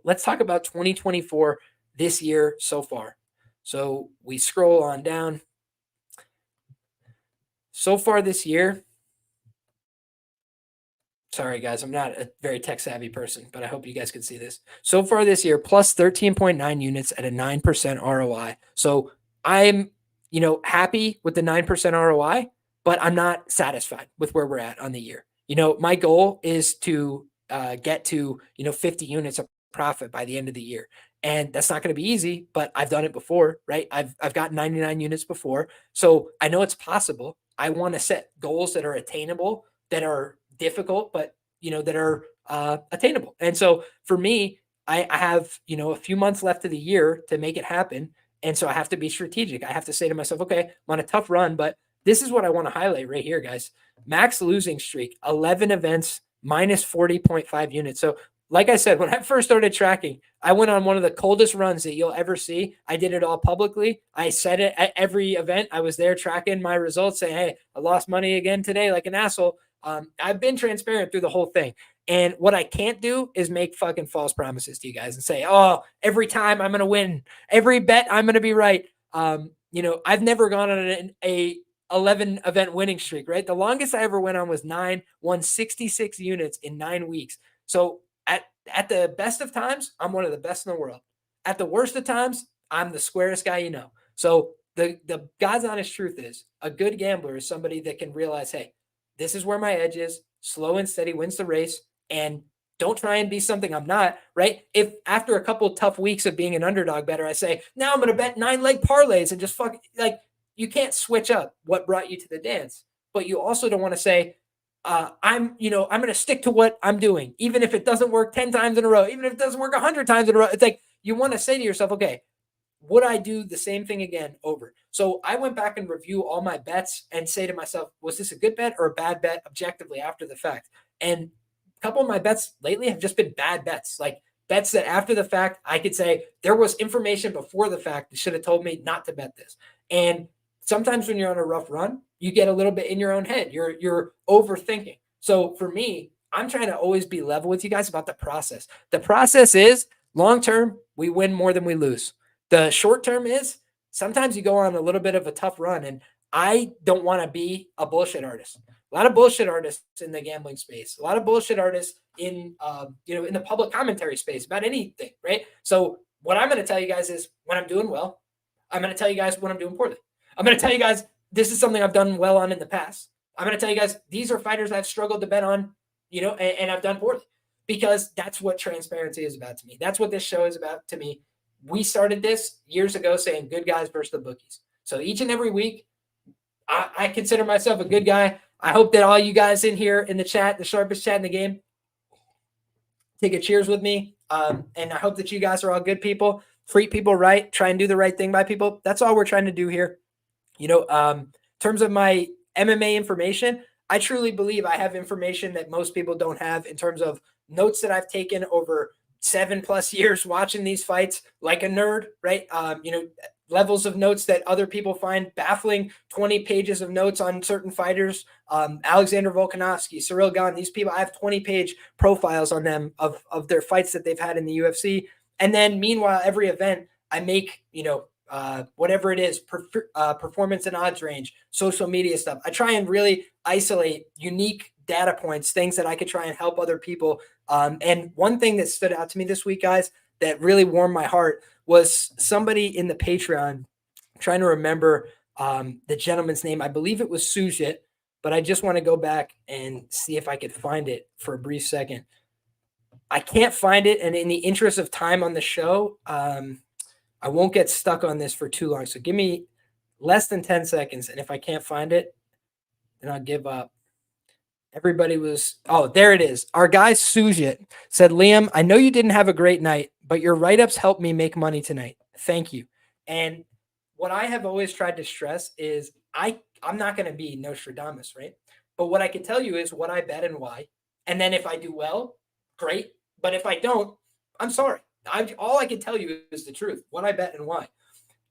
let's talk about 2024 this year so far. So we scroll on down. So far this year, sorry, guys, I'm not a very tech-savvy person, but I hope you guys can see this. So far this year, plus 13.9 units at a 9% ROI. So I'm, happy with the 9% ROI, but I'm not satisfied with where we're at on the year. My goal is to get to, 50 units of profit by the end of the year. And that's not going to be easy, but I've done it before, right? I've got 99 units before. So I know it's possible. I want to set goals that are attainable, that are difficult, but that are attainable. And so for me, I have, a few months left of the year to make it happen. And so I have to be strategic. I have to say to myself, okay, I'm on a tough run, but this is what I want to highlight right here, guys. Max losing streak, 11 events, minus 40.5 units. So like I said, when I first started tracking, I went on one of the coldest runs that you'll ever see. I did it all publicly. I said it at every event. I was there tracking my results, saying, hey, I lost money again today like an asshole. I've been transparent through the whole thing. And what I can't do is make fucking false promises to you guys and say, oh, every time I'm going to win, every bet I'm going to be right. I've never gone on a 11 event winning streak, right? The longest I ever went on was 9, won 66 units in 9 weeks. So at the best of times, I'm one of the best in the world. At the worst of times, I'm the squarest guy you know. So The God's honest truth is a good gambler is somebody that can realize, hey, this is where my edge is. Slow and steady wins the race. And don't try and be something I'm not, right? If after a couple of tough weeks of being an underdog better, I say, now I'm going to bet 9-leg parlays and just like, you can't switch up what brought you to the dance. But you also don't want to say, I'm going to stick to what I'm doing, even if it doesn't work 10 times in a row, even if it doesn't work 100 times in a row. It's like, you want to say to yourself, okay, would I do the same thing again over? So I went back and review all my bets and say to myself, was this a good bet or a bad bet objectively after the fact? And a couple of my bets lately have just been bad bets, like bets that after the fact, I could say there was information before the fact that should have told me not to bet this. And sometimes when you're on a rough run, you get a little bit in your own head. You're overthinking. So for me, I'm trying to always be level with you guys about the process. The process is long term, we win more than we lose. The short term is sometimes you go on a little bit of a tough run, and I don't want to be a bullshit artist. A lot of bullshit artists in the gambling space, a lot of bullshit artists in in the public commentary space about anything, right? So what I'm going to tell you guys is when I'm doing well, I'm going to tell you guys when I'm doing poorly. I'm going to tell you guys this is something I've done well on in the past. I'm going to tell you guys these are fighters I've struggled to bet on, and I've done poorly, because that's what transparency is about to me. That's what this show is about to me. We started this years ago saying good guys versus the bookies. So each and every week, I consider myself a good guy. I hope that all you guys in here in the chat, the sharpest chat in the game, take a cheers with me. And I hope that you guys are all good people, treat people right, try and do the right thing by people. That's all we're trying to do here. In terms of my MMA information, I truly believe I have information that most people don't have in terms of notes that I've taken over 7+ years watching these fights like a nerd, right? Levels of notes that other people find baffling, 20 pages of notes on certain fighters, Alexander Volkanovski, Cyril Gane, these people, I have 20-page profiles on them of their fights that they've had in the UFC. And then meanwhile, every event I make, whatever it is, performance and odds range, social media stuff. I try and really isolate unique data points, things that I could try and help other people. And one thing that stood out to me this week, guys, that really warmed my heart was somebody in the Patreon. I'm trying to remember the gentleman's name. I believe it was Sujit, but I just want to go back and see if I could find it for a brief second. I can't find it. And in the interest of time on the show, I won't get stuck on this for too long. So give me less than 10 seconds. And if I can't find it, then I'll give up. Everybody was, there it is. Our guy Sujit said, Liam, I know you didn't have a great night, but your write-ups helped me make money tonight. Thank you. And what I have always tried to stress is I'm not going to be Nostradamus, right? But what I can tell you is what I bet and why. And then if I do well, great. But if I don't, I'm sorry. All I can tell you is the truth, what I bet and why.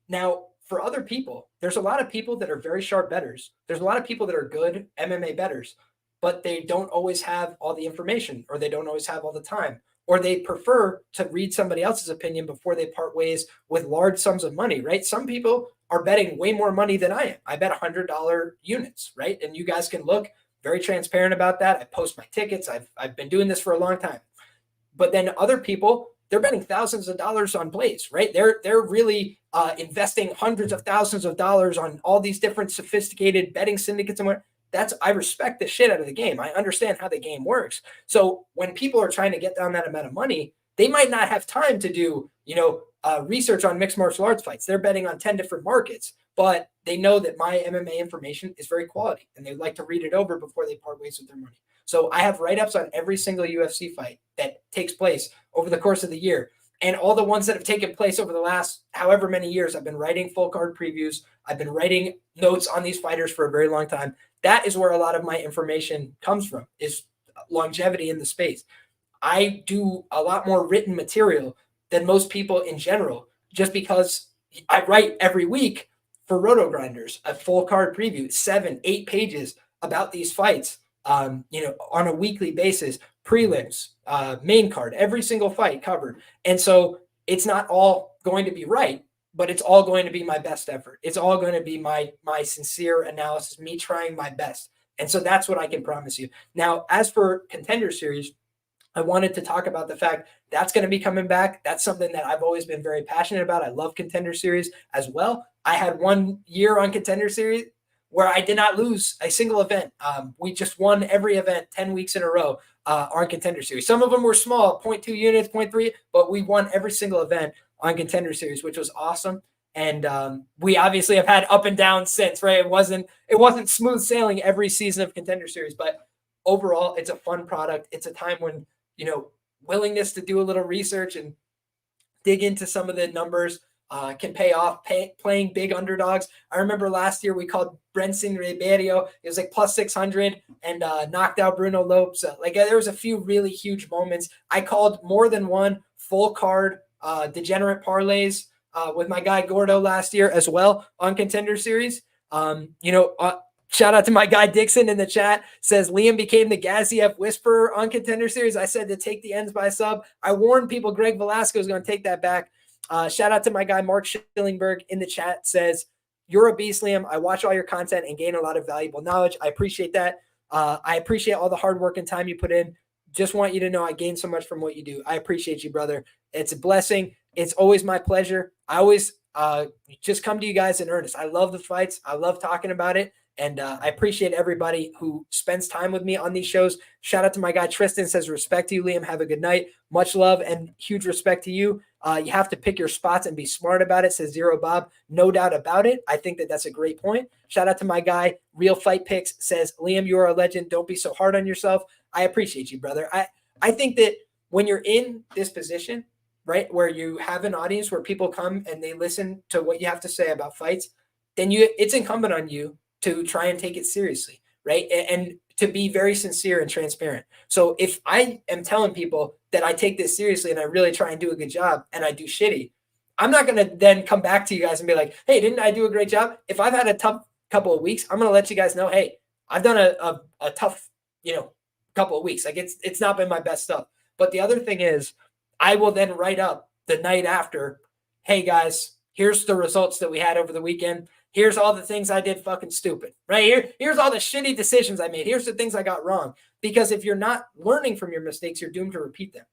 Now, for other people, there's a lot of people that are very sharp bettors. There's a lot of people that are good MMA bettors, but they don't always have all the information, or they don't always have all the time, or they prefer to read somebody else's opinion before they part ways with large sums of money, right? Some people are betting way more money than I am. I bet $100 units, right? And you guys can look, very transparent about that. I post my tickets. I've been doing this for a long time. But then other people, they're betting thousands of dollars on plays, right? They're really investing hundreds of thousands of dollars on all these different sophisticated betting syndicates and what. I respect the shit out of the game. I understand how the game works. So when people are trying to get down that amount of money, they might not have time to do, research on mixed martial arts fights. They're betting on 10 different markets, but they know that my MMA information is very quality and they like to read it over before they part ways with their money. So I have write-ups on every single UFC fight that takes place over the course of the year. And all the ones that have taken place over the last however many years, I've been writing full card previews. I've been writing notes on these fighters for a very long time. That is where a lot of my information comes from, is longevity in the space. I do a lot more written material than most people in general, just because I write every week for Roto Grinders, a full card preview, 7-8 pages about these fights, on a weekly basis, prelims, main card, every single fight covered. And so it's not all going to be right, but it's all going to be my best effort. It's all going to be my sincere analysis, me trying my best. And so that's what I can promise you. Now, as for Contender Series, I wanted to talk about the fact that's going to be coming back. That's something that I've always been very passionate about. I love Contender Series as well. I had 1 year on Contender Series where I did not lose a single event. We just won every event 10 weeks in a row on Contender Series. Some of them were small, 0.2 units, 0.3, but we won every single event on Contender Series, which was awesome. And we obviously have had up and down since, right? It wasn't smooth sailing every season of Contender Series, but overall, it's a fun product. It's a time when, willingness to do a little research and dig into some of the numbers can pay off. Playing big underdogs. I remember last year we called Brenson Ribeiro. It was like plus 600 and knocked out Bruno Lopes. There was a few really huge moments. I called more than one full card degenerate parlays with my guy Gordo last year as well on Contender Series. Shout out to my guy Dixon in the chat. Says Liam became the Gaziev whisperer on Contender Series. I said to take the ends by sub. I warned people Greg Velasco is going to take that back. Shout out to my guy Mark Schillingberg in the chat. Says, you're a beast, Liam. I watch all your content and gain a lot of valuable knowledge. I appreciate that. I appreciate all the hard work and time you put in. Just want you to know I gain so much from what you do. I appreciate you, brother. It's a blessing. It's always my pleasure. I always just come to you guys in earnest. I love the fights. I love talking about it. And I appreciate everybody who spends time with me on these shows. Shout out to my guy Tristan, says, respect to you, Liam. Have a good night. Much love and huge respect to you. You have to pick your spots and be smart about it, says Zero Bob. No doubt about it. I think that that's a great point. Shout out to my guy Real Fight Picks, says, Liam, you're a legend. Don't be so hard on yourself. I appreciate you, brother. I think that when you're in this position, right, where you have an audience where people come and they listen to what you have to say about fights, then it's incumbent on you to try and take it seriously, right? And to be very sincere and transparent. So if I am telling people that I take this seriously and I really try and do a good job and I do shitty, I'm not going to then come back to you guys and be like, hey, didn't I do a great job? If I've had a tough couple of weeks, I'm going to let you guys know, hey, I've done a tough, couple of weeks. Like it's not been my best stuff. But the other thing is I will then write up the night after, hey guys, here's the results that we had over the weekend. Here's all the things I did fucking stupid, right? Here's all the shitty decisions I made. Here's the things I got wrong. Because if you're not learning from your mistakes, you're doomed to repeat them.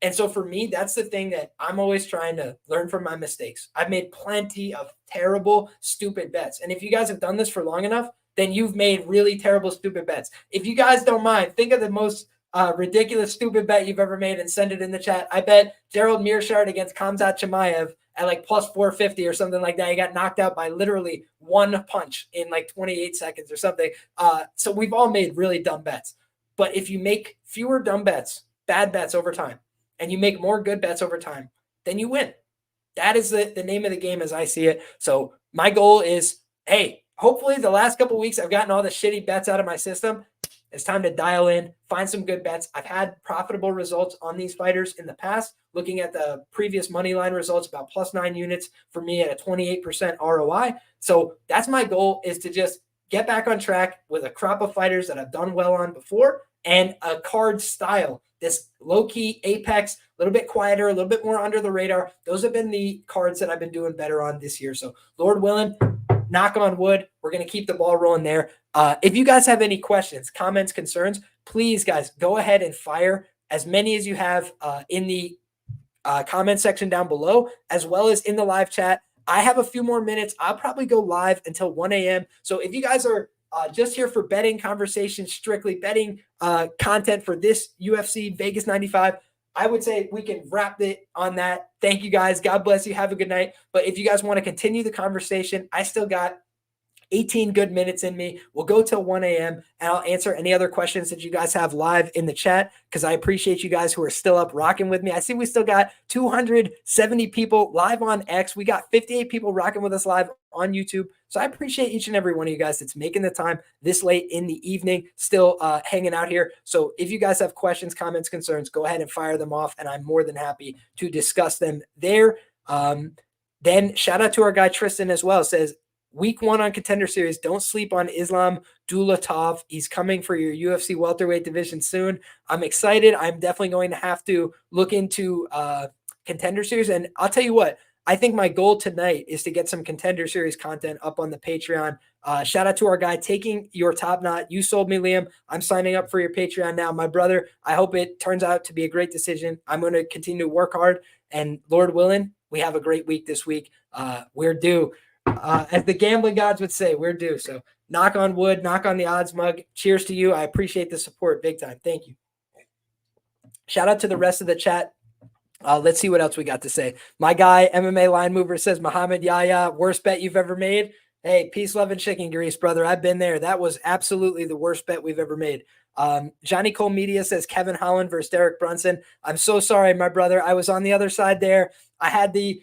And so for me, that's the thing that I'm always trying to learn from my mistakes. I've made plenty of terrible, stupid bets. And if you guys have done this for long enough, then you've made really terrible, stupid bets. If you guys don't mind, think of the most ridiculous, stupid bet you've ever made and send it in the chat. I bet Gerald Mearshart against Khamzat Chimaev at like plus 450 or something like that. He got knocked out by literally one punch in like 28 seconds or something. So we've all made really dumb bets. But if you make fewer dumb bets, bad bets over time, and you make more good bets over time, then you win. That is the name of the game as I see it. So my goal is, hey, hopefully the last couple of weeks I've gotten all the shitty bets out of my system. It's time to dial in, find some good bets. I've had profitable results on these fighters in the past. Looking at the previous money line results, about plus 9 units for me at a 28% ROI. So that's my goal, is to just get back on track with a crop of fighters that I've done well on before and a card style. This low-key Apex, a little bit quieter, a little bit more under the radar. Those have been the cards that I've been doing better on this year. So Lord willing, knock on wood, we're going to keep the ball rolling there. If you guys have any questions, comments, concerns, please, guys, go ahead and fire as many as you have in the comment section down below, as well as in the live chat. I have a few more minutes. I'll probably go live until 1 a.m. So if you guys are just here for betting conversation, strictly betting content for this UFC Vegas 95, I would say we can wrap it on that. Thank you, guys. God bless you. Have a good night. But if you guys want to continue the conversation, I still got 18 good minutes in me. We'll go till 1 a.m. and I'll answer any other questions that you guys have live in the chat, because I appreciate you guys who are still up rocking with me. I see we still got 270 people live on X. We got 58 people rocking with us live on YouTube. So I appreciate each and every one of you guys that's making the time this late in the evening, still hanging out here. So if you guys have questions, comments, concerns, go ahead and fire them off, and I'm more than happy to discuss them there. Then shout out to our guy Tristan as well. Says, Week 1 on Contender Series, don't sleep on Islam Dulatov. He's coming for your UFC welterweight division soon. I'm excited. I'm definitely going to have to look into Contender Series. And I'll tell you what, I think my goal tonight is to get some Contender Series content up on the Patreon Shout out to our guy taking your top knot. You sold me, Liam. I'm signing up for your Patreon now. My brother, I hope it turns out to be a great decision. I'm going to continue to work hard. And Lord willing, we have a great week this week. We're due. As the gambling gods would say, we're due. So knock on wood, knock on the odds mug. Cheers to you. I appreciate the support big time. Thank you. Shout out to the rest of the chat. Let's see what else we got to say. My guy, MMA Line Mover, says, Muhammad Yahya, worst bet you've ever made. Hey, peace, love, and chicken grease, brother. I've been there. That was absolutely the worst bet we've ever made. Johnny Cole Media says Kevin Holland versus Derek Brunson. I'm so sorry, my brother. I was on the other side there. I had the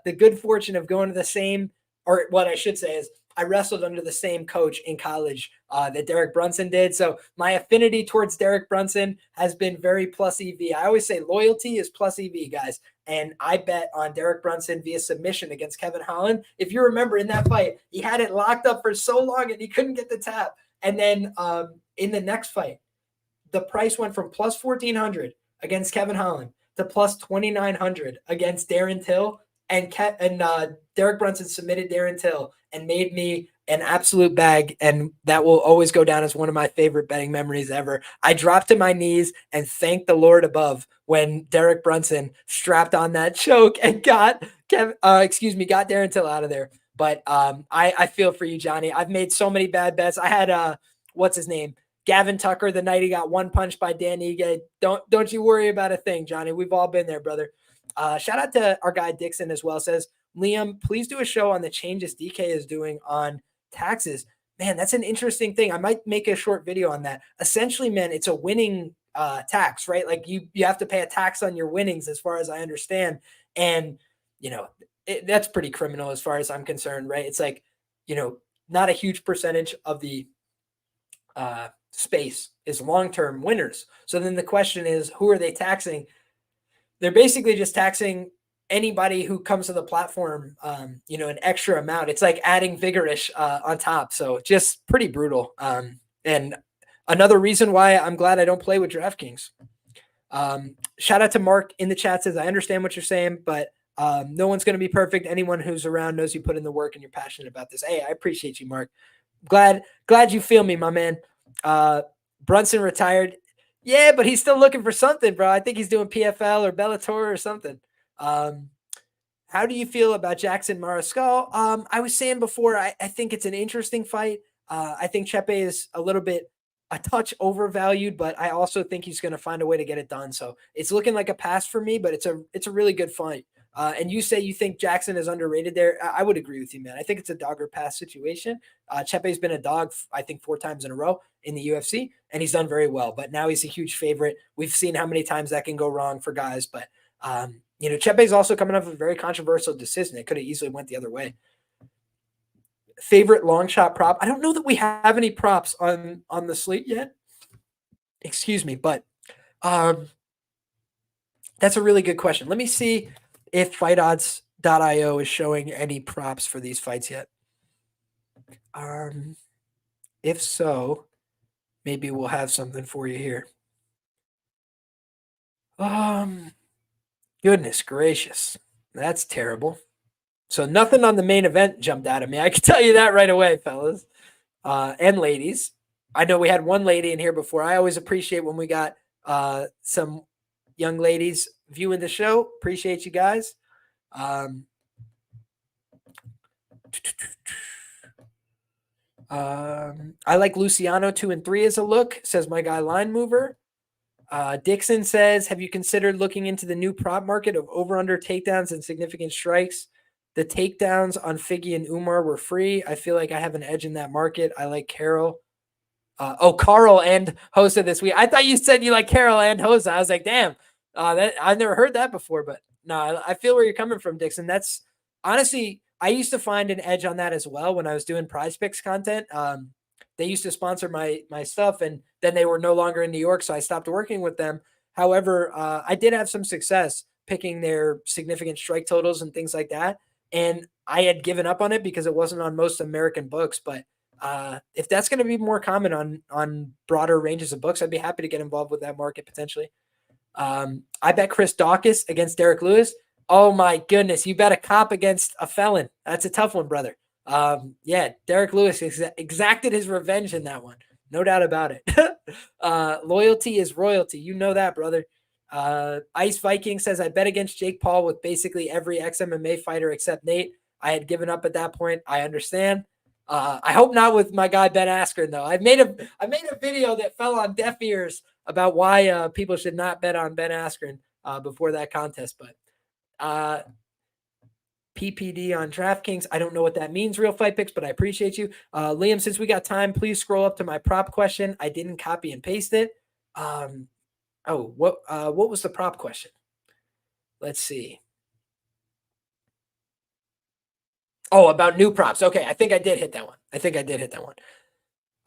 good fortune of going to the same, or what I should say is I wrestled under the same coach in college that Derek Brunson did. So my affinity towards Derek Brunson has been very plus EV. I always say loyalty is plus EV, guys. And I bet on Derek Brunson via submission against Kevin Holland. If you remember in that fight, he had it locked up for so long and he couldn't get the tap. And then in the next fight, the price went from plus 1,400 against Kevin Holland to plus 2,900 against Darren Till. And Derek Brunson submitted Darren Till and made me an absolute bag. And that will always go down as one of my favorite betting memories ever. I dropped to my knees and thanked the Lord above when Derek Brunson strapped on that choke and got Darren Till out of there. But I feel for you, Johnny. I've made so many bad bets. I had, what's his name? Gavin Tucker the night he got one punch by Dan Ige. Don't you worry about a thing, Johnny. We've all been there, brother. Shout out to our guy Dixon as well. Says, Liam, please do a show on the changes DK is doing on taxes. Man, that's an interesting thing. I might make a short video on that. Essentially, man, it's a winning tax, right? Like you have to pay a tax on your winnings as far as I understand. And, that's pretty criminal as far as I'm concerned, right? It's like, not a huge percentage of the space is long-term winners. So then the question is, who are they taxing? They're basically just taxing anybody who comes to the platform, an extra amount. It's like adding Vigorish on top. So just pretty brutal. And another reason why I'm glad I don't play with DraftKings. Shout out to Mark in the chat says, I understand what you're saying, but no one's going to be perfect. Anyone who's around knows you put in the work and you're passionate about this. Hey, I appreciate you, Mark. Glad you feel me, my man. Brunson retired. Yeah, but he's still looking for something, bro. I think he's doing PFL or Bellator or something. How do you feel about Jackson Mariscal? I was saying before, I think it's an interesting fight. I think Chepe is a touch overvalued, but I also think he's going to find a way to get it done. So it's looking like a pass for me, but it's a really good fight. And you say you think Jackson is underrated there. I would agree with you, man. I think it's a dog or pass situation. Chepe's been a dog, I think, 4 times in a row in the UFC, and he's done very well. But now he's a huge favorite. We've seen how many times that can go wrong for guys. But, Chepe's also coming off a very controversial decision. It could have easily went the other way. Favorite long shot prop. I don't know that we have any props on the slate yet. Excuse me, but that's a really good question. Let me see if fightodds.io is showing any props for these fights yet. If so, maybe we'll have something for you here. Goodness gracious. That's terrible. So nothing on the main event jumped out at me. I can tell you that right away, fellas. And ladies. I know we had one lady in here before. I always appreciate when we got some young ladies viewing the show. Appreciate you guys. I like Luciano 2 and 3 as a look, says my guy Line Mover. Dixon says, have you considered looking into the new prop market of over-under takedowns and significant strikes? The takedowns on Figgy and Umar were free. I feel like I have an edge in that market. I like Karol. Karl and Rosa this week. I thought you said you like Karol and Rosa. I was like, damn, I've never heard that before. But no, I feel where you're coming from, Dixon. That's honestly, I used to find an edge on that as well when I was doing Prize Picks content. They used to sponsor my stuff, and then they were no longer in New York, so I stopped working with them. However, I did have some success picking their significant strike totals and things like that. And I had given up on it because it wasn't on most American books. But if that's going to be more common on broader ranges of books, I'd be happy to get involved with that market potentially. I bet Chris Dawkins against Derek Lewis. Oh my goodness. You bet a cop against a felon. That's a tough one, brother. Yeah, Derek Lewis exacted his revenge in that one. No doubt about it. Loyalty is royalty. You know that, brother. Ice Viking says, I bet against Jake Paul with basically every ex-MMA fighter except Nate. I had given up at that point. I understand. I hope not with my guy Ben Askren, though. I made a video that fell on deaf ears about why people should not bet on Ben Askren before that contest. But PPD on DraftKings. I don't know what that means, Real Fight Picks, but I appreciate you. Liam, since we got time, please scroll up to my prop question. I didn't copy and paste it. What was the prop question? Let's see. Oh, about new props. Okay, I think I did hit that one.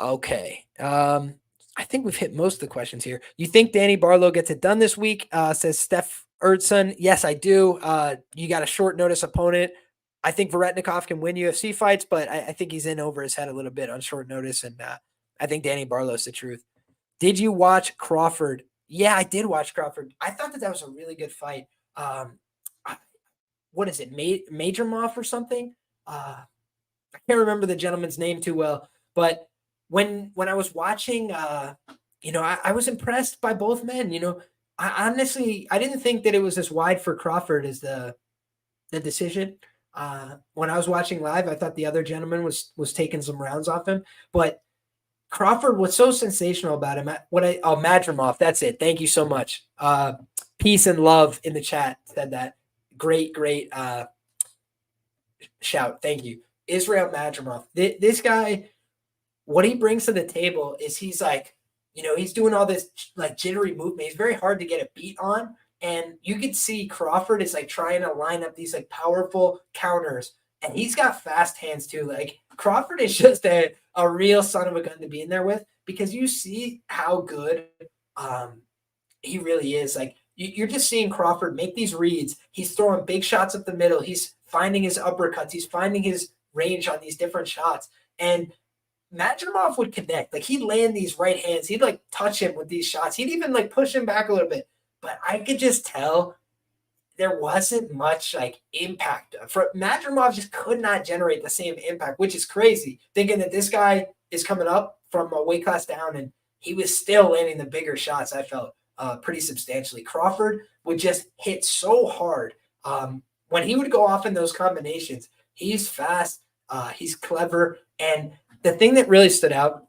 Okay. I think we've hit most of the questions here. You think Danny Barlow gets it done this week? Says Steph Erdson. Yes, I do. You got a short notice opponent. I think Veretennikov can win UFC fights, but I think he's in over his head a little bit on short notice, and I think Danny Barlow's the truth. Did you watch Crawford? Yeah, I did watch Crawford. I thought that was a really good fight. What is it, Majormov or something? I can't remember the gentleman's name too well, but when I was watching, I was impressed by both men. I honestly didn't think that it was as wide for Crawford as the decision. When I was watching live, I thought the other gentleman was taking some rounds off him, but Crawford was so sensational about him. Madrimov, that's it. Thank you so much. Peace and love in the chat said that. Great shout. Thank you. Israel Madrimov. This guy, what he brings to the table is he's like, he's doing all this like jittery movement. He's very hard to get a beat on. And you could see Crawford is like trying to line up these like powerful counters. And he's got fast hands too. Like Crawford is just a real son of a gun to be in there with, because you see how good he really is. Like you're just seeing Crawford make these reads. He's throwing big shots up the middle. He's finding his uppercuts. He's finding his range on these different shots. And Madrimov would connect. Like he'd land these right hands. He'd like touch him with these shots. He'd even like push him back a little bit. But I could just tell there wasn't much like impact. Madrimov just could not generate the same impact, which is crazy. Thinking that this guy is coming up from a weight class down and he was still landing the bigger shots, I felt pretty substantially. Crawford would just hit so hard. When he would go off in those combinations, he's fast, he's clever. And the thing that really stood out,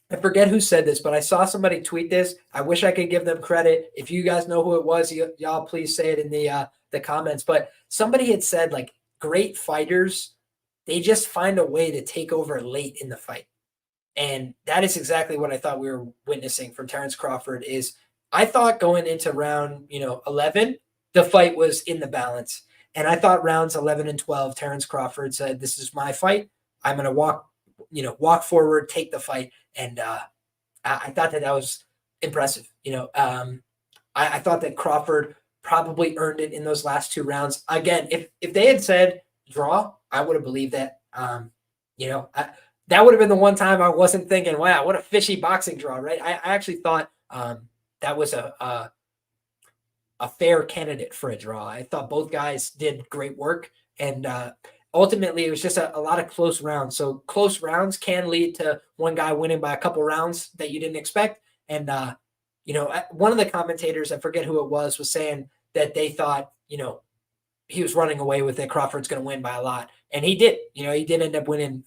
I forget who said this, but I saw somebody tweet this. I wish I could give them credit. If you guys know who it was, y'all please say it in the comments. But somebody had said, like, great fighters, they just find a way to take over late in the fight. And that is exactly what I thought we were witnessing from Terrence Crawford. Is I thought going into round 11, the fight was in the balance. And I thought rounds 11 and 12, Terrence Crawford said, this is my fight. I'm going to walk forward, take the fight. And I thought that was impressive. I thought that Crawford probably earned it in those last two rounds. Again, if they had said draw, I would have believed that. That would have been the one time I wasn't thinking, wow, what a fishy boxing draw, right? I actually thought that was a fair candidate for a draw. I thought both guys did great work, and ultimately, it was just a lot of close rounds. So close rounds can lead to one guy winning by a couple rounds that you didn't expect. And, one of the commentators, I forget who it was saying that they thought, he was running away with it. Crawford's going to win by a lot. And he did. He did end up winning,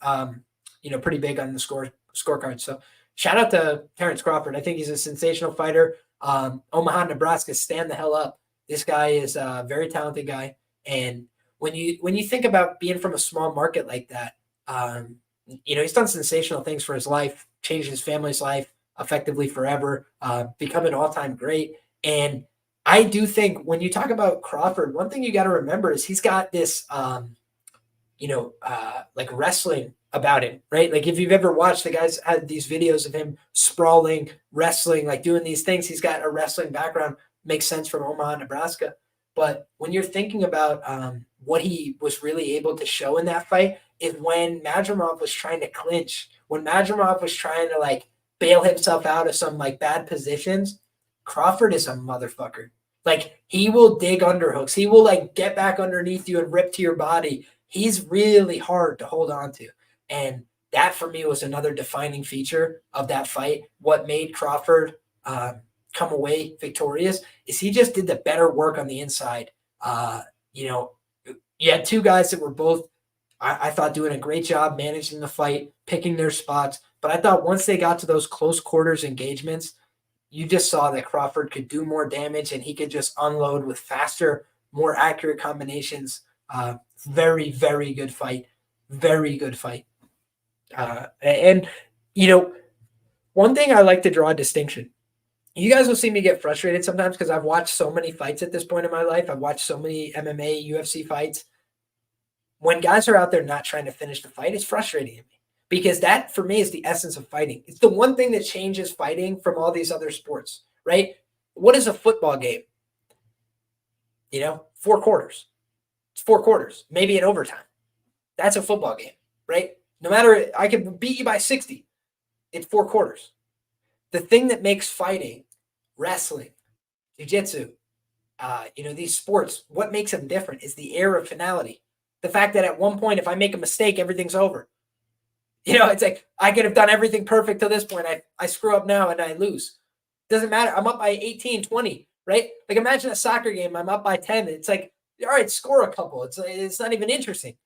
pretty big on the scorecard. So shout out to Terrence Crawford. I think he's a sensational fighter. Omaha, Nebraska, stand the hell up. This guy is a very talented guy. And when you think about being from a small market like that, he's done sensational things for his life, changed his family's life effectively forever, become an all-time great. And I do think when you talk about Crawford, one thing you got to remember is he's got this, like wrestling about him, right? Like if you've ever watched, the guys had these videos of him sprawling, wrestling, like doing these things. He's got a wrestling background, makes sense from Omaha, Nebraska. But when you're thinking about what he was really able to show in that fight is when Madrimov was trying to clinch, when Madrimov was trying to like bail himself out of some like bad positions, Crawford is a motherfucker. Like he will dig underhooks. He will like get back underneath you and rip to your body. he's really hard to hold on to. And that for me was another defining feature of that fight. What made Crawford come away victorious is he just did the better work on the inside. You know, you had two guys that were both, I thought, doing a great job managing the fight, picking their spots. But I thought once they got to those close quarters engagements, you just saw that Crawford could do more damage and he could just unload with faster, more accurate combinations. Very, very good fight. Very good fight. And, you know, one thing I like to draw a distinction. You guys will see me get frustrated sometimes because I've watched so many fights at this point in my life. I've watched so many MMA, UFC fights. When guys are out there not trying to finish the fight, it's frustrating to me because that, for me, is the essence of fighting. It's the one thing that changes fighting from all these other sports, right? What is a football game? 4 quarters. It's 4 quarters, maybe in overtime. That's a football game, right? No matter, I can beat you by 60. It's 4 quarters. The thing that makes fighting, wrestling, jiu-jitsu, these sports, what makes them different is the air of finality. The fact that at one point, if I make a mistake, everything's over. It's like I could have done everything perfect to this point. I screw up now and I lose. Doesn't matter. I'm up by 18, 20, right? Like imagine a soccer game. I'm up by 10. It's like, all right, score a couple. It's not even interesting,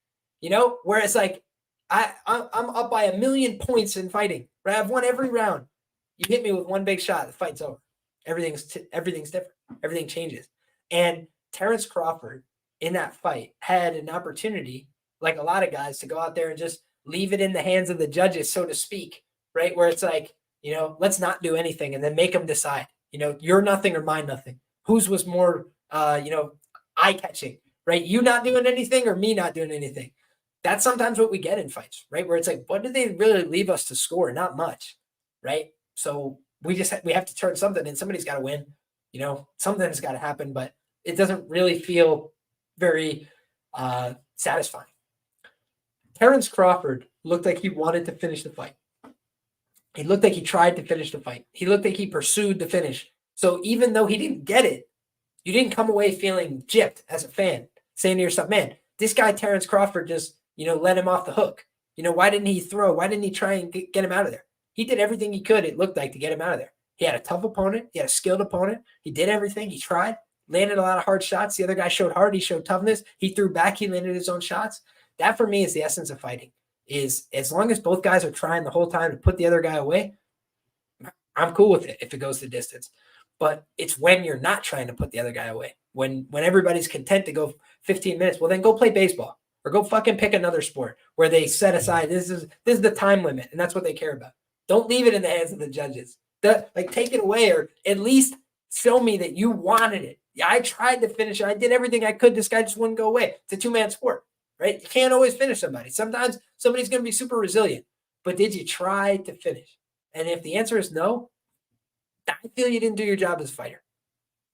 Whereas like I'm up by 1,000,000 points in fighting, right? I've won every round. You hit me with one big shot, the fight's over. Everything's different. Everything changes. And Terence Crawford in that fight had an opportunity, like a lot of guys, to go out there and just leave it in the hands of the judges, so to speak, right? Where it's like, let's not do anything and then make them decide, you're nothing or mine nothing. Whose was more, eye-catching, right? You not doing anything or me not doing anything. That's sometimes what we get in fights, right? Where it's like, what do they really leave us to score? Not much, right? So we have to turn something and somebody's got to win, something's got to happen, but it doesn't really feel very satisfying. Terence Crawford looked like he wanted to finish the fight. He looked like he tried to finish the fight. He looked like he pursued the finish. So even though he didn't get it, you didn't come away feeling gypped as a fan, saying to yourself, man, this guy Terence Crawford just, let him off the hook. Why didn't he throw? Why didn't he try and get him out of there? He did everything he could, it looked like, to get him out of there. He had a tough opponent. He had a skilled opponent. He did everything. He tried, landed a lot of hard shots. The other guy showed heart. He showed toughness. He threw back. He landed his own shots. That, for me, is the essence of fighting, is as long as both guys are trying the whole time to put the other guy away, I'm cool with it if it goes the distance. But it's when you're not trying to put the other guy away, when everybody's content to go 15 minutes, well, then go play baseball or go fucking pick another sport where they set aside, this is the time limit, and that's what they care about. Don't leave it in the hands of the judges. Take it away, or at least show me that you wanted it. Yeah, I tried to finish it. I did everything I could. This guy just wouldn't go away. It's a 2-man sport, right? You can't always finish somebody. Sometimes somebody's going to be super resilient. But did you try to finish? And if the answer is no, I feel you didn't do your job as a fighter.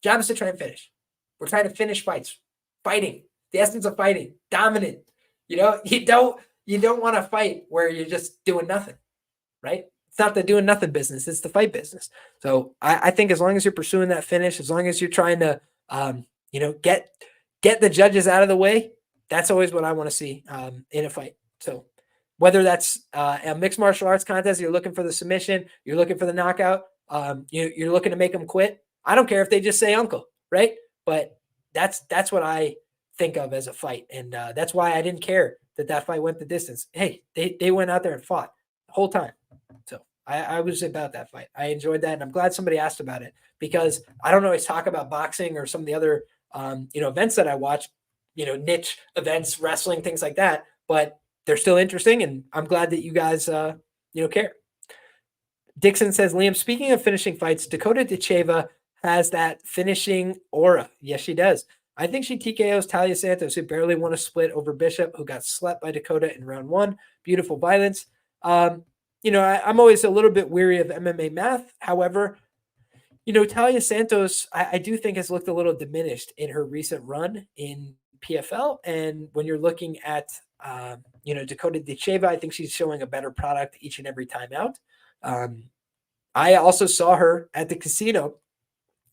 Job is to try and finish. We're trying to finish fights. Fighting. The essence of fighting. Dominant. You don't want to fight where you're just doing nothing, right? It's not the doing nothing business. It's the fight business. So I think as long as you're pursuing that finish, as long as you're trying to, get the judges out of the way, that's always what I want to see in a fight. So whether that's a mixed martial arts contest, you're looking for the submission, you're looking for the knockout, you're looking to make them quit. I don't care if they just say uncle, right? But that's what I think of as a fight. And that's why I didn't care that fight went the distance. Hey, they went out there and fought the whole time. So I was about that fight. I enjoyed that. And I'm glad somebody asked about it, because I don't always talk about boxing or some of the other, events that I watch, niche events, wrestling, things like that, but they're still interesting. And I'm glad that you guys, care. Dixon says, Liam, speaking of finishing fights, Dakota Decheva has that finishing aura. Yes, she does. I think she TKOs Talia Santos, who barely won a split over Bishop, who got slept by Dakota in round 1. Beautiful violence. I'm always a little bit weary of MMA math. However, Talia Santos, I do think has looked a little diminished in her recent run in PFL. And when you're looking at, Dakota Decheva, I think she's showing a better product each and every time out. I also saw her at the casino,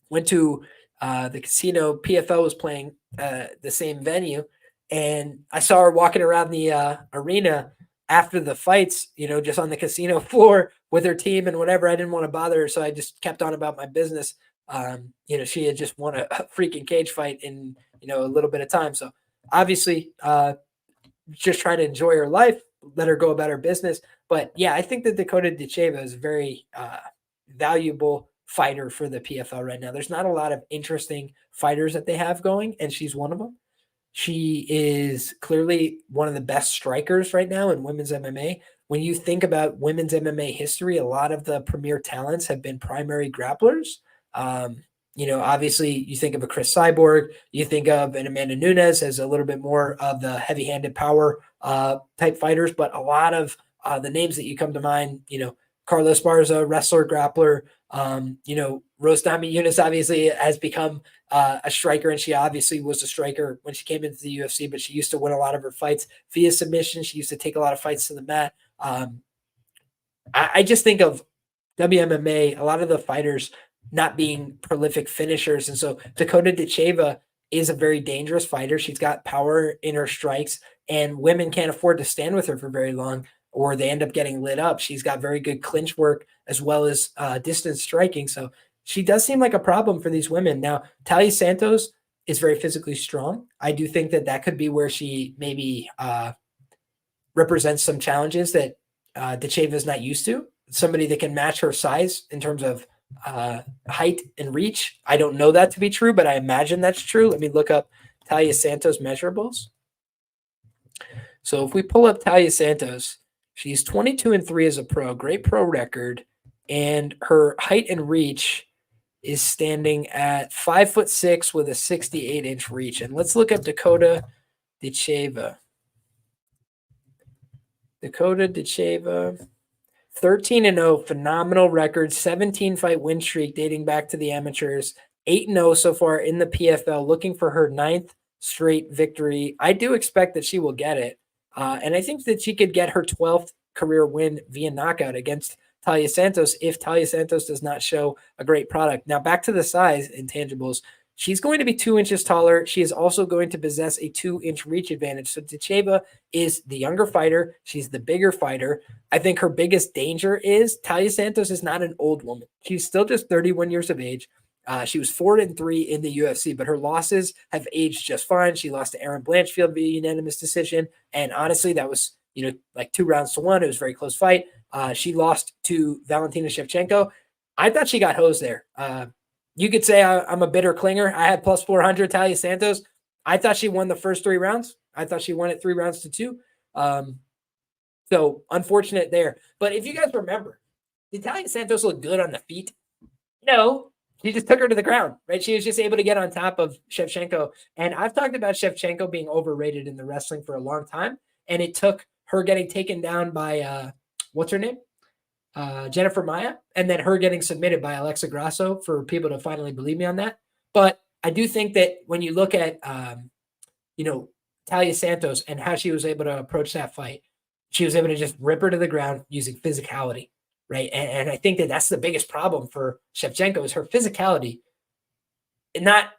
went to the casino. PFL was playing the same venue, And I saw her walking around the arena after the fights, just on the casino floor with her team and whatever. I didn't want to bother her, so I just kept on about my business. She had just won a freaking cage fight in, a little bit of time. So obviously, just trying to enjoy her life, let her go about her business. But yeah, I think that Dakota Ditcheva is a very valuable fighter for the PFL right now. There's not a lot of interesting fighters that they have going, and she's one of them. She is clearly one of the best strikers right now in women's MMA. When you think about women's MMA history, a lot of the premier talents have been primary grapplers. Obviously you think of a Chris Cyborg, you think of an Amanda Nunes as a little bit more of the heavy-handed power type fighters, but a lot of the names that you come to mind, Carlos Barza, wrestler, grappler, Rose Namajunas obviously has become a striker, and she obviously was a striker when she came into the UFC, but she used to win a lot of her fights via submission. She used to take a lot of fights to the mat. I just think of WMMA, a lot of the fighters not being prolific finishers. And so Dakota Ditcheva is a very dangerous fighter. She's got power in her strikes, and women can't afford to stand with her for very long, or they end up getting lit up. She's got very good clinch work as well as distance striking. So she does seem like a problem for these women. Now, Talia Santos is very physically strong. I do think that that could be where she maybe represents some challenges that Ditcheva is not used to. Somebody that can match her size in terms of height and reach. I don't know that to be true, but I imagine that's true. Let me look up Talia Santos measurables. So if we pull up Talia Santos, she's 22-3 as a pro, great pro record, and her height and reach is standing at 5'6" with a 68-inch reach. And let's look up Dakota Ditcheva. Dakota Ditcheva, 13-0, phenomenal record, 17-fight win streak dating back to the amateurs, 8-0 so far in the PFL, looking for her 9th straight victory. I do expect that she will get it. And I think that she could get her 12th career win via knockout against Talia Santos if Talia Santos does not show a great product. Now, back to the size intangibles. She's going to be 2 inches taller. She is also going to possess a 2-inch reach advantage. So Ditcheva is the younger fighter. She's the bigger fighter. I think her biggest danger is Talia Santos is not an old woman. She's still just 31 years of age. She was 4-3 in the UFC, but her losses have aged just fine. She lost to Erin Blanchfield via unanimous decision. And honestly, that was, like 2-1. It was a very close fight. She lost to Valentina Shevchenko. I thought she got hosed there. You could say I'm a bitter clinger. I had plus 400 Talia Santos. I thought she won the first 3 rounds. I thought she won it 3-2. So unfortunate there. But if you guys remember, did Talia Santos look good on the feet? No. She just took her to the ground, right? She was just able to get on top of Shevchenko. And I've talked about Shevchenko being overrated in the wrestling for a long time. And it took her getting taken down by, what's her name? Jennifer Maia, and then her getting submitted by Alexa Grasso for people to finally believe me on that. But I do think that when you look at, Talia Santos and how she was able to approach that fight, she was able to just rip her to the ground using physicality, right? And I think that that's the biggest problem for Shevchenko is her physicality. And not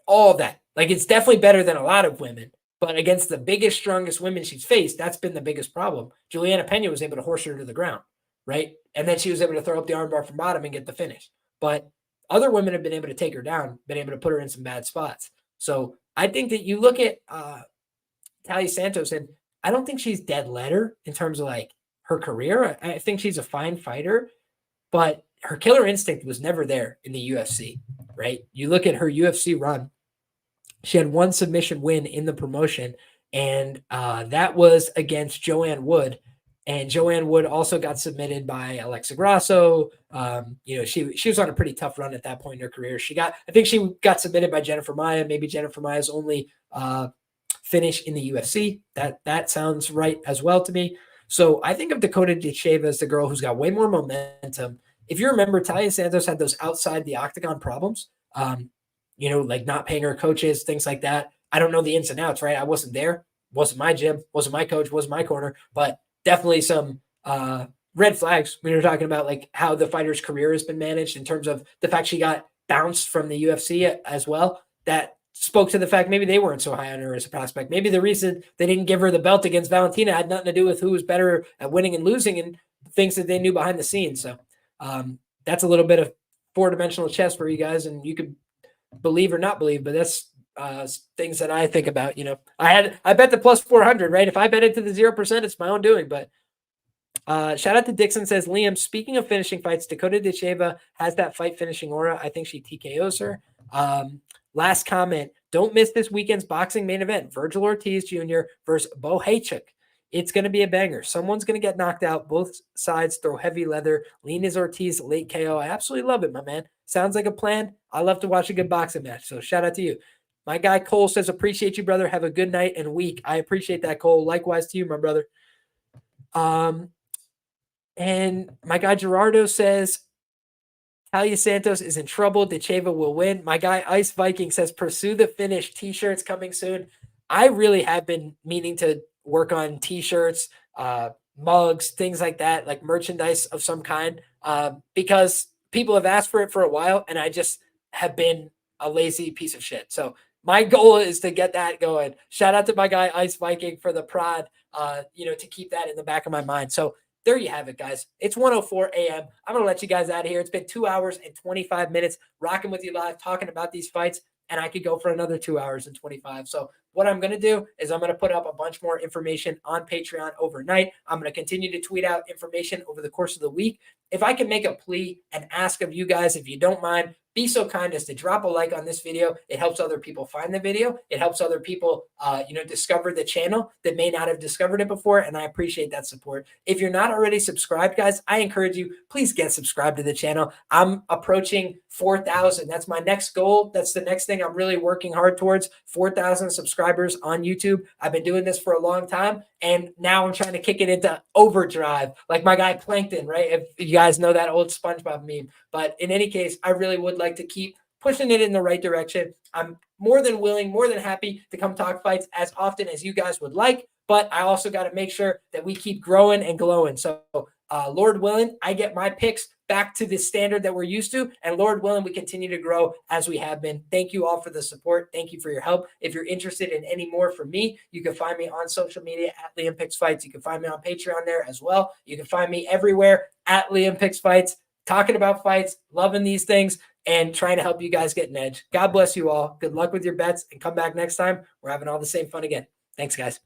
all of that. Like, it's definitely better than a lot of women, but against the biggest, strongest women she's faced, that's been the biggest problem. Juliana Pena was able to horse her to the ground, right? And then she was able to throw up the armbar from bottom and get the finish. But other women have been able to take her down, been able to put her in some bad spots. So I think that you look at Talia Santos, and I don't think she's dead letter in terms of like her career. I think she's a fine fighter, but her killer instinct was never there in the UFC, right? You look at her UFC run, she had 1 submission win in the promotion, and that was against Joanne Wood. And Joanne Wood also got submitted by Alexa Grasso. She was on a pretty tough run at that point in her career. I think she got submitted by Jennifer Maia, maybe Jennifer Maia's only finish in the UFC. That sounds right as well to me. So I think of Dakota Ditcheva as the girl who's got way more momentum. If you remember, Talia Santos had those outside the octagon problems, like not paying her coaches, things like that. I don't know the ins and outs, right? I wasn't there. Wasn't my gym, wasn't my coach, wasn't my corner, but definitely some red flags when you're talking about like how the fighter's career has been managed in terms of the fact she got bounced from the UFC as well. That spoke to the fact maybe they weren't so high on her as a prospect. Maybe the reason they didn't give her the belt against Valentina had nothing to do with who was better at winning and losing and things that they knew behind the scenes. So that's a little bit of four-dimensional chess for you guys, and you could believe or not believe, but that's things that I think about. I bet the plus 400, right? If I bet into the 0%, it's my own doing. But shout out to Dixon, says, Liam, speaking of finishing fights, Dakota Decheva has that fight finishing aura. I think she TKOs her. Last comment, don't miss this weekend's boxing main event, Virgil Ortiz Jr. versus Bo Haychuk. It's going to be a banger. Someone's going to get knocked out. Both sides throw heavy leather. Lean is Ortiz, late KO. I absolutely love it, my man. Sounds like a plan. I love to watch a good boxing match. So shout out to you. My guy Cole says, appreciate you, brother. Have a good night and week. I appreciate that, Cole. Likewise to you, my brother. And my guy Gerardo says, Talia Santos is in trouble. Decheva will win. My guy Ice Viking says, pursue the finish. T-shirts coming soon. I really have been meaning to work on T-shirts, mugs, things like that, like merchandise of some kind, because people have asked for it for a while, and I just have been a lazy piece of shit. So my goal is to get that going. Shout out to my guy Ice Viking for the prod, to keep that in the back of my mind. So there you have it, guys. It's 1:04 a.m. I'm going to let you guys out of here. It's been 2 hours and 25 minutes rocking with you live, talking about these fights, and I could go for another 2 hours and 25. So what I'm going to do is I'm going to put up a bunch more information on Patreon overnight. I'm going to continue to tweet out information over the course of the week. If I can make a plea and ask of you guys, if you don't mind, be so kind as to drop a like on this video. It helps other people find the video. It helps other people, discover the channel that may not have discovered it before. And I appreciate that support. If you're not already subscribed, guys, I encourage you, please get subscribed to the channel. I'm approaching 4,000. That's my next goal. That's the next thing I'm really working hard towards, 4,000 subscribers on YouTube. I've been doing this for a long time, and now I'm trying to kick it into overdrive, like my guy Plankton, right? If you guys know that old SpongeBob meme. But in any case, I really would like to keep pushing it in the right direction. I'm more than willing, more than happy to come talk fights as often as you guys would like, but I also got to make sure that we keep growing and glowing. So Lord willing, I get my picks back to the standard that we're used to, and Lord willing, we continue to grow as we have been. Thank you all for the support. Thank you for your help. If you're interested in any more from me, you can find me on social media at Liam Picks Fights. You can find me on Patreon there as well. You can find me everywhere at Liam Picks Fights, talking about fights, loving these things, and trying to help you guys get an edge. God bless you all. Good luck with your bets, and come back next time. We're having all the same fun again. Thanks, guys.